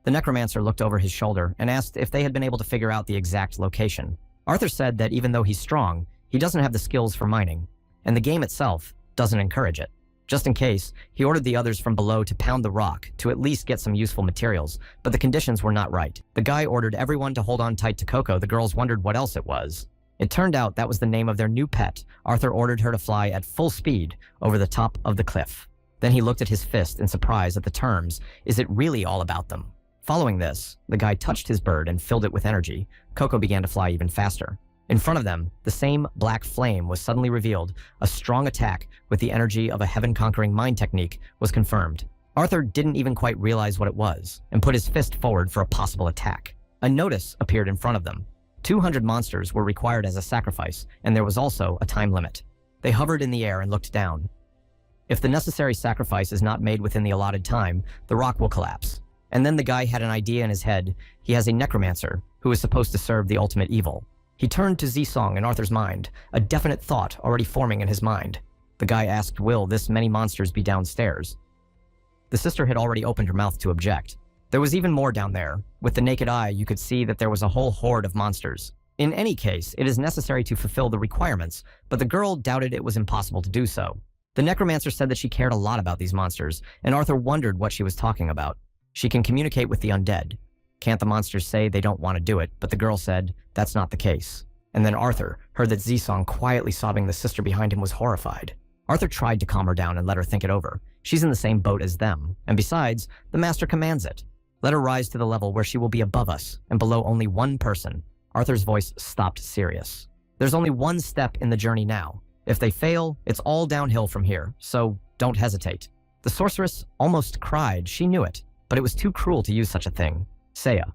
The necromancer looked over his shoulder and asked if they had been able to figure out the exact location. Arthur said that even though he's strong, he doesn't have the skills for mining, and the game itself doesn't encourage it. Just in case, he ordered the others from below to pound the rock to at least get some useful materials, but the conditions were not right. The guy ordered everyone to hold on tight to Coco. The girls wondered what else it was. It turned out that was the name of their new pet. Arthur ordered her to fly at full speed over the top of the cliff. Then he looked at his fist in surprise at the terms. Is it really all about them? Following this, the guy touched his bird and filled it with energy. Coco began to fly even faster. In front of them, the same black flame was suddenly revealed. A strong attack with the energy of a heaven-conquering mind technique was confirmed. Arthur didn't even quite realize what it was and put his fist forward for a possible attack. A notice appeared in front of them. 200 monsters were required as a sacrifice, and there was also a time limit. They hovered in the air and looked down. If the necessary sacrifice is not made within the allotted time, the rock will collapse. And then the guy had an idea in his head. He has a necromancer who is supposed to serve the ultimate evil. He turned to Zisong in Arthur's mind, a definite thought already forming in his mind. The guy asked, will this many monsters be downstairs? The sister had already opened her mouth to object. There was even more down there. With the naked eye, you could see that there was a whole horde of monsters. In any case, it is necessary to fulfill the requirements, but the girl doubted it was impossible to do so. The necromancer said that she cared a lot about these monsters, and Arthur wondered what she was talking about. She can communicate with the undead. Can't the monsters say they don't want to do it? But the girl said that's not the case. And then Arthur heard that Zisong quietly sobbing. The sister behind him was horrified. Arthur tried to calm her down and let her think it over. She's in the same boat as them, and besides, the master commands it. Let her rise to the level where she will be above us and below only one person. Arthur's voice stopped serious. There's only one step in the journey now. If they fail, it's all downhill from here, so don't hesitate. The sorceress almost cried. She knew it, but it was too cruel to use such a thing. Seiya.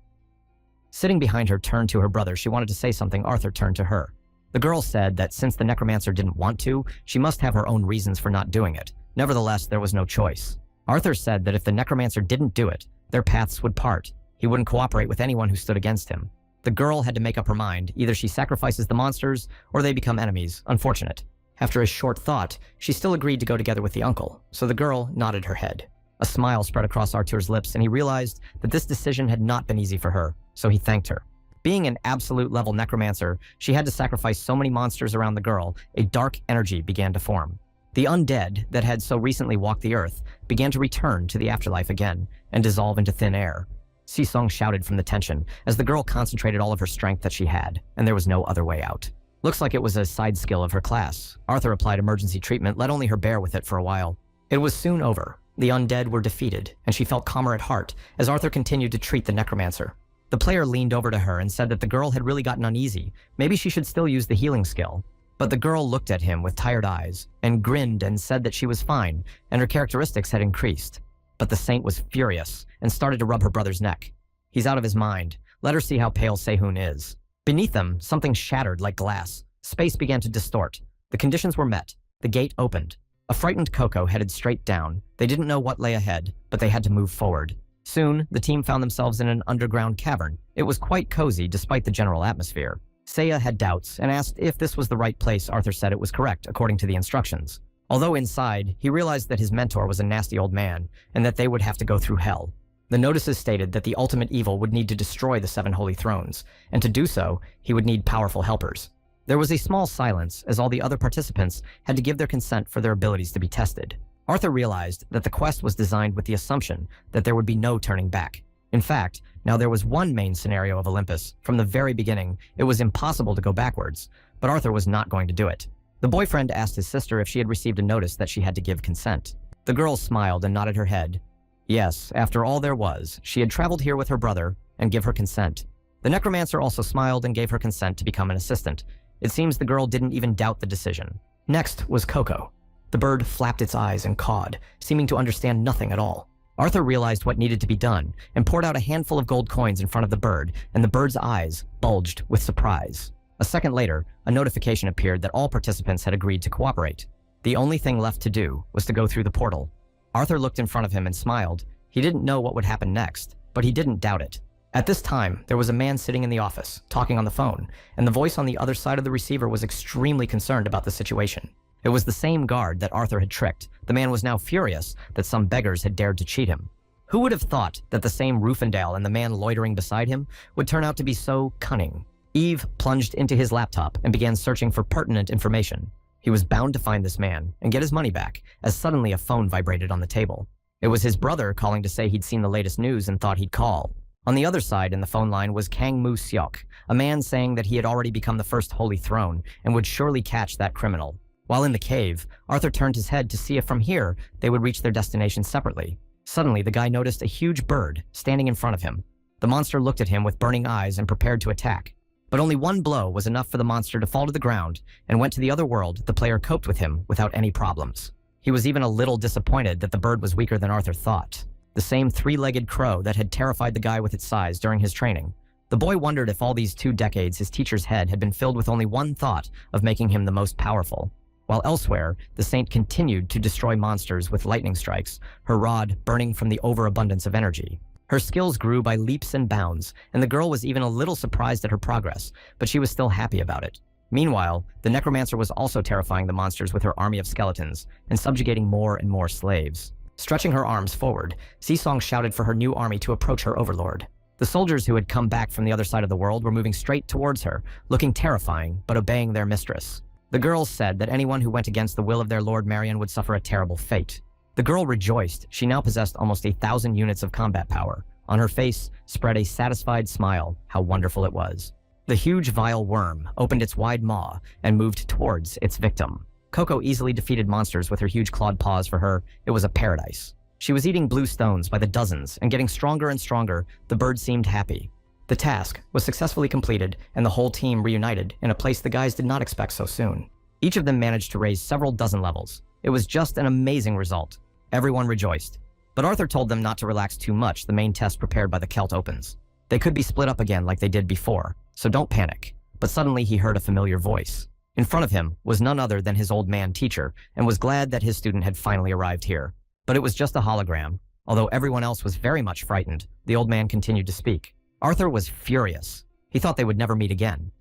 Sitting behind her turned to her brother. She wanted to say something. Arthur turned to her. The girl said that since the necromancer didn't want to, she must have her own reasons for not doing it. Nevertheless, there was no choice. Arthur said that if the necromancer didn't do it, their paths would part. He wouldn't cooperate with anyone who stood against him. The girl had to make up her mind. Either she sacrifices the monsters, or they become enemies. Unfortunate. After a short thought, she still agreed to go together with the uncle, so the girl nodded her head. A smile spread across Arthur's lips, and he realized that this decision had not been easy for her, so he thanked her. Being an absolute-level necromancer, she had to sacrifice so many monsters around the girl, a dark energy began to form. The undead that had so recently walked the earth began to return to the afterlife again and dissolve into thin air. Zisong shouted from the tension as the girl concentrated all of her strength that she had, and there was no other way out. Looks like it was a side skill of her class. Arthur applied emergency treatment, let only her bear with it for a while. It was soon over. The undead were defeated, and she felt calmer at heart as Arthur continued to treat the necromancer. The player leaned over to her and said that the girl had really gotten uneasy. Maybe she should still use the healing skill. But the girl looked at him with tired eyes and grinned and said that she was fine, and her characteristics had increased. But the saint was furious and started to rub her brother's neck. He's out of his mind. Let her see how pale Sehun is. Beneath them, something shattered like glass. Space began to distort. The conditions were met. The gate opened. A frightened Coco headed straight down. They didn't know what lay ahead, but they had to move forward. Soon, the team found themselves in an underground cavern. It was quite cozy despite the general atmosphere. Seiya had doubts and asked if this was the right place. Arthur said it was correct according to the instructions. Although inside, he realized that his mentor was a nasty old man, and that they would have to go through hell. The notices stated that the ultimate evil would need to destroy the 7 holy thrones, and to do so, he would need powerful helpers. There was a small silence, as all the other participants had to give their consent for their abilities to be tested. Arthur realized that the quest was designed with the assumption that there would be no turning back. In fact, now there was one main scenario of Olympus. From the very beginning, it was impossible to go backwards, but Arthur was not going to do it. The boyfriend asked his sister if she had received a notice that she had to give consent. The girl smiled and nodded her head. Yes, after all there was, she had traveled here with her brother and give her consent. The necromancer also smiled and gave her consent to become an assistant. It seems the girl didn't even doubt the decision. Next was Coco. The bird flapped its eyes and cawed, seeming to understand nothing at all. Arthur realized what needed to be done and poured out a handful of gold coins in front of the bird, and the bird's eyes bulged with surprise. A second later, a notification appeared that all participants had agreed to cooperate. The only thing left to do was to go through the portal. Arthur looked in front of him and smiled. He didn't know what would happen next, but he didn't doubt it. At this time, there was a man sitting in the office, talking on the phone, and the voice on the other side of the receiver was extremely concerned about the situation. It was the same guard that Arthur had tricked. The man was now furious that some beggars had dared to cheat him. Who would have thought that the same Rufendale and the man loitering beside him would turn out to be so cunning? Eve plunged into his laptop and began searching for pertinent information. He was bound to find this man and get his money back, as suddenly a phone vibrated on the table. It was his brother calling to say he'd seen the latest news and thought he'd call. On the other side in the phone line was Kang Mu Seok, a man saying that he had already become the first Holy Throne and would surely catch that criminal. While in the cave, Arthur turned his head to see if from here they would reach their destination separately. Suddenly, the guy noticed a huge bird standing in front of him. The monster looked at him with burning eyes and prepared to attack. But only one blow was enough for the monster to fall to the ground and went to the other world. The player coped with him without any problems. He was even a little disappointed that the bird was weaker than Arthur thought. The same 3-legged crow that had terrified the guy with its size during his training. The boy wondered if all these 2 decades his teacher's head had been filled with only one thought of making him the most powerful. While elsewhere, the saint continued to destroy monsters with lightning strikes, her rod burning from the overabundance of energy. Her skills grew by leaps and bounds, and the girl was even a little surprised at her progress, but she was still happy about it. Meanwhile, the necromancer was also terrifying the monsters with her army of skeletons and subjugating more and more slaves. Stretching her arms forward, Sisong shouted for her new army to approach her overlord. The soldiers who had come back from the other side of the world were moving straight towards her, looking terrifying but obeying their mistress. The girls said that anyone who went against the will of their Lord Marion would suffer a terrible fate. The girl rejoiced. She now possessed almost 1,000 units of combat power. On her face spread a satisfied smile. How wonderful it was. The huge vile worm opened its wide maw and moved towards its victim. Coco easily defeated monsters with her huge clawed paws. For her, it was a paradise. She was eating blue stones by the dozens and getting stronger and stronger. The bird seemed happy. The task was successfully completed and the whole team reunited in a place the guys did not expect so soon. Each of them managed to raise several dozen levels. It was just an amazing result. Everyone rejoiced. But Arthur told them not to relax too much. The main test prepared by the Celt opens. They could be split up again like they did before, so don't panic. But suddenly he heard a familiar voice. In front of him was none other than his old man teacher, and was glad that his student had finally arrived here. But it was just a hologram. Although everyone else was very much frightened, the old man continued to speak. Arthur was furious. He thought they would never meet again.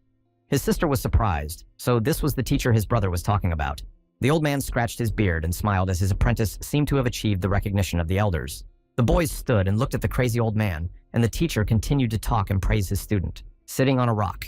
His sister was surprised, so this was the teacher his brother was talking about. The old man scratched his beard and smiled as his apprentice seemed to have achieved the recognition of the elders. The boys stood and looked at the crazy old man, and the teacher continued to talk and praise his student, sitting on a rock.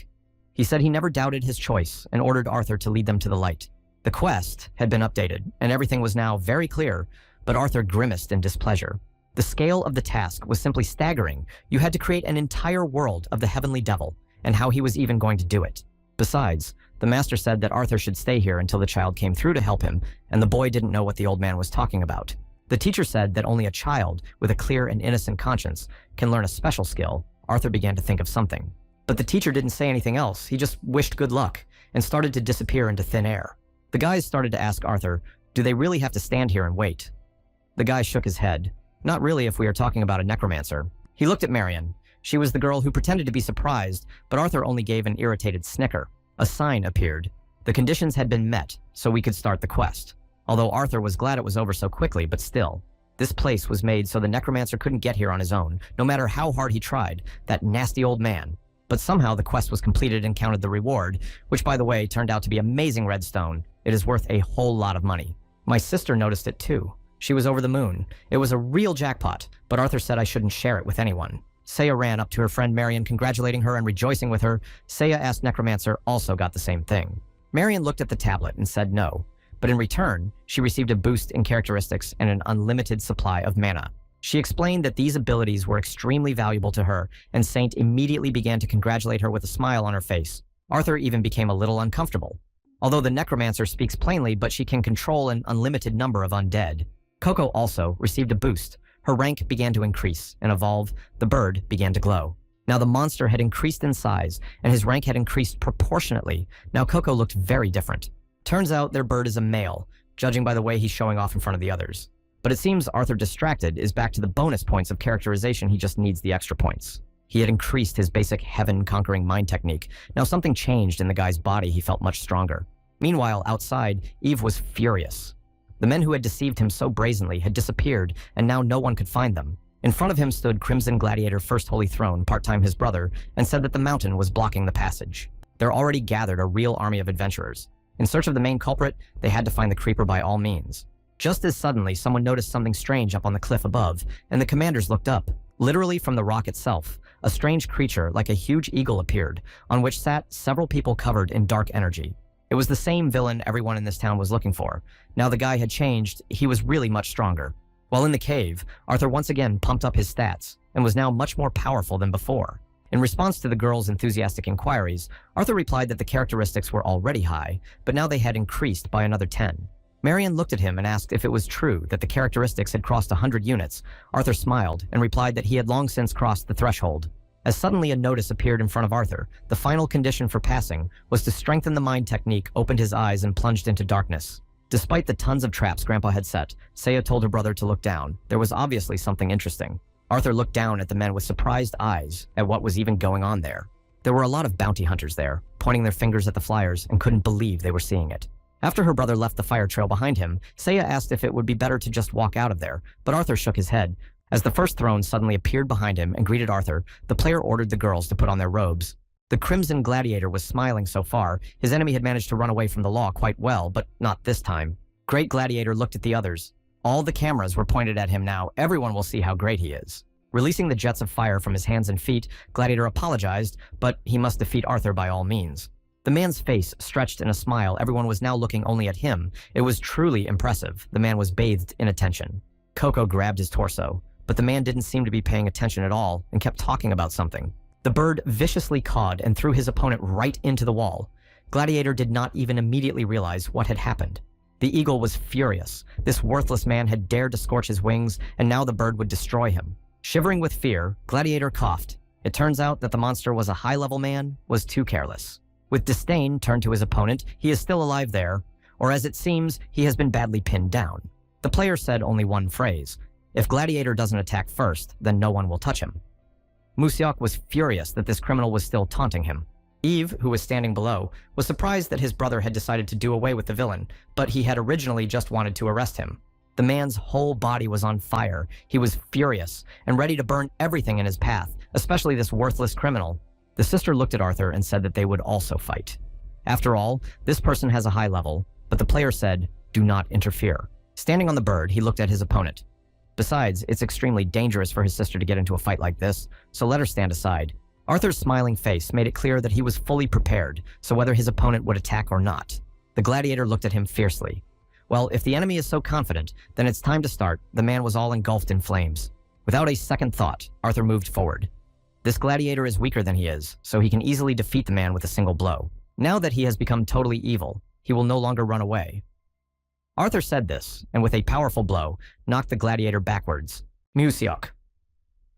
He said he never doubted his choice and ordered Arthur to lead them to the light. The quest had been updated, and everything was now very clear, but Arthur grimaced in displeasure. The scale of the task was simply staggering. You had to create an entire world of the heavenly devil, and how he was even going to do it. Besides, the master said that Arthur should stay here until the child came through to help him, and the boy didn't know what the old man was talking about. The teacher said that only a child with a clear and innocent conscience can learn a special skill. Arthur began to think of something. But the teacher didn't say anything else. He just wished good luck and started to disappear into thin air. The guys started to ask Arthur, do they really have to stand here and wait? The guy shook his head. Not really if we are talking about a necromancer. He looked at Marion. She was the girl who pretended to be surprised, but Arthur only gave an irritated snicker. A sign appeared. The conditions had been met, so we could start the quest. Although Arthur was glad it was over so quickly, but still. This place was made so the necromancer couldn't get here on his own, no matter how hard he tried, that nasty old man. But somehow the quest was completed and counted the reward, which by the way turned out to be amazing redstone. It is worth a whole lot of money. My sister noticed it too. She was over the moon. It was a real jackpot, but Arthur said I shouldn't share it with anyone. Seiya ran up to her friend Marion, congratulating her and rejoicing with her. Seiya asked Necromancer also got the same thing. Marion looked at the tablet and said no, but in return, she received a boost in characteristics and an unlimited supply of mana. She explained that these abilities were extremely valuable to her, and Saint immediately began to congratulate her with a smile on her face. Arthur even became a little uncomfortable. Although the Necromancer speaks plainly, but she can control an unlimited number of undead. Coco also received a boost. Her rank began to increase and evolve. The bird began to glow. Now the monster had increased in size, and his rank had increased proportionately. Now Coco looked very different. Turns out their bird is a male, judging by the way he's showing off in front of the others. But it seems Arthur Distracted is back to the bonus points of characterization. He just needs the extra points. He had increased his basic heaven-conquering mind technique. Now something changed in the guy's body. He felt much stronger. Meanwhile, outside, Eve was furious. The men who had deceived him so brazenly had disappeared, and now no one could find them. In front of him stood Crimson Gladiator First Holy Throne, part-time his brother, and said that the mountain was blocking the passage. There already gathered a real army of adventurers. In search of the main culprit, they had to find the creeper by all means. Just as suddenly, someone noticed something strange up on the cliff above, and the commanders looked up. Literally from the rock itself, a strange creature like a huge eagle appeared, on which sat several people covered in dark energy. It was the same villain everyone in this town was looking for. Now the guy had changed, he was really much stronger. While in the cave, Arthur once again pumped up his stats, and was now much more powerful than before. In response to the girls' enthusiastic inquiries, Arthur replied that the characteristics were already high, but now they had increased by another 10. Marion looked at him and asked if it was true that the characteristics had crossed 100 units. Arthur smiled and replied that he had long since crossed the threshold. As suddenly a notice appeared in front of Arthur, the final condition for passing was to strengthen the mind technique, opened his eyes, and plunged into darkness. Despite the tons of traps Grandpa had set, Seiya told her brother to look down. There was obviously something interesting. Arthur looked down at the men with surprised eyes at what was even going on there. There were a lot of bounty hunters there, pointing their fingers at the flyers, and couldn't believe they were seeing it. After her brother left the fire trail behind him, Seiya asked if it would be better to just walk out of there, but Arthur shook his head. As the first throne suddenly appeared behind him and greeted Arthur, the player ordered the girls to put on their robes. The Crimson Gladiator was smiling so far. His enemy had managed to run away from the law quite well, but not this time. Great Gladiator looked at the others. All the cameras were pointed at him now. Everyone will see how great he is. Releasing the jets of fire from his hands and feet, Gladiator apologized, but he must defeat Arthur by all means. The man's face stretched in a smile. Everyone was now looking only at him. It was truly impressive. The man was bathed in attention. Coco grabbed his torso, but the man didn't seem to be paying attention at all and kept talking about something. The bird viciously cawed and threw his opponent right into the wall. Gladiator did not even immediately realize what had happened. The eagle was furious. This worthless man had dared to scorch his wings, and now the bird would destroy him. Shivering with fear, Gladiator coughed. It turns out that the monster was a high-level man, was too careless. With disdain turned to his opponent, he is still alive there, or as it seems, he has been badly pinned down. The player said only one phrase. If Gladiator doesn't attack first, then no one will touch him. Musiok was furious that this criminal was still taunting him. Eve, who was standing below, was surprised that his brother had decided to do away with the villain, but he had originally just wanted to arrest him. The man's whole body was on fire. He was furious and ready to burn everything in his path, especially this worthless criminal. The sister looked at Arthur and said that they would also fight. After all, this person has a high level, but the player said, do not interfere. Standing on the bird, he looked at his opponent. Besides, it's extremely dangerous for his sister to get into a fight like this, so let her stand aside. Arthur's smiling face made it clear that he was fully prepared, so whether his opponent would attack or not. The gladiator looked at him fiercely. Well, if the enemy is so confident, then it's time to start. The man was all engulfed in flames. Without a second thought, Arthur moved forward. This gladiator is weaker than he is, so he can easily defeat the man with a single blow. Now that he has become totally evil, he will no longer run away. Arthur said this, and with a powerful blow, knocked the gladiator backwards. Musiok.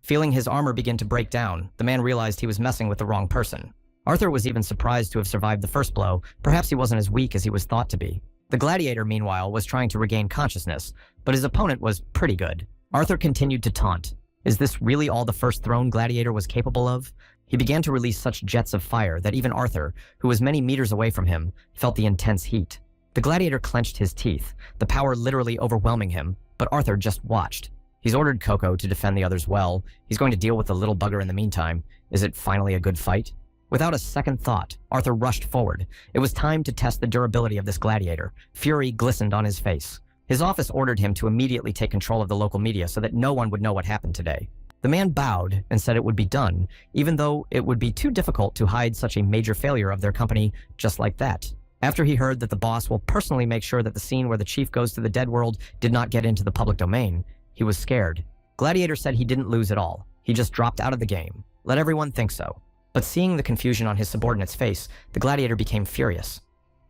Feeling his armor begin to break down, the man realized he was messing with the wrong person. Arthur was even surprised to have survived the first blow. Perhaps he wasn't as weak as he was thought to be. The gladiator, meanwhile, was trying to regain consciousness, but his opponent was pretty good. Arthur continued to taunt. Is this really all the first throne gladiator was capable of? He began to release such jets of fire that even Arthur, who was many meters away from him, felt the intense heat. The gladiator clenched his teeth, the power literally overwhelming him, but Arthur just watched. He's ordered Coco to defend the others well. He's going to deal with the little bugger in the meantime. Is it finally a good fight? Without a second thought, Arthur rushed forward. It was time to test the durability of this gladiator. Fury glistened on his face. His office ordered him to immediately take control of the local media so that no one would know what happened today. The man bowed and said it would be done, even though it would be too difficult to hide such a major failure of their company just like that. After he heard that the boss will personally make sure that the scene where the chief goes to the dead world did not get into the public domain, he was scared. Gladiator said he didn't lose at all. He just dropped out of the game. Let everyone think so. But seeing the confusion on his subordinate's face, the gladiator became furious.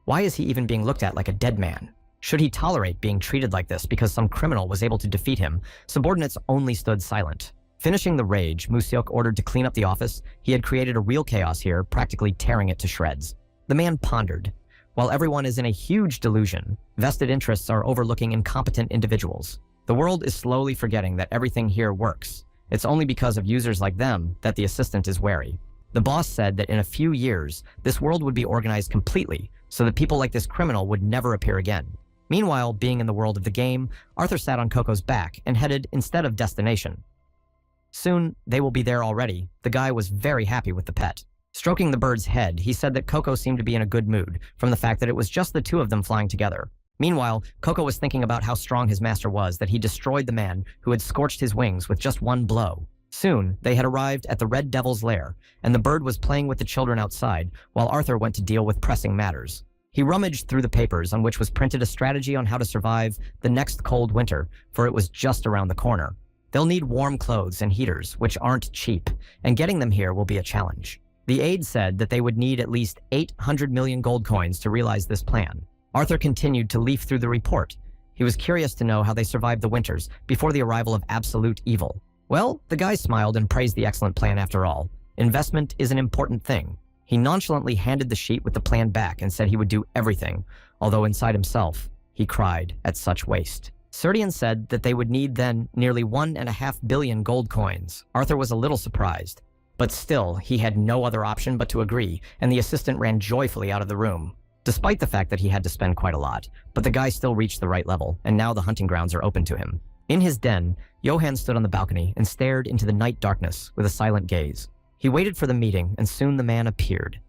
Why is he even being looked at like a dead man? Should he tolerate being treated like this because some criminal was able to defeat him? Subordinates only stood silent. Finishing the rage, Musyok ordered to clean up the office. He had created a real chaos here, practically tearing it to shreds. The man pondered. While everyone is in a huge delusion, vested interests are overlooking incompetent individuals. The world is slowly forgetting that everything here works. It's only because of users like them that the assistant is wary. The boss said that in a few years, this world would be organized completely so that people like this criminal would never appear again. Meanwhile, being in the world of the game, Arthur sat on Coco's back and headed instead of destination. Soon, they will be there already. The guy was very happy with the pet. Stroking the bird's head, he said that Coco seemed to be in a good mood from the fact that it was just the two of them flying together. Meanwhile, Coco was thinking about how strong his master was, that he destroyed the man who had scorched his wings with just one blow. Soon, they had arrived at the Red Devil's lair, and the bird was playing with the children outside while Arthur went to deal with pressing matters. He rummaged through the papers on which was printed a strategy on how to survive the next cold winter, for it was just around the corner. They'll need warm clothes and heaters, which aren't cheap, and getting them here will be a challenge. The aide said that they would need at least 800 million gold coins to realize this plan. Arthur continued to leaf through the report. He was curious to know how they survived the winters before the arrival of absolute evil. Well, the guy smiled and praised the excellent plan after all. Investment is an important thing. He nonchalantly handed the sheet with the plan back and said he would do everything, although inside himself, he cried at such waste. Serdian said that they would need then nearly 1.5 billion gold coins. Arthur was a little surprised. But still, he had no other option but to agree, and the assistant ran joyfully out of the room. Despite the fact that he had to spend quite a lot, but the guy still reached the right level, and now the hunting grounds are open to him. In his den, Johann stood on the balcony and stared into the night darkness with a silent gaze. He waited for the meeting, and soon the man appeared.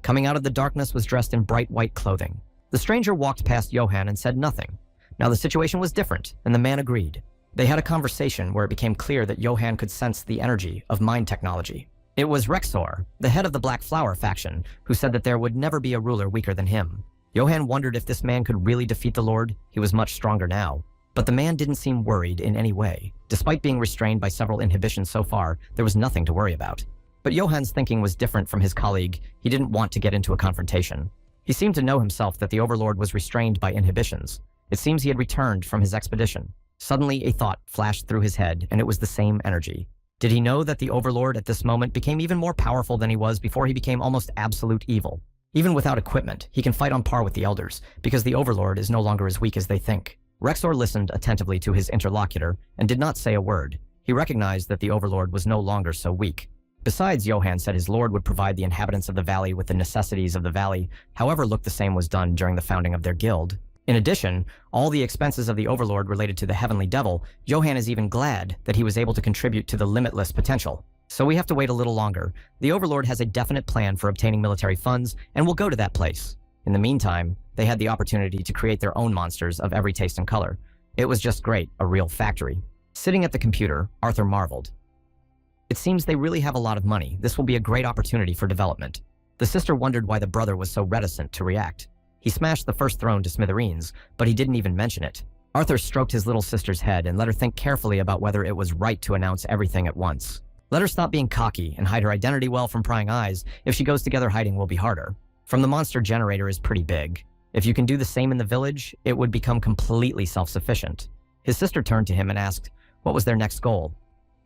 Coming out of the darkness was dressed in bright white clothing. The stranger walked past Johann and said nothing. Now the situation was different, and the man agreed. They had a conversation where it became clear that Johann could sense the energy of mind technology. It was Rexor, the head of the Black Flower faction, who said that there would never be a ruler weaker than him. Johann wondered if this man could really defeat the Lord. He was much stronger now. But the man didn't seem worried in any way. Despite being restrained by several inhibitions so far, there was nothing to worry about. But Johann's thinking was different from his colleague. He didn't want to get into a confrontation. He seemed to know himself that the Overlord was restrained by inhibitions. It seems he had returned from his expedition. Suddenly, a thought flashed through his head, and it was the same energy. Did he know that the Overlord at this moment became even more powerful than he was before he became almost absolute evil? Even without equipment, he can fight on par with the Elders, because the Overlord is no longer as weak as they think. Rexor listened attentively to his interlocutor and did not say a word. He recognized that the Overlord was no longer so weak. Besides, Johann said his lord would provide the inhabitants of the valley with the necessities of the valley, however looked the same was done during the founding of their guild. In addition, all the expenses of the Overlord related to the Heavenly Devil, Johann is even glad that he was able to contribute to the limitless potential. So we have to wait a little longer. The Overlord has a definite plan for obtaining military funds, and will go to that place. In the meantime, they had the opportunity to create their own monsters of every taste and color. It was just great, a real factory. Sitting at the computer, Arthur marveled. It seems they really have a lot of money. This will be a great opportunity for development. The sister wondered why the brother was so reticent to react. He smashed the first throne to smithereens, but he didn't even mention it. Arthur stroked his little sister's head and let her think carefully about whether it was right to announce everything at once. Let her stop being cocky and hide her identity well from prying eyes. If she goes together, hiding will be harder. From the monster generator is pretty big. If you can do the same in the village, it would become completely self-sufficient. His sister turned to him and asked, what was their next goal?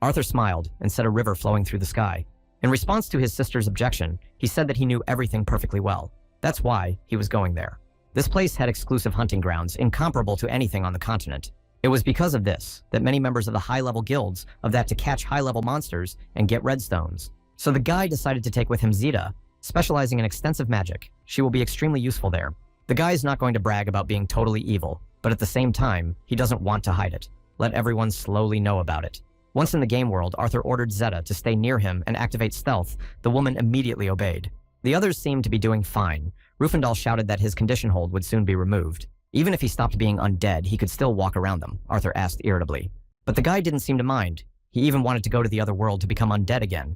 Arthur smiled and said a river flowing through the sky. In response to his sister's objection, he said that he knew everything perfectly well. That's why he was going there. This place had exclusive hunting grounds, incomparable to anything on the continent. It was because of this that many members of the high-level guilds of that to catch high-level monsters and get redstones. So the guy decided to take with him Zeta, specializing in extensive magic. She will be extremely useful there. The guy's not going to brag about being totally evil, but at the same time, he doesn't want to hide it. Let everyone slowly know about it. Once in the game world, Arthur ordered Zeta to stay near him and activate stealth. The woman immediately obeyed. The others seemed to be doing fine. Rufendal shouted that his condition hold would soon be removed. Even if he stopped being undead, he could still walk around them, Arthur asked irritably. But the guy didn't seem to mind. He even wanted to go to the other world to become undead again.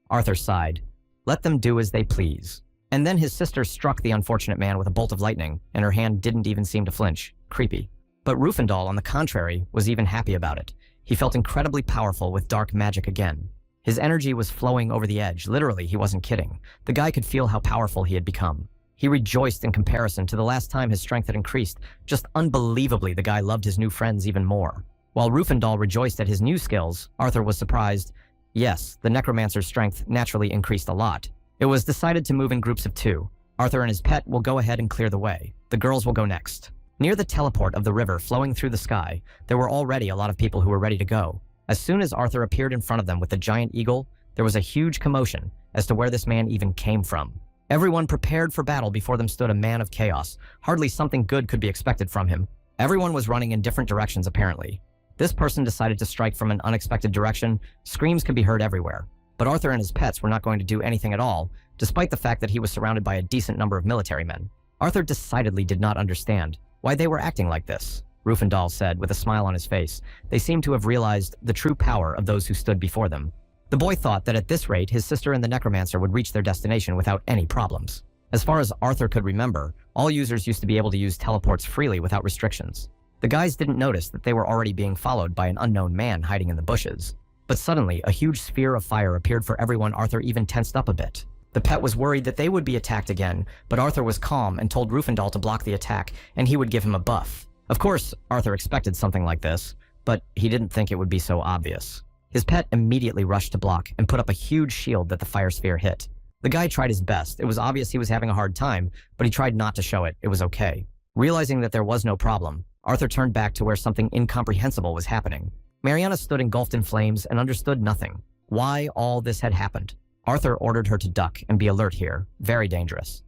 Arthur sighed. Let them do as they please. And then his sister struck the unfortunate man with a bolt of lightning, and her hand didn't even seem to flinch. Creepy. But Rufendal, on the contrary, was even happy about it. He felt incredibly powerful with dark magic again. His energy was flowing over the edge. Literally, he wasn't kidding. The guy could feel how powerful he had become. He rejoiced in comparison to the last time his strength had increased. Just unbelievably, the guy loved his new friends even more. While Rufendal rejoiced at his new skills, Arthur was surprised. Yes, the necromancer's strength naturally increased a lot. It was decided to move in groups of 2. Arthur and his pet will go ahead and clear the way. The girls will go next. Near the teleport of the river flowing through the sky, there were already a lot of people who were ready to go. As soon as Arthur appeared in front of them with the giant eagle, there was a huge commotion as to where this man even came from. Everyone prepared for battle before them stood a man of chaos. Hardly something good could be expected from him. Everyone was running in different directions apparently. This person decided to strike from an unexpected direction. Screams could be heard everywhere. But Arthur and his pets were not going to do anything at all, despite the fact that he was surrounded by a decent number of military men. Arthur decidedly did not understand why they were acting like this. Rufendal said with a smile on his face. They seemed to have realized the true power of those who stood before them. The boy thought that at this rate, his sister and the necromancer would reach their destination without any problems. As far as Arthur could remember, all users used to be able to use teleports freely without restrictions. The guys didn't notice that they were already being followed by an unknown man hiding in the bushes. But suddenly, a huge sphere of fire appeared for everyone. Arthur even tensed up a bit. The pet was worried that they would be attacked again, but Arthur was calm and told Rufendal to block the attack, and he would give him a buff. Of course, Arthur expected something like this, but he didn't think it would be so obvious. His pet immediately rushed to block and put up a huge shield that the fire sphere hit. The guy tried his best. It was obvious he was having a hard time, but he tried not to show it. It was okay. Realizing that there was no problem, Arthur turned back to where something incomprehensible was happening. Mariana stood engulfed in flames and understood nothing. Why all this had happened. Arthur ordered her to duck and be alert here. Very dangerous.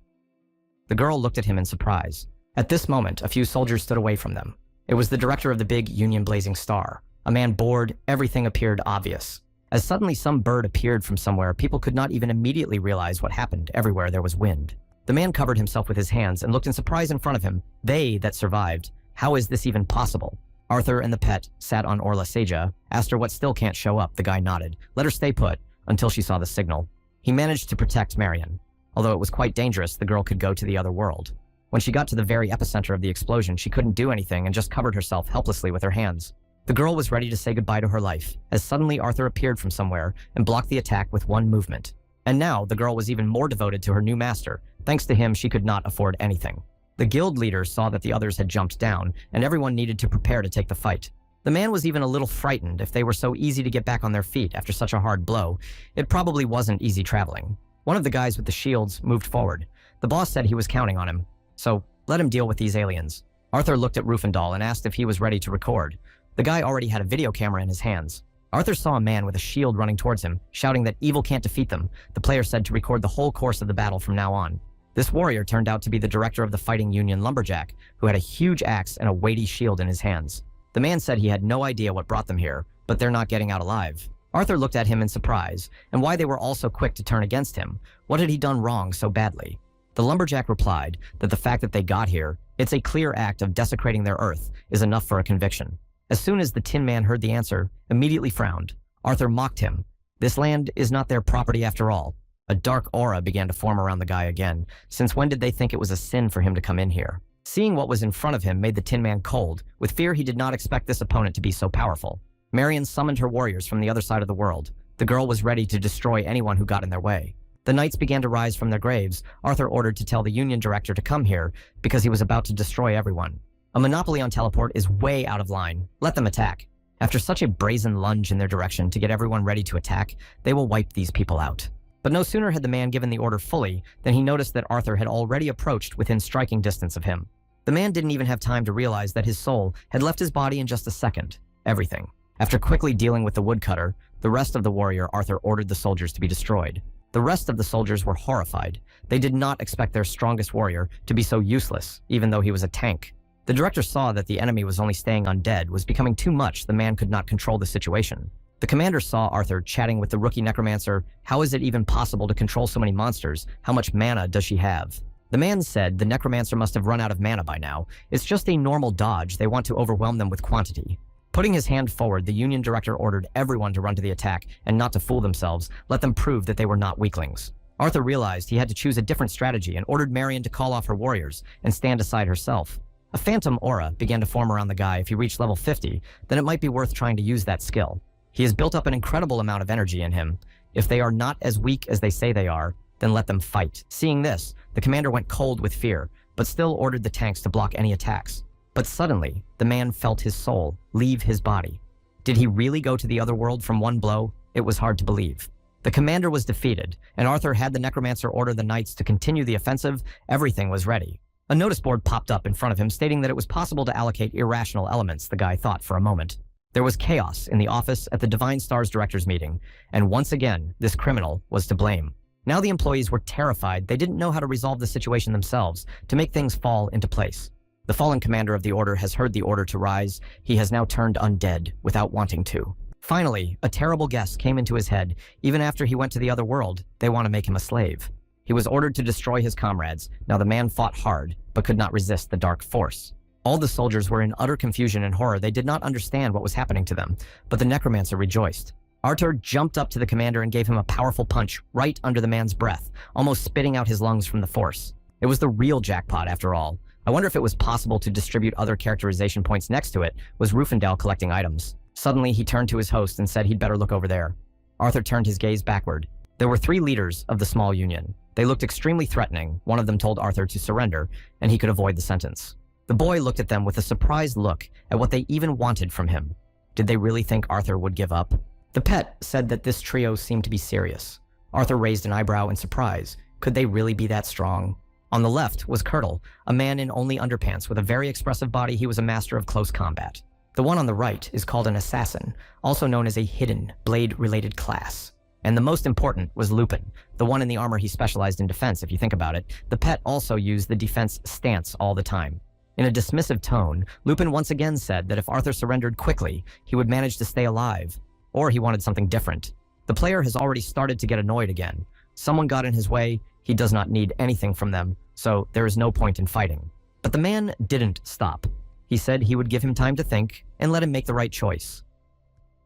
The girl looked at him in surprise. At this moment, a few soldiers stood away from them. It was the director of the big Union Blazing Star. A man bored, everything appeared obvious. As suddenly some bird appeared from somewhere, people could not even immediately realize what happened. Everywhere there was wind. The man covered himself with his hands and looked in surprise in front of him. They that survived. How is this even possible? Arthur and the pet sat on Orla Seja, asked her what still can't show up. The guy nodded. Let her stay put, until she saw the signal. He managed to protect Marion. Although it was quite dangerous, the girl could go to the other world. When she got to the very epicenter of the explosion, she couldn't do anything and just covered herself helplessly with her hands. The girl was ready to say goodbye to her life, as suddenly Arthur appeared from somewhere and blocked the attack with one movement. And now, the girl was even more devoted to her new master. Thanks to him, she could not afford anything. The guild leader saw that the others had jumped down, and everyone needed to prepare to take the fight. The man was even a little frightened. If they were so easy to get back on their feet after such a hard blow, it probably wasn't easy traveling. One of the guys with the shields moved forward. The boss said he was counting on him, so let him deal with these aliens. Arthur looked at Rufendal and asked if he was ready to record. The guy already had a video camera in his hands. Arthur saw a man with a shield running towards him, shouting that evil can't defeat them. The player said to record the whole course of the battle from now on. This warrior turned out to be the director of the Fighting Union Lumberjack, who had a huge axe and a weighty shield in his hands. The man said he had no idea what brought them here, but they're not getting out alive. Arthur looked at him in surprise, and why they were all so quick to turn against him. What had he done wrong so badly? The lumberjack replied that the fact that they got here, it's a clear act of desecrating their earth, is enough for a conviction. As soon as the Tin Man heard the answer, immediately frowned. Arthur mocked him. This land is not their property after all. A dark aura began to form around the guy again. Since when did they think it was a sin for him to come in here? Seeing what was in front of him made the Tin Man cold. With fear, he did not expect this opponent to be so powerful. Marion summoned her warriors from the other side of the world. The girl was ready to destroy anyone who got in their way. The knights began to rise from their graves. Arthur ordered to tell the Union director to come here because he was about to destroy everyone. A monopoly on teleport is way out of line. Let them attack. After such a brazen lunge in their direction to get everyone ready to attack, they will wipe these people out. But no sooner had the man given the order fully than he noticed that Arthur had already approached within striking distance of him. The man didn't even have time to realize that his soul had left his body in just a second. Everything. After quickly dealing with the woodcutter, the rest of the warrior Arthur ordered the soldiers to be destroyed. The rest of the soldiers were horrified. They did not expect their strongest warrior to be so useless, even though he was a tank. The director saw that the enemy was only staying undead, was becoming too much. The man could not control the situation. The commander saw Arthur chatting with the rookie necromancer. How is it even possible to control so many monsters? How much mana does she have? The man said the necromancer must have run out of mana by now. It's just a normal dodge. They want to overwhelm them with quantity. Putting his hand forward, the union director ordered everyone to run to the attack and not to fool themselves, let them prove that they were not weaklings. Arthur realized he had to choose a different strategy and ordered Marion to call off her warriors and stand aside herself. A phantom aura began to form around the guy. If he reached level 50, then it might be worth trying to use that skill. He has built up an incredible amount of energy in him. If they are not as weak as they say they are, then let them fight. Seeing this, the commander went cold with fear, but still ordered the tanks to block any attacks. But suddenly, the man felt his soul leave his body. Did he really go to the other world from one blow? It was hard to believe. The commander was defeated, and Arthur had the necromancer order the knights to continue the offensive. Everything was ready. A notice board popped up in front of him stating that it was possible to allocate irrational elements, the guy thought for a moment. There was chaos in the office at the Divine Stars directors meeting, and once again, this criminal was to blame. Now the employees were terrified. They didn't know how to resolve the situation themselves to make things fall into place. The fallen commander of the order has heard the order to rise. He has now turned undead without wanting to. Finally, a terrible guess came into his head. Even after he went to the other world, they want to make him a slave. He was ordered to destroy his comrades. Now the man fought hard, but could not resist the dark force. All the soldiers were in utter confusion and horror. They did not understand what was happening to them, but the necromancer rejoiced. Arthur jumped up to the commander and gave him a powerful punch right under the man's breath, almost spitting out his lungs from the force. It was the real jackpot after all. I wonder if it was possible to distribute other characterization points next to it. Was Rufendale collecting items? Suddenly, he turned to his host and said he'd better look over there. Arthur turned his gaze backward. There were 3 leaders of the small union. They looked extremely threatening. One of them told Arthur to surrender, and he could avoid the sentence. The boy looked at them with a surprised look at what they even wanted from him. Did they really think Arthur would give up? The pet said that this trio seemed to be serious. Arthur raised an eyebrow in surprise. Could they really be that strong? On the left was Curdle, a man in only underpants with a very expressive body. He was a master of close combat. The one on the right is called an assassin, also known as a hidden, blade-related class. And the most important was Lupin, the one in the armor. He specialized in defense, if you think about it. The pet also used the defense stance all the time. In a dismissive tone, Lupin once again said that if Arthur surrendered quickly, he would manage to stay alive. Or he wanted something different. The player has already started to get annoyed again. Someone got in his way. He does not need anything from them, so there is no point in fighting. But the man didn't stop. He said he would give him time to think and let him make the right choice.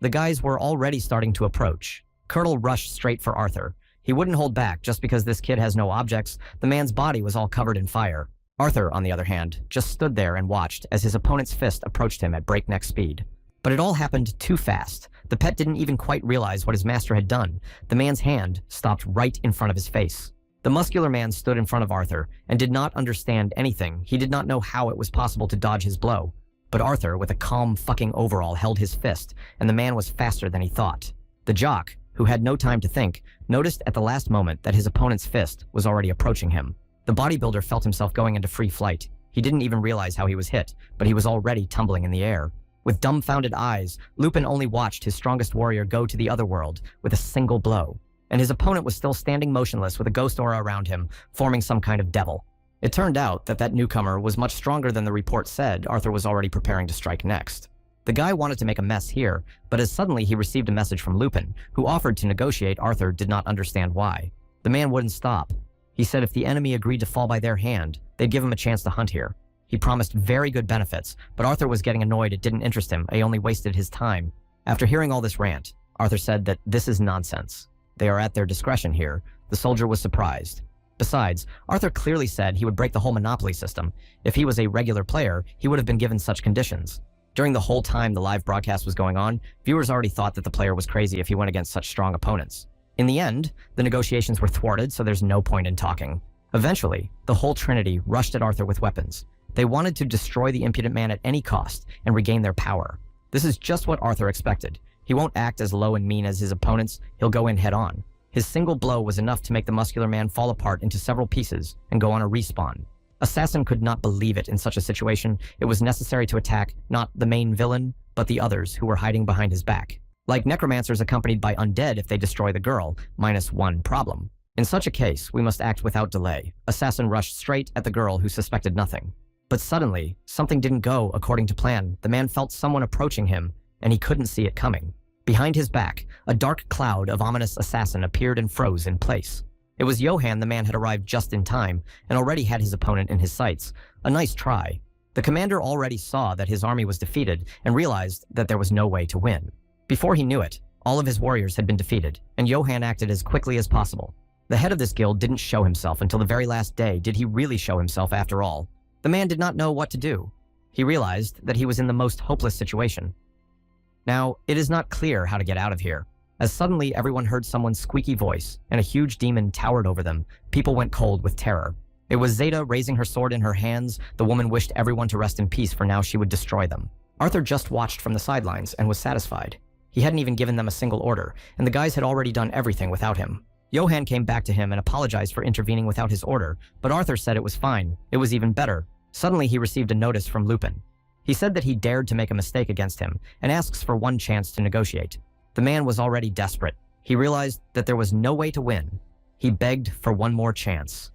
The guys were already starting to approach. Curdle rushed straight for Arthur. He wouldn't hold back just because this kid has no objects. The man's body was all covered in fire. Arthur, on the other hand, just stood there and watched as his opponent's fist approached him at breakneck speed. But it all happened too fast. The pet didn't even quite realize what his master had done. The man's hand stopped right in front of his face. The muscular man stood in front of Arthur and did not understand anything. He did not know how it was possible to dodge his blow. But Arthur, with a calm fucking overall, held his fist, and the man was faster than he thought. The jock, who had no time to think, noticed at the last moment that his opponent's fist was already approaching him. The bodybuilder felt himself going into free flight. He didn't even realize how he was hit, but he was already tumbling in the air. With dumbfounded eyes, Lupin only watched his strongest warrior go to the other world with a single blow. And his opponent was still standing motionless with a ghost aura around him, forming some kind of devil. It turned out that that newcomer was much stronger than the report said. Arthur was already preparing to strike next. The guy wanted to make a mess here, but as suddenly he received a message from Lupin, who offered to negotiate. Arthur did not understand why. The man wouldn't stop. He said if the enemy agreed to fall by their hand, they'd give him a chance to hunt here. He promised very good benefits, but Arthur was getting annoyed. It didn't interest him. He only wasted his time. After hearing all this rant, Arthur said that this is nonsense. They are at their discretion here. The soldier was surprised. Besides, Arthur clearly said he would break the whole monopoly system. If he was a regular player, he would have been given such conditions. During the whole time the live broadcast was going on, viewers already thought that the player was crazy if he went against such strong opponents. In the end, the negotiations were thwarted, so there's no point in talking. Eventually, the whole trinity rushed at Arthur with weapons. They wanted to destroy the impudent man at any cost and regain their power. This is just what Arthur expected. He won't act as low and mean as his opponents. He'll go in head-on. His single blow was enough to make the muscular man fall apart into several pieces and go on a respawn. Assassin could not believe it in such a situation. It was necessary to attack not the main villain, but the others who were hiding behind his back. Like necromancers accompanied by undead if they destroy the girl, -1 problem. In such a case, we must act without delay. Assassin rushed straight at the girl who suspected nothing. But suddenly, something didn't go according to plan. The man felt someone approaching him, and he couldn't see it coming. Behind his back, a dark cloud of ominous assassin appeared and froze in place. It was Johan. The man had arrived just in time and already had his opponent in his sights. A nice try. The commander already saw that his army was defeated and realized that there was no way to win. Before he knew it, all of his warriors had been defeated, and Johan acted as quickly as possible. The head of this guild didn't show himself until the very last day. Did he really show himself after all? The man did not know what to do. He realized that he was in the most hopeless situation. Now, it is not clear how to get out of here. As suddenly everyone heard someone's squeaky voice, and a huge demon towered over them. People went cold with terror. It was Zeta raising her sword in her hands. The woman wished everyone to rest in peace, for now she would destroy them. Arthur just watched from the sidelines and was satisfied. He hadn't even given them a single order, and the guys had already done everything without him. Johan came back to him and apologized for intervening without his order, but Arthur said it was fine. It was even better. Suddenly he received a notice from Lupin. He said that he dared to make a mistake against him and asks for one chance to negotiate. The man was already desperate. He realized that there was no way to win. He begged for one more chance.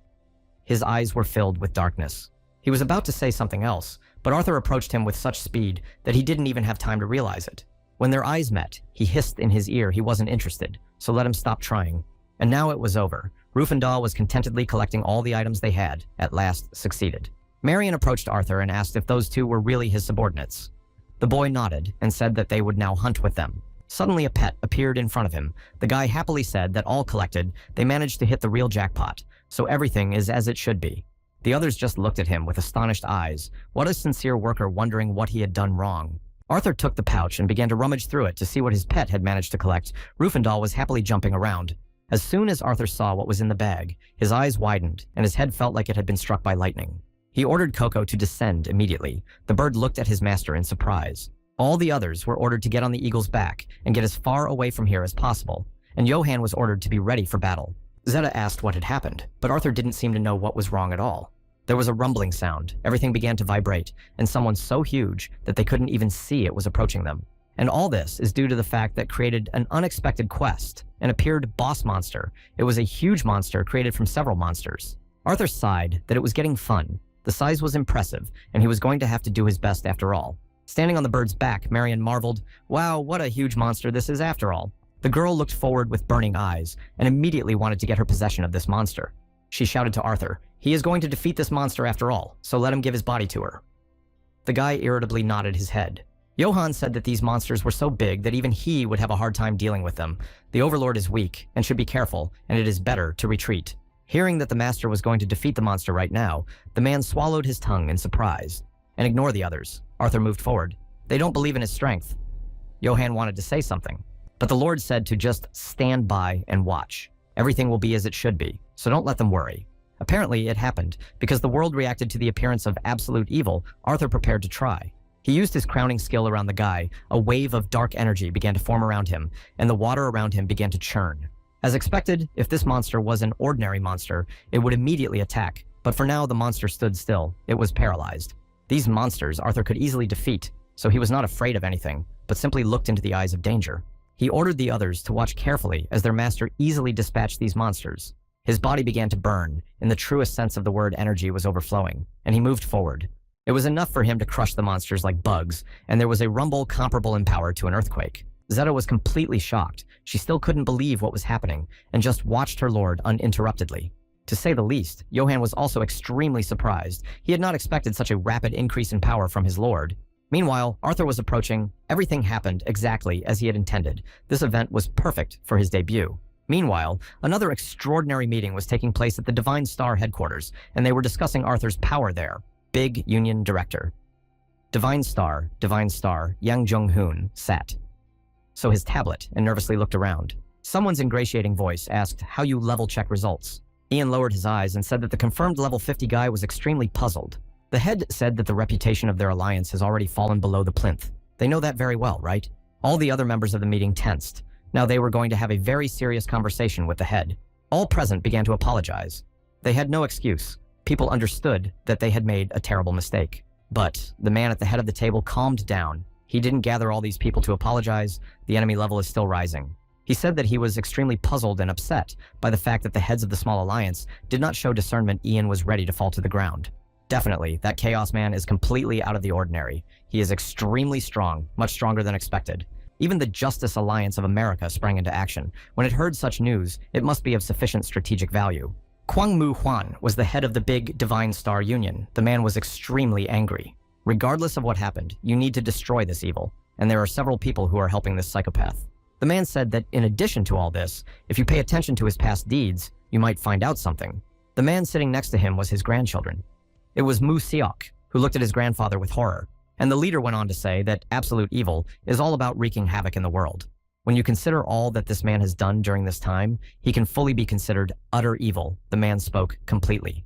His eyes were filled with darkness. He was about to say something else, but Arthur approached him with such speed that he didn't even have time to realize it. When their eyes met, he hissed in his ear he wasn't interested, so let him stop trying. And now it was over. Rufendahl was contentedly collecting all the items they had, at last succeeded. Marion approached Arthur and asked if those two were really his subordinates. The boy nodded and said that they would now hunt with them. Suddenly a pet appeared in front of him. The guy happily said that all collected, they managed to hit the real jackpot, so everything is as it should be. The others just looked at him with astonished eyes. What a sincere worker, wondering what he had done wrong. Arthur took the pouch and began to rummage through it to see what his pet had managed to collect. Rufendahl was happily jumping around. As soon as Arthur saw what was in the bag, his eyes widened and his head felt like it had been struck by lightning. He ordered Coco to descend immediately. The bird looked at his master in surprise. All the others were ordered to get on the eagle's back and get as far away from here as possible, and Johan was ordered to be ready for battle. Zeta asked what had happened, but Arthur didn't seem to know what was wrong at all. There was a rumbling sound, everything began to vibrate, and someone so huge that they couldn't even see it was approaching them. And all this is due to the fact that created an unexpected quest, an appeared boss monster. It was a huge monster created from several monsters. Arthur sighed that it was getting fun. The size was impressive, and he was going to have to do his best after all. Standing on the bird's back, Marion marveled, "Wow, what a huge monster this is after all." The girl looked forward with burning eyes and immediately wanted to get her possession of this monster. She shouted to Arthur, "He is going to defeat this monster after all, so let him give his body to her." The guy irritably nodded his head. Johan said that these monsters were so big that even he would have a hard time dealing with them. The Overlord is weak and should be careful, and it is better to retreat. Hearing that the master was going to defeat the monster right now, the man swallowed his tongue in surprise. And ignore the others. Arthur moved forward. They don't believe in his strength. Johan wanted to say something, but the Lord said to just stand by and watch. Everything will be as it should be, so don't let them worry. Apparently it happened. Because the world reacted to the appearance of absolute evil, Arthur prepared to try. He used his crowning skill around the guy. A wave of dark energy began to form around him, and the water around him began to churn. As expected, if this monster was an ordinary monster, it would immediately attack, but for now the monster stood still. It was paralyzed. These monsters Arthur could easily defeat, so he was not afraid of anything, but simply looked into the eyes of danger. He ordered the others to watch carefully as their master easily dispatched these monsters. His body began to burn. In the truest sense of the word, energy was overflowing, and he moved forward. It was enough for him to crush the monsters like bugs, and there was a rumble comparable in power to an earthquake. Zeta was completely shocked. She still couldn't believe what was happening, and just watched her lord uninterruptedly. To say the least, Johan was also extremely surprised. He had not expected such a rapid increase in power from his lord. Meanwhile, Arthur was approaching. Everything happened exactly as he had intended. This event was perfect for his debut. Meanwhile, another extraordinary meeting was taking place at the Divine Star headquarters, and they were discussing Arthur's power there. Big Union Director. Divine Star, Yang Jong-hoon sat. So his tablet and nervously looked around. Someone's ingratiating voice asked how you level check results. Ian lowered his eyes and said that the confirmed level 50 guy was extremely puzzled. The head said that the reputation of their alliance has already fallen below the plinth. They know that very well, right? All the other members of the meeting tensed. Now they were going to have a very serious conversation with the head. All present began to apologize. They had no excuse. People understood that they had made a terrible mistake. But the man at the head of the table calmed down. He didn't gather all these people to apologize. The enemy level is still rising. He said that he was extremely puzzled and upset by the fact that the heads of the small alliance did not show discernment. Ian was ready to fall to the ground. Definitely, that Chaos Man is completely out of the ordinary. He is extremely strong, much stronger than expected. Even the Justice Alliance of America sprang into action. When it heard such news, it must be of sufficient strategic value. Kwangmu Huan was the head of the big Divine Star Union. The man was extremely angry. Regardless of what happened, you need to destroy this evil, and there are several people who are helping this psychopath. The man said that in addition to all this, if you pay attention to his past deeds, you might find out something. The man sitting next to him was his grandchildren. It was Mu Seok, who looked at his grandfather with horror, and the leader went on to say that absolute evil is all about wreaking havoc in the world. When you consider all that this man has done during this time, he can fully be considered utter evil. The man spoke completely.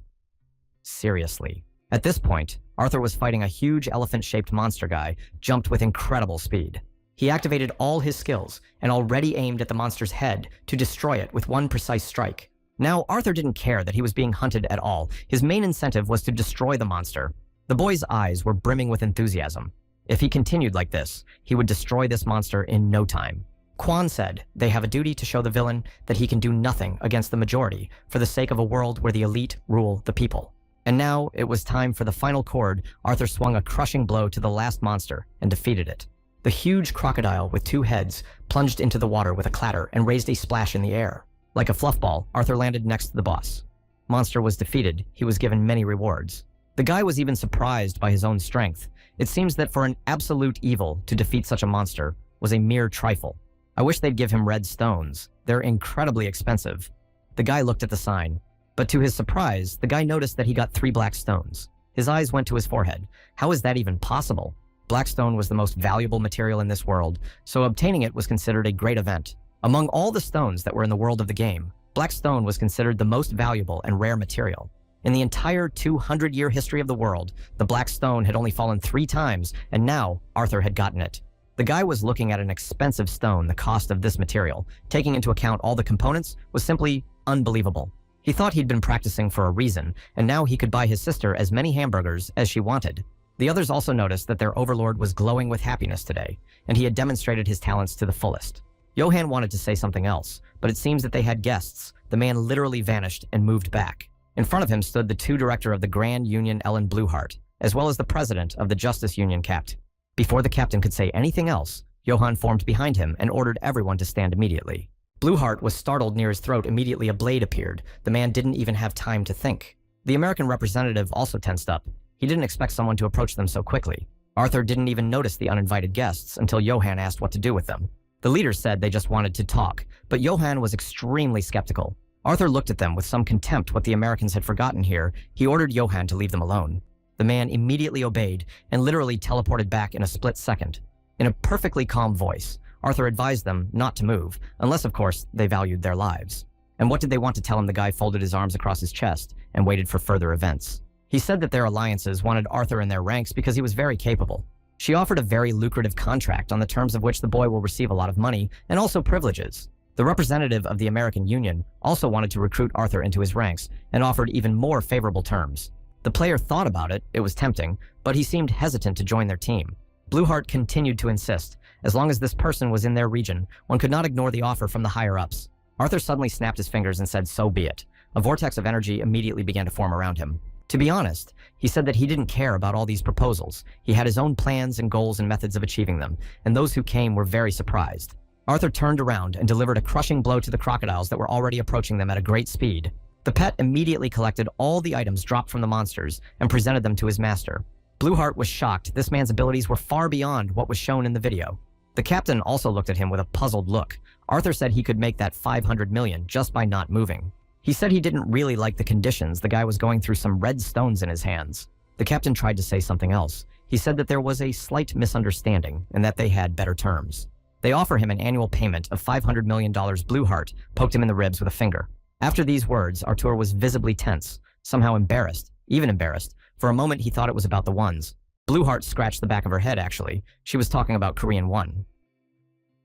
Seriously. At this point, Arthur was fighting a huge elephant-shaped monster guy, jumped with incredible speed. He activated all his skills and already aimed at the monster's head to destroy it with one precise strike. Now, Arthur didn't care that he was being hunted at all. His main incentive was to destroy the monster. The boy's eyes were brimming with enthusiasm. If he continued like this, he would destroy this monster in no time. Quan said they have a duty to show the villain that he can do nothing against the majority for the sake of a world where the elite rule the people. And now it was time for the final chord. Arthur swung a crushing blow to the last monster and defeated it. The huge crocodile with two heads plunged into the water with a clatter and raised a splash in the air. Like a fluff ball, Arthur landed next to the boss. Monster was defeated. He was given many rewards. The guy was even surprised by his own strength. It seems that for an absolute evil to defeat such a monster was a mere trifle. I wish they'd give him red stones. They're incredibly expensive. The guy looked at the sign, but to his surprise, the guy noticed that he got 3 black stones. His eyes went to his forehead. How is that even possible? Black stone was the most valuable material in this world, so obtaining it was considered a great event. Among all the stones that were in the world of the game, black stone was considered the most valuable and rare material. In the entire 200-year history of the world, the black stone had only fallen 3 times, and now Arthur had gotten it. The guy was looking at an expensive stone. The cost of this material, taking into account all the components, was simply unbelievable. He thought he'd been practicing for a reason, and now he could buy his sister as many hamburgers as she wanted. The others also noticed that their overlord was glowing with happiness today, and he had demonstrated his talents to the fullest. Johann wanted to say something else, but it seems that they had guests. The man literally vanished and moved back. In front of him stood the 2 director of the Grand Union, Ellen Blueheart, as well as the president of the Justice Union, Capt. Before the captain could say anything else, Johann formed behind him and ordered everyone to stand immediately. Blueheart was startled. Near his throat. Immediately a blade appeared. The man didn't even have time to think. The American representative also tensed up. He didn't expect someone to approach them so quickly. Arthur didn't even notice the uninvited guests until Johann asked what to do with them. The leaders said they just wanted to talk, but Johann was extremely skeptical. Arthur looked at them with some contempt. What the Americans had forgotten here, he ordered Johann to leave them alone. The man immediately obeyed and literally teleported back in a split second. In a perfectly calm voice, Arthur advised them not to move, unless, of course, they valued their lives. And what did they want to tell him? The guy folded his arms across his chest and waited for further events. He said that their alliances wanted Arthur in their ranks because he was very capable. She offered a very lucrative contract on the terms of which the boy will receive a lot of money and also privileges. The representative of the American Union also wanted to recruit Arthur into his ranks and offered even more favorable terms. The player thought about it. It was tempting, but he seemed hesitant to join their team. Blueheart continued to insist. As long as this person was in their region, one could not ignore the offer from the higher-ups. Arthur suddenly snapped his fingers and said, "So be it." A vortex of energy immediately began to form around him. To be honest, he said that he didn't care about all these proposals. He had his own plans and goals and methods of achieving them, and those who came were very surprised. Arthur turned around and delivered a crushing blow to the crocodiles that were already approaching them at a great speed. The pet immediately collected all the items dropped from the monsters and presented them to his master. Blueheart was shocked. This man's abilities were far beyond what was shown in the video. The captain also looked at him with a puzzled look. Arthur said he could make that 500 million just by not moving. He said he didn't really like the conditions. The guy was going through some red stones in his hands. The captain tried to say something else. He said that there was a slight misunderstanding and that they had better terms. They offer him an annual payment of $500 million. Blueheart poked him in the ribs with a finger. After these words, Arthur was visibly tense, somehow embarrassed, even embarrassed. For a moment, he thought it was about the ones. Blueheart scratched the back of her head, actually. She was talking about Korean One.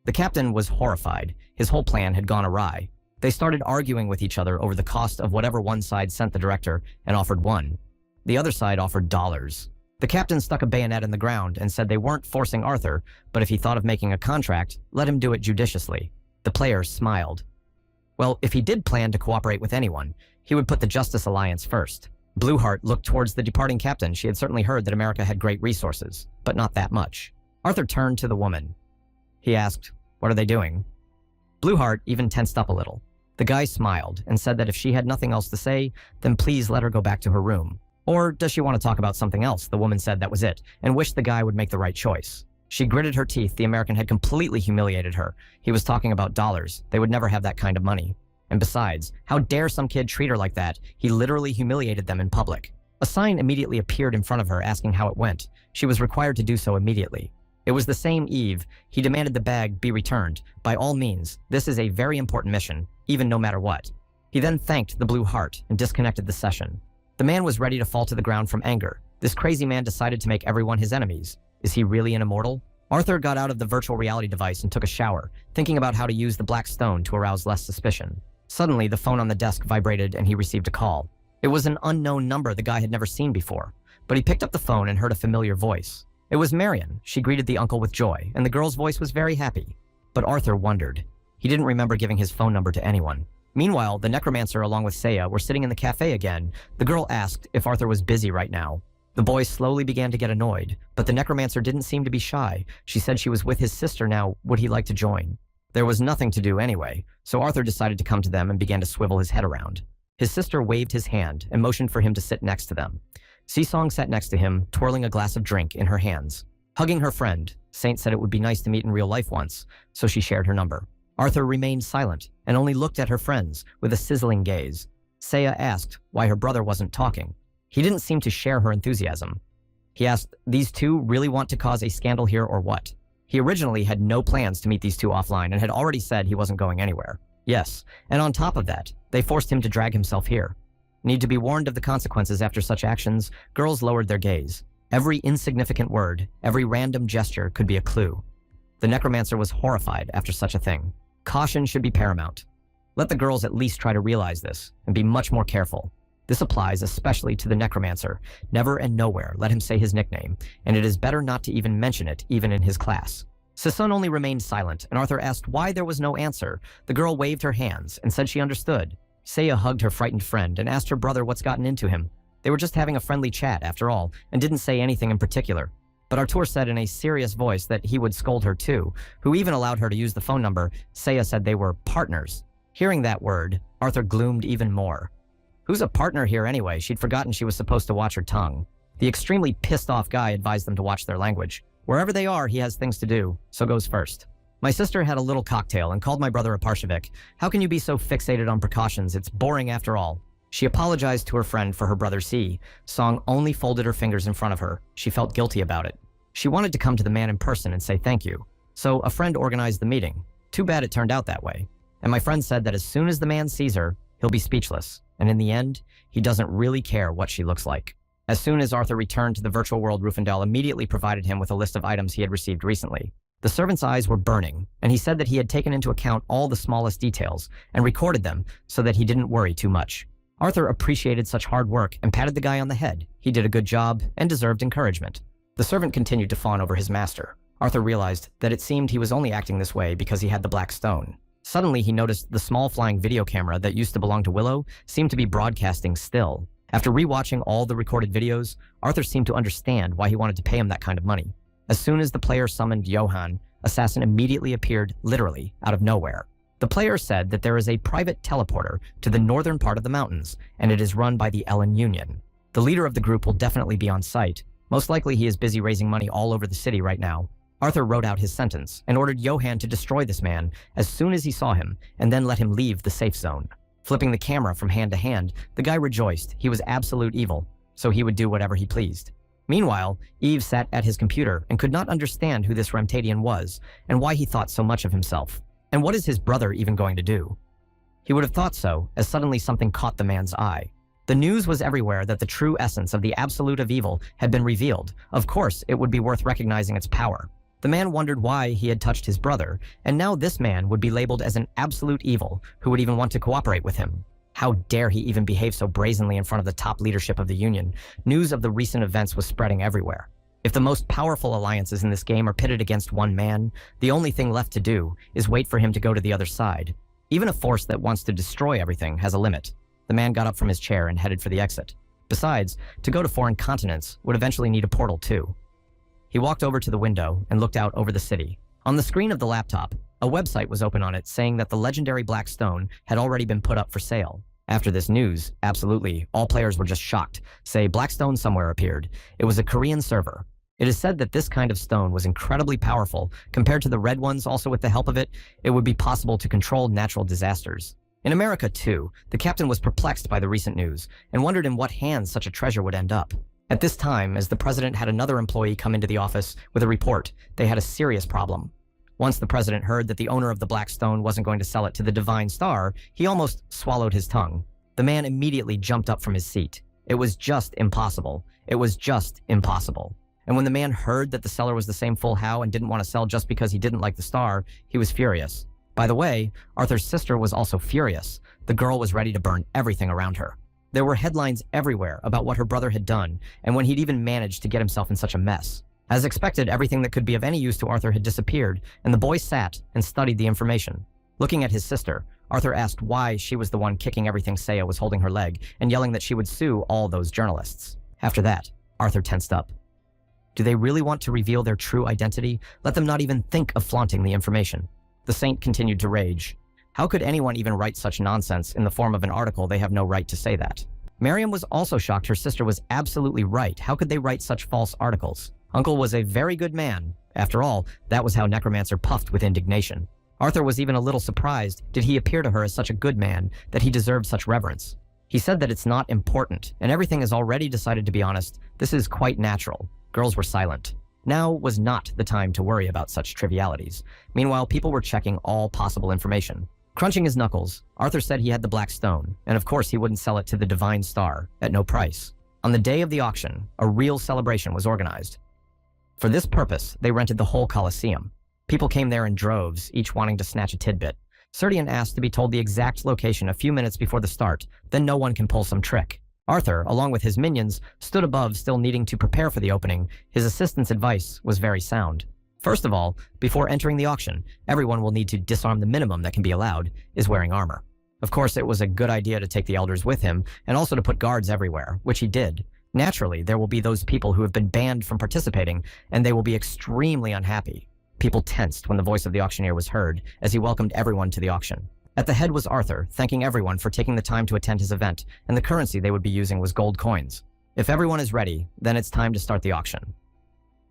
The captain was horrified. His whole plan had gone awry. They started arguing with each other over the cost of whatever one side sent the director and offered one. The other side offered dollars. The captain stuck a bayonet in the ground and said they weren't forcing Arthur, but if he thought of making a contract, let him do it judiciously. The player smiled. Well, if he did plan to cooperate with anyone, he would put the Justice Alliance first. Blueheart looked towards the departing captain. She had certainly heard that America had great resources, but not that much. Arthur turned to the woman. He asked, "What are they doing?" Blueheart even tensed up a little. The guy smiled and said that if she had nothing else to say, then please let her go back to her room. Or does she want to talk about something else? The woman said that was it, and wished the guy would make the right choice. She gritted her teeth. The American had completely humiliated her. He was talking about dollars. They would never have that kind of money. And besides, how dare some kid treat her like that? He literally humiliated them in public. A sign immediately appeared in front of her asking how it went. She was required to do so immediately. It was the same Eve. He demanded the bag be returned. By all means, this is a very important mission, even no matter what. He then thanked the Blue Heart and disconnected the session. The man was ready to fall to the ground from anger. This crazy man decided to make everyone his enemies. Is he really an immortal? Arthur got out of the virtual reality device and took a shower, thinking about how to use the black stone to arouse less suspicion. Suddenly, the phone on the desk vibrated and he received a call. It was an unknown number the guy had never seen before, but he picked up the phone and heard a familiar voice. It was Marion. She greeted the uncle with joy, and the girl's voice was very happy. But Arthur wondered. He didn't remember giving his phone number to anyone. Meanwhile, the necromancer along with Seiya were sitting in the cafe again. The girl asked if Arthur was busy right now. The boy slowly began to get annoyed, but the necromancer didn't seem to be shy. She said she was with his sister now. Would he like to join? There was nothing to do anyway, so Arthur decided to come to them and began to swivel his head around. His sister waved his hand and motioned for him to sit next to them. Seesong sat next to him, twirling a glass of drink in her hands. Hugging her friend, Saint said it would be nice to meet in real life once, so she shared her number. Arthur remained silent and only looked at her friends with a sizzling gaze. Seiya asked why her brother wasn't talking. He didn't seem to share her enthusiasm. He asked, "These two really want to cause a scandal here or what?" He originally had no plans to meet these two offline and had already said he wasn't going anywhere. Yes, and on top of that, they forced him to drag himself here. Need to be warned of the consequences after such actions. Girls lowered their gaze. Every insignificant word, every random gesture could be a clue. The necromancer was horrified after such a thing. Caution should be paramount. Let the girls at least try to realize this and be much more careful. This applies especially to the necromancer. Never and nowhere let him say his nickname, and it is better not to even mention it, even in his class. Sisun only remained silent, and Arthur asked why there was no answer. The girl waved her hands and said she understood. Seiya hugged her frightened friend and asked her brother what's gotten into him. They were just having a friendly chat, after all, and didn't say anything in particular. But Arthur said in a serious voice that he would scold her too, who even allowed her to use the phone number. Seiya said they were partners. Hearing that word, Arthur gloomed even more. Who's a partner here anyway? She'd forgotten she was supposed to watch her tongue. The extremely pissed off guy advised them to watch their language. Wherever they are, he has things to do, so goes first. My sister had a little cocktail and called my brother a Parshevik. How can you be so fixated on precautions? It's boring after all. She apologized to her friend for her brother's C. Song only folded her fingers in front of her. She felt guilty about it. She wanted to come to the man in person and say thank you. So a friend organized the meeting. Too bad it turned out that way. And my friend said that as soon as the man sees her, he'll be speechless. And in the end, he doesn't really care what she looks like. As soon as Arthur returned to the virtual world, Rufendal immediately provided him with a list of items he had received recently. The servant's eyes were burning, and he said that he had taken into account all the smallest details and recorded them so that he didn't worry too much. Arthur appreciated such hard work and patted the guy on the head. He did a good job and deserved encouragement. The servant continued to fawn over his master. Arthur realized that it seemed he was only acting this way because he had the black stone. Suddenly, he noticed the small flying video camera that used to belong to Willow seemed to be broadcasting still. After rewatching all the recorded videos, Arthur seemed to understand why he wanted to pay him that kind of money. As soon as the player summoned Johann, Assassin immediately appeared, literally, out of nowhere. The player said that there is a private teleporter to the northern part of the mountains, and it is run by the Ellen Union. The leader of the group will definitely be on site. Most likely he is busy raising money all over the city right now. Arthur wrote out his sentence and ordered Johann to destroy this man as soon as he saw him, and then let him leave the safe zone. Flipping the camera from hand to hand, the guy rejoiced. He was absolute evil, so he would do whatever he pleased. Meanwhile, Eve sat at his computer and could not understand who this Remtadian was and why he thought so much of himself. And what is his brother even going to do? He would have thought so, as suddenly something caught the man's eye. The news was everywhere that the true essence of the absolute of evil had been revealed. Of course, it would be worth recognizing its power. The man wondered why he had touched his brother, and now this man would be labeled as an absolute evil who would even want to cooperate with him. How dare he even behave so brazenly in front of the top leadership of the Union? News of the recent events was spreading everywhere. If the most powerful alliances in this game are pitted against one man, the only thing left to do is wait for him to go to the other side. Even a force that wants to destroy everything has a limit. The man got up from his chair and headed for the exit. Besides, to go to foreign continents would eventually need a portal too. He walked over to the window and looked out over the city. On the screen of the laptop, a website was open on it saying that the legendary black stone had already been put up for sale. After this news, absolutely, all players were just shocked. Say, black stone somewhere appeared. It was a Korean server. It is said that this kind of stone was incredibly powerful. Compared to the red ones, also with the help of it, it would be possible to control natural disasters. In America, too, the captain was perplexed by the recent news and wondered in what hands such a treasure would end up. At this time, as the president had another employee come into the office with a report, they had a serious problem. Once the president heard that the owner of the black stone wasn't going to sell it to the Divine Star, he almost swallowed his tongue. The man immediately jumped up from his seat. It was just impossible. It was just impossible. And when the man heard that the seller was the same Full How and didn't want to sell just because he didn't like the star, he was furious. By the way, Arthur's sister was also furious. The girl was ready to burn everything around her. There were headlines everywhere about what her brother had done and when he'd even managed to get himself in such a mess. As expected, everything that could be of any use to Arthur had disappeared, and the boy sat and studied the information. Looking at his sister, Arthur asked why she was the one kicking everything Saya was holding her leg and yelling that she would sue all those journalists. After that, Arthur tensed up. Do they really want to reveal their true identity? Let them not even think of flaunting the information. The saint continued to rage. How could anyone even write such nonsense in the form of an article? They have no right to say that. Miriam was also shocked. Her sister was absolutely right. How could they write such false articles? Uncle was a very good man. After all, that was how Necromancer puffed with indignation. Arthur was even a little surprised. Did he appear to her as such a good man that he deserved such reverence? He said that it's not important, and everything is already decided. To be honest, this is quite natural. Girls were silent. Now was not the time to worry about such trivialities. Meanwhile, people were checking all possible information. Crunching his knuckles, Arthur said he had the black stone, and of course he wouldn't sell it to the Divine Star at no price. On the day of the auction, a real celebration was organized. For this purpose, they rented the whole Colosseum. People came there in droves, each wanting to snatch a tidbit. Serdian asked to be told the exact location a few minutes before the start, then no one can pull some trick. Arthur, along with his minions, stood above, still needing to prepare for the opening. His assistant's advice was very sound. First of all, before entering the auction, everyone will need to disarm. The minimum that can be allowed is wearing armor. Of course, it was a good idea to take the elders with him, and also to put guards everywhere, which he did. Naturally, there will be those people who have been banned from participating, and they will be extremely unhappy. People tensed when the voice of the auctioneer was heard, as he welcomed everyone to the auction. At the head was Arthur, thanking everyone for taking the time to attend his event, and the currency they would be using was gold coins. If everyone is ready, then it's time to start the auction.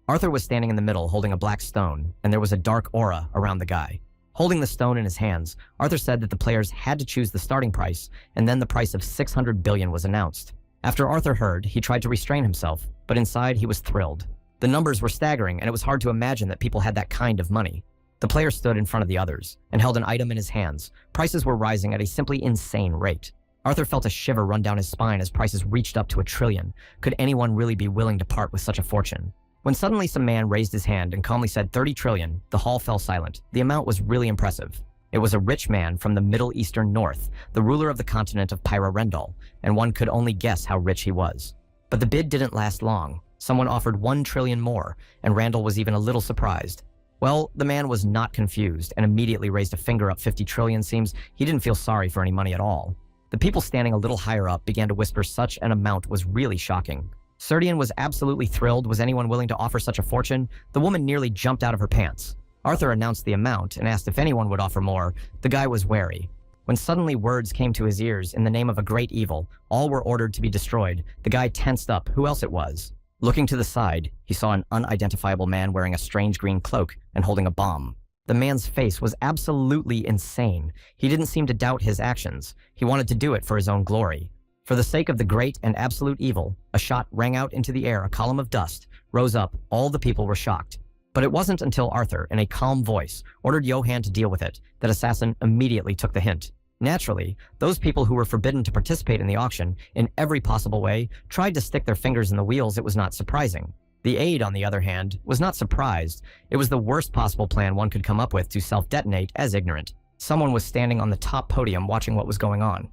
Arthur was standing in the middle holding a black stone, and there was a dark aura around the guy. Holding the stone in his hands, Arthur said that the players had to choose the starting price, and then the price of 600 billion was announced. After Arthur heard, he tried to restrain himself, but inside he was thrilled. The numbers were staggering, and it was hard to imagine that people had that kind of money. The player stood in front of the others and held an item in his hands. Prices were rising at a simply insane rate. Arthur felt a shiver run down his spine as prices reached up to 1 trillion. Could anyone really be willing to part with such a fortune? When suddenly some man raised his hand and calmly said 30 trillion, the hall fell silent. The amount was really impressive. It was a rich man from the Middle Eastern North, the ruler of the continent of Pyra Rendal, and one could only guess how rich he was. But the bid didn't last long. Someone offered 1 trillion more, and Randall was even a little surprised. Well, the man was not confused and immediately raised a finger up. 50 trillion. Seems he didn't feel sorry for any money at all. The people standing a little higher up began to whisper such an amount was really shocking. Serdian was absolutely thrilled. Was anyone willing to offer such a fortune? The woman nearly jumped out of her pants. Arthur announced the amount and asked if anyone would offer more. The guy was wary. When suddenly words came to his ears in the name of a great evil, all were ordered to be destroyed. The guy tensed up. Who else it was? Looking to the side, he saw an unidentifiable man wearing a strange green cloak and holding a bomb. The man's face was absolutely insane. He didn't seem to doubt his actions. He wanted to do it for his own glory. For the sake of the great and absolute evil, a shot rang out into the air. A column of dust rose up. All the people were shocked. But it wasn't until Arthur, in a calm voice, ordered Johann to deal with it, that Assassin immediately took the hint. Naturally, those people who were forbidden to participate in the auction in every possible way tried to stick their fingers in the wheels. It was not surprising. The aide, on the other hand, was not surprised. It was the worst possible plan one could come up with to self-detonate as ignorant. Someone was standing on the top podium watching what was going on.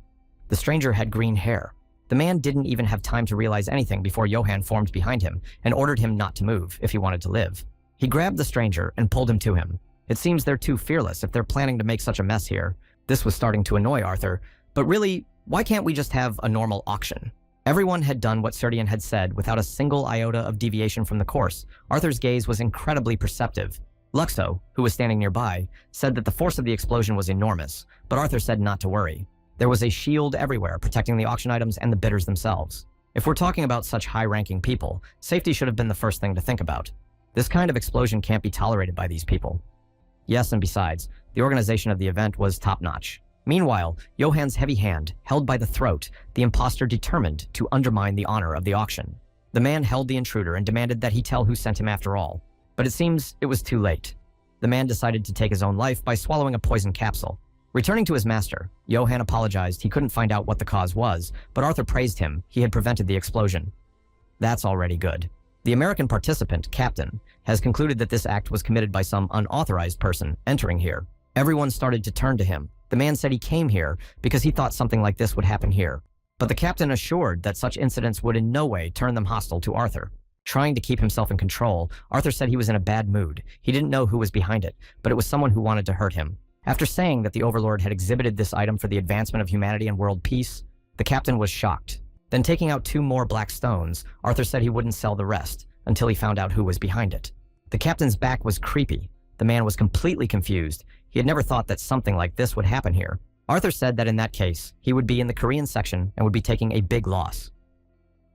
The stranger had green hair. The man didn't even have time to realize anything before Johann formed behind him and ordered him not to move if he wanted to live. He grabbed the stranger and pulled him to him. It seems they're too fearless if they're planning to make such a mess here. This was starting to annoy Arthur, but really, why can't we just have a normal auction? Everyone had done what Serdian had said without a single iota of deviation from the course. Arthur's gaze was incredibly perceptive. Luxo, who was standing nearby, said that the force of the explosion was enormous, but Arthur said not to worry. There was a shield everywhere protecting the auction items and the bidders themselves. If we're talking about such high-ranking people, safety should have been the first thing to think about. This kind of explosion can't be tolerated by these people. Yes, and besides, the organization of the event was top-notch. Meanwhile, Johann's heavy hand held by the throat, the imposter determined to undermine the honor of the auction. The man held the intruder and demanded that he tell who sent him after all. But it seems it was too late. The man decided to take his own life by swallowing a poison capsule. Returning to his master, Johann apologized he couldn't find out what the cause was, but Arthur praised him. He had prevented the explosion. That's already good. The American participant, Captain, has concluded that this act was committed by some unauthorized person entering here. Everyone started to turn to him. The man said he came here because he thought something like this would happen here. But the captain assured that such incidents would in no way turn them hostile to Arthur. Trying to keep himself in control, Arthur said he was in a bad mood. He didn't know who was behind it, but it was someone who wanted to hurt him. After saying that the Overlord had exhibited this item for the advancement of humanity and world peace, the captain was shocked. Then taking out 2 more black stones, Arthur said he wouldn't sell the rest until he found out who was behind it. The captain's back was creepy. The man was completely confused. He had never thought that something like this would happen here. Arthur said that in that case, he would be in the Korean section and would be taking a big loss.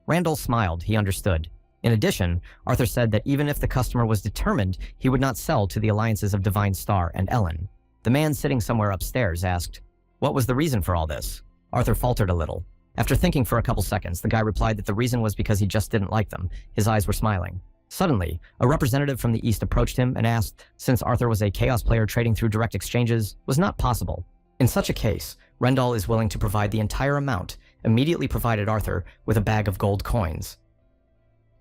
Randall smiled. He understood. In addition, Arthur said that even if the customer was determined, he would not sell to the alliances of Divine Star and Ellen. The man sitting somewhere upstairs asked, "What was the reason for all this?" Arthur faltered a little. After thinking for a couple seconds, the guy replied that the reason was because he just didn't like them. His eyes were smiling. Suddenly, a representative from the East approached him and asked, since Arthur was a Chaos player trading through direct exchanges, was not possible. In such a case, Rendall is willing to provide the entire amount, immediately provided Arthur with a bag of gold coins.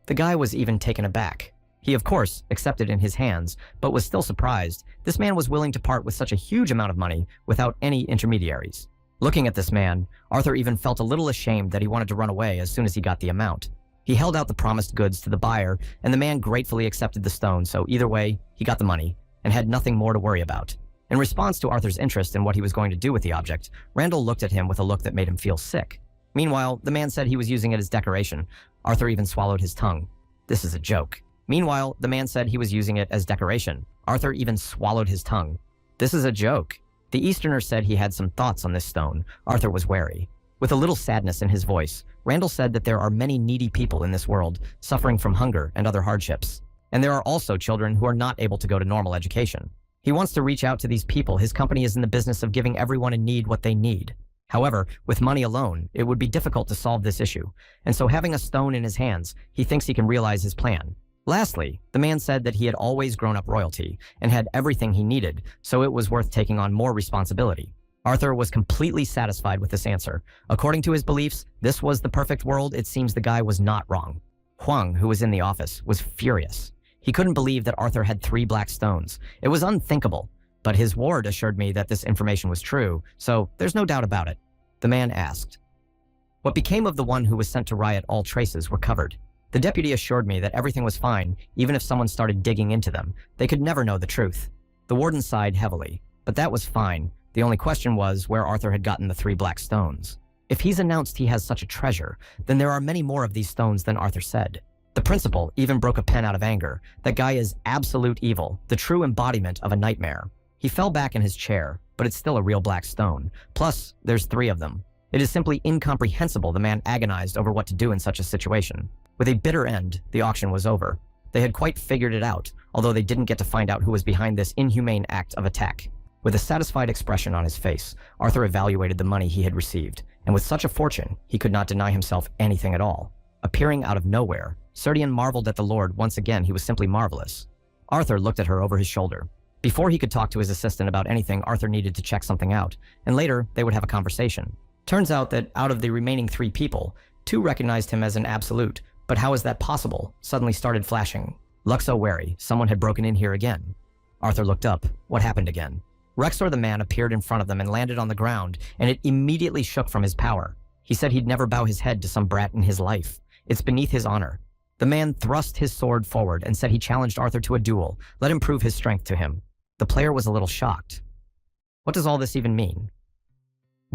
The guy was even taken aback. He, of course, accepted in his hands, but was still surprised. This man was willing to part with such a huge amount of money without any intermediaries. Looking at this man, Arthur even felt a little ashamed that he wanted to run away as soon as he got the amount. He held out the promised goods to the buyer, and the man gratefully accepted the stone, so either way, he got the money, and had nothing more to worry about. In response to Arthur's interest in what he was going to do with the object, Randall looked at him with a look that made him feel sick. Meanwhile, the man said he was using it as decoration. Arthur even swallowed his tongue. This is a joke. Meanwhile, the man said he was using it as decoration. Arthur even swallowed his tongue. This is a joke. The Easterner said he had some thoughts on this stone. Arthur was wary. With a little sadness in his voice, Randall said that there are many needy people in this world, suffering from hunger and other hardships. And there are also children who are not able to go to normal education. He wants to reach out to these people. His company is in the business of giving everyone in need what they need. However, with money alone, it would be difficult to solve this issue. And so having a stone in his hands, he thinks he can realize his plan. Lastly, the man said that he had always grown up royalty and had everything he needed, so it was worth taking on more responsibility. Arthur was completely satisfied with this answer. According to his beliefs, this was the perfect world. It seems the guy was not wrong. Huang, who was in the office, was furious. He couldn't believe that Arthur had 3 black stones. It was unthinkable, but his ward assured me that this information was true, so there's no doubt about it. The man asked, "What became of the one who was sent to riot? All traces were covered." The deputy assured me that everything was fine, even if someone started digging into them. They could never know the truth. The warden sighed heavily, but that was fine. The only question was where Arthur had gotten the 3 black stones. If he's announced he has such a treasure, then there are many more of these stones than Arthur said. The principal even broke a pen out of anger. That guy is absolute evil, the true embodiment of a nightmare. He fell back in his chair, but it's still a real black stone. Plus, there's 3 of them. It is simply incomprehensible the man agonized over what to do in such a situation. With a bitter end, the auction was over. They had quite figured it out, although they didn't get to find out who was behind this inhumane act of attack. With a satisfied expression on his face, Arthur evaluated the money he had received, and with such a fortune, he could not deny himself anything at all. Appearing out of nowhere, Serdian marveled at the Lord. Once again, he was simply marvelous. Arthur looked at her over his shoulder. Before he could talk to his assistant about anything, Arthur needed to check something out, and later they would have a conversation. Turns out that out of the remaining 3 people, 2 recognized him as an absolute. But how is that possible? Suddenly started flashing. Luxo wary, someone had broken in here again. Arthur looked up. What happened again? Rexor the man appeared in front of them and landed on the ground, and it immediately shook from his power. He said he'd never bow his head to some brat in his life. It's beneath his honor. The man thrust his sword forward and said he challenged Arthur to a duel. Let him prove his strength to him. The player was a little shocked. What does all this even mean?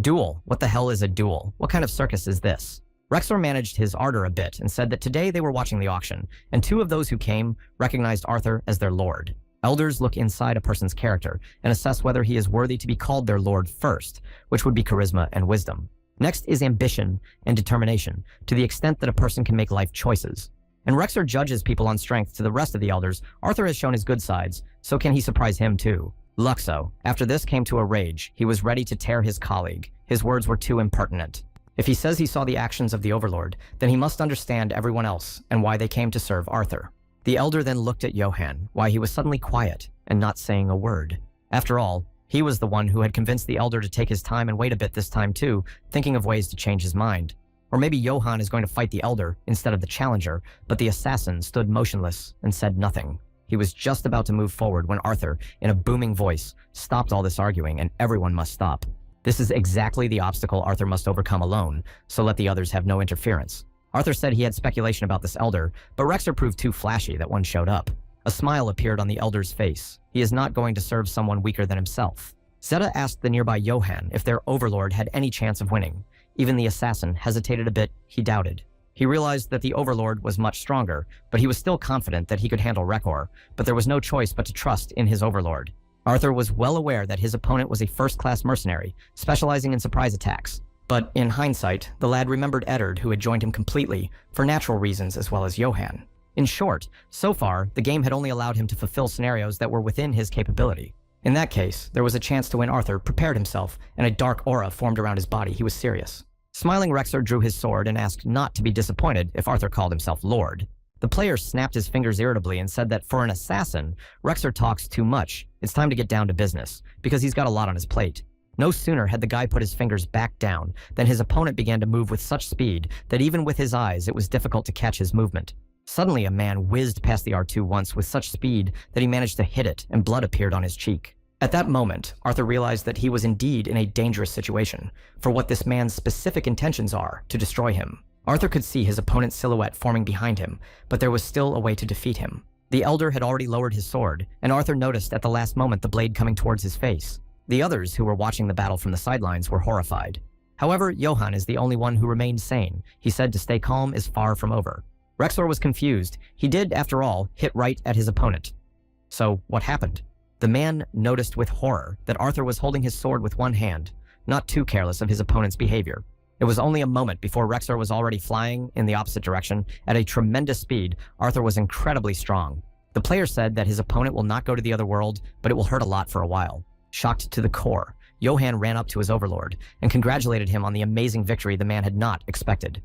Duel? What the hell is a duel? What kind of circus is this? Rexor managed his ardor a bit and said that today they were watching the auction, and 2 of those who came recognized Arthur as their lord. Elders look inside a person's character and assess whether he is worthy to be called their lord first, which would be charisma and wisdom. Next is ambition and determination, to the extent that a person can make life choices. And Rexer judges people on strength to the rest of the elders. Arthur has shown his good sides, so can he surprise him too? Luxo, after this, came to a rage. He was ready to tear his colleague. His words were too impertinent. If he says he saw the actions of the Overlord, then he must understand everyone else and why they came to serve Arthur. The elder then looked at Johann, why he was suddenly quiet and not saying a word. After all, he was the one who had convinced the elder to take his time and wait a bit this time too, thinking of ways to change his mind. Or maybe Johann is going to fight the elder instead of the challenger, but the assassin stood motionless and said nothing. He was just about to move forward when Arthur, in a booming voice, stopped all this arguing, and everyone must stop. This is exactly the obstacle Arthur must overcome alone, so let the others have no interference. Arthur said he had speculation about this elder, but Rexer proved too flashy that one showed up. A smile appeared on the elder's face. He is not going to serve someone weaker than himself. Zeta asked the nearby Johann if their overlord had any chance of winning. Even the assassin hesitated a bit. He doubted. He realized that the overlord was much stronger, but he was still confident that he could handle Rekor, but there was no choice but to trust in his overlord. Arthur was well aware that his opponent was a first-class mercenary, specializing in surprise attacks. But in hindsight, the lad remembered Eddard, who had joined him completely, for natural reasons as well as Johann. In short, so far, the game had only allowed him to fulfill scenarios that were within his capability. In that case, there was a chance to win. Arthur prepared himself, and a dark aura formed around his body. He was serious. Smiling, Rexer drew his sword and asked not to be disappointed if Arthur called himself Lord. The player snapped his fingers irritably and said that for an assassin, Rexer talks too much. It's time to get down to business, because he's got a lot on his plate. No sooner had the guy put his fingers back down than his opponent began to move with such speed that even with his eyes it was difficult to catch his movement. Suddenly a man whizzed past the R2 once with such speed that he managed to hit it, and blood appeared on his cheek. At that moment, Arthur realized that he was indeed in a dangerous situation, for what this man's specific intentions are to destroy him. Arthur could see his opponent's silhouette forming behind him, but there was still a way to defeat him. The elder had already lowered his sword, and Arthur noticed at the last moment the blade coming towards his face. The others who were watching the battle from the sidelines were horrified. However, Johann is the only one who remained sane. He said to stay calm is far from over. Rexor was confused. He did, after all, hit right at his opponent. So, what happened? The man noticed with horror that Arthur was holding his sword with one hand, not too careless of his opponent's behavior. It was only a moment before Rexor was already flying in the opposite direction. At a tremendous speed, Arthur was incredibly strong. The player said that his opponent will not go to the other world, but it will hurt a lot for a while. Shocked to the core, Johann ran up to his overlord and congratulated him on the amazing victory the man had not expected.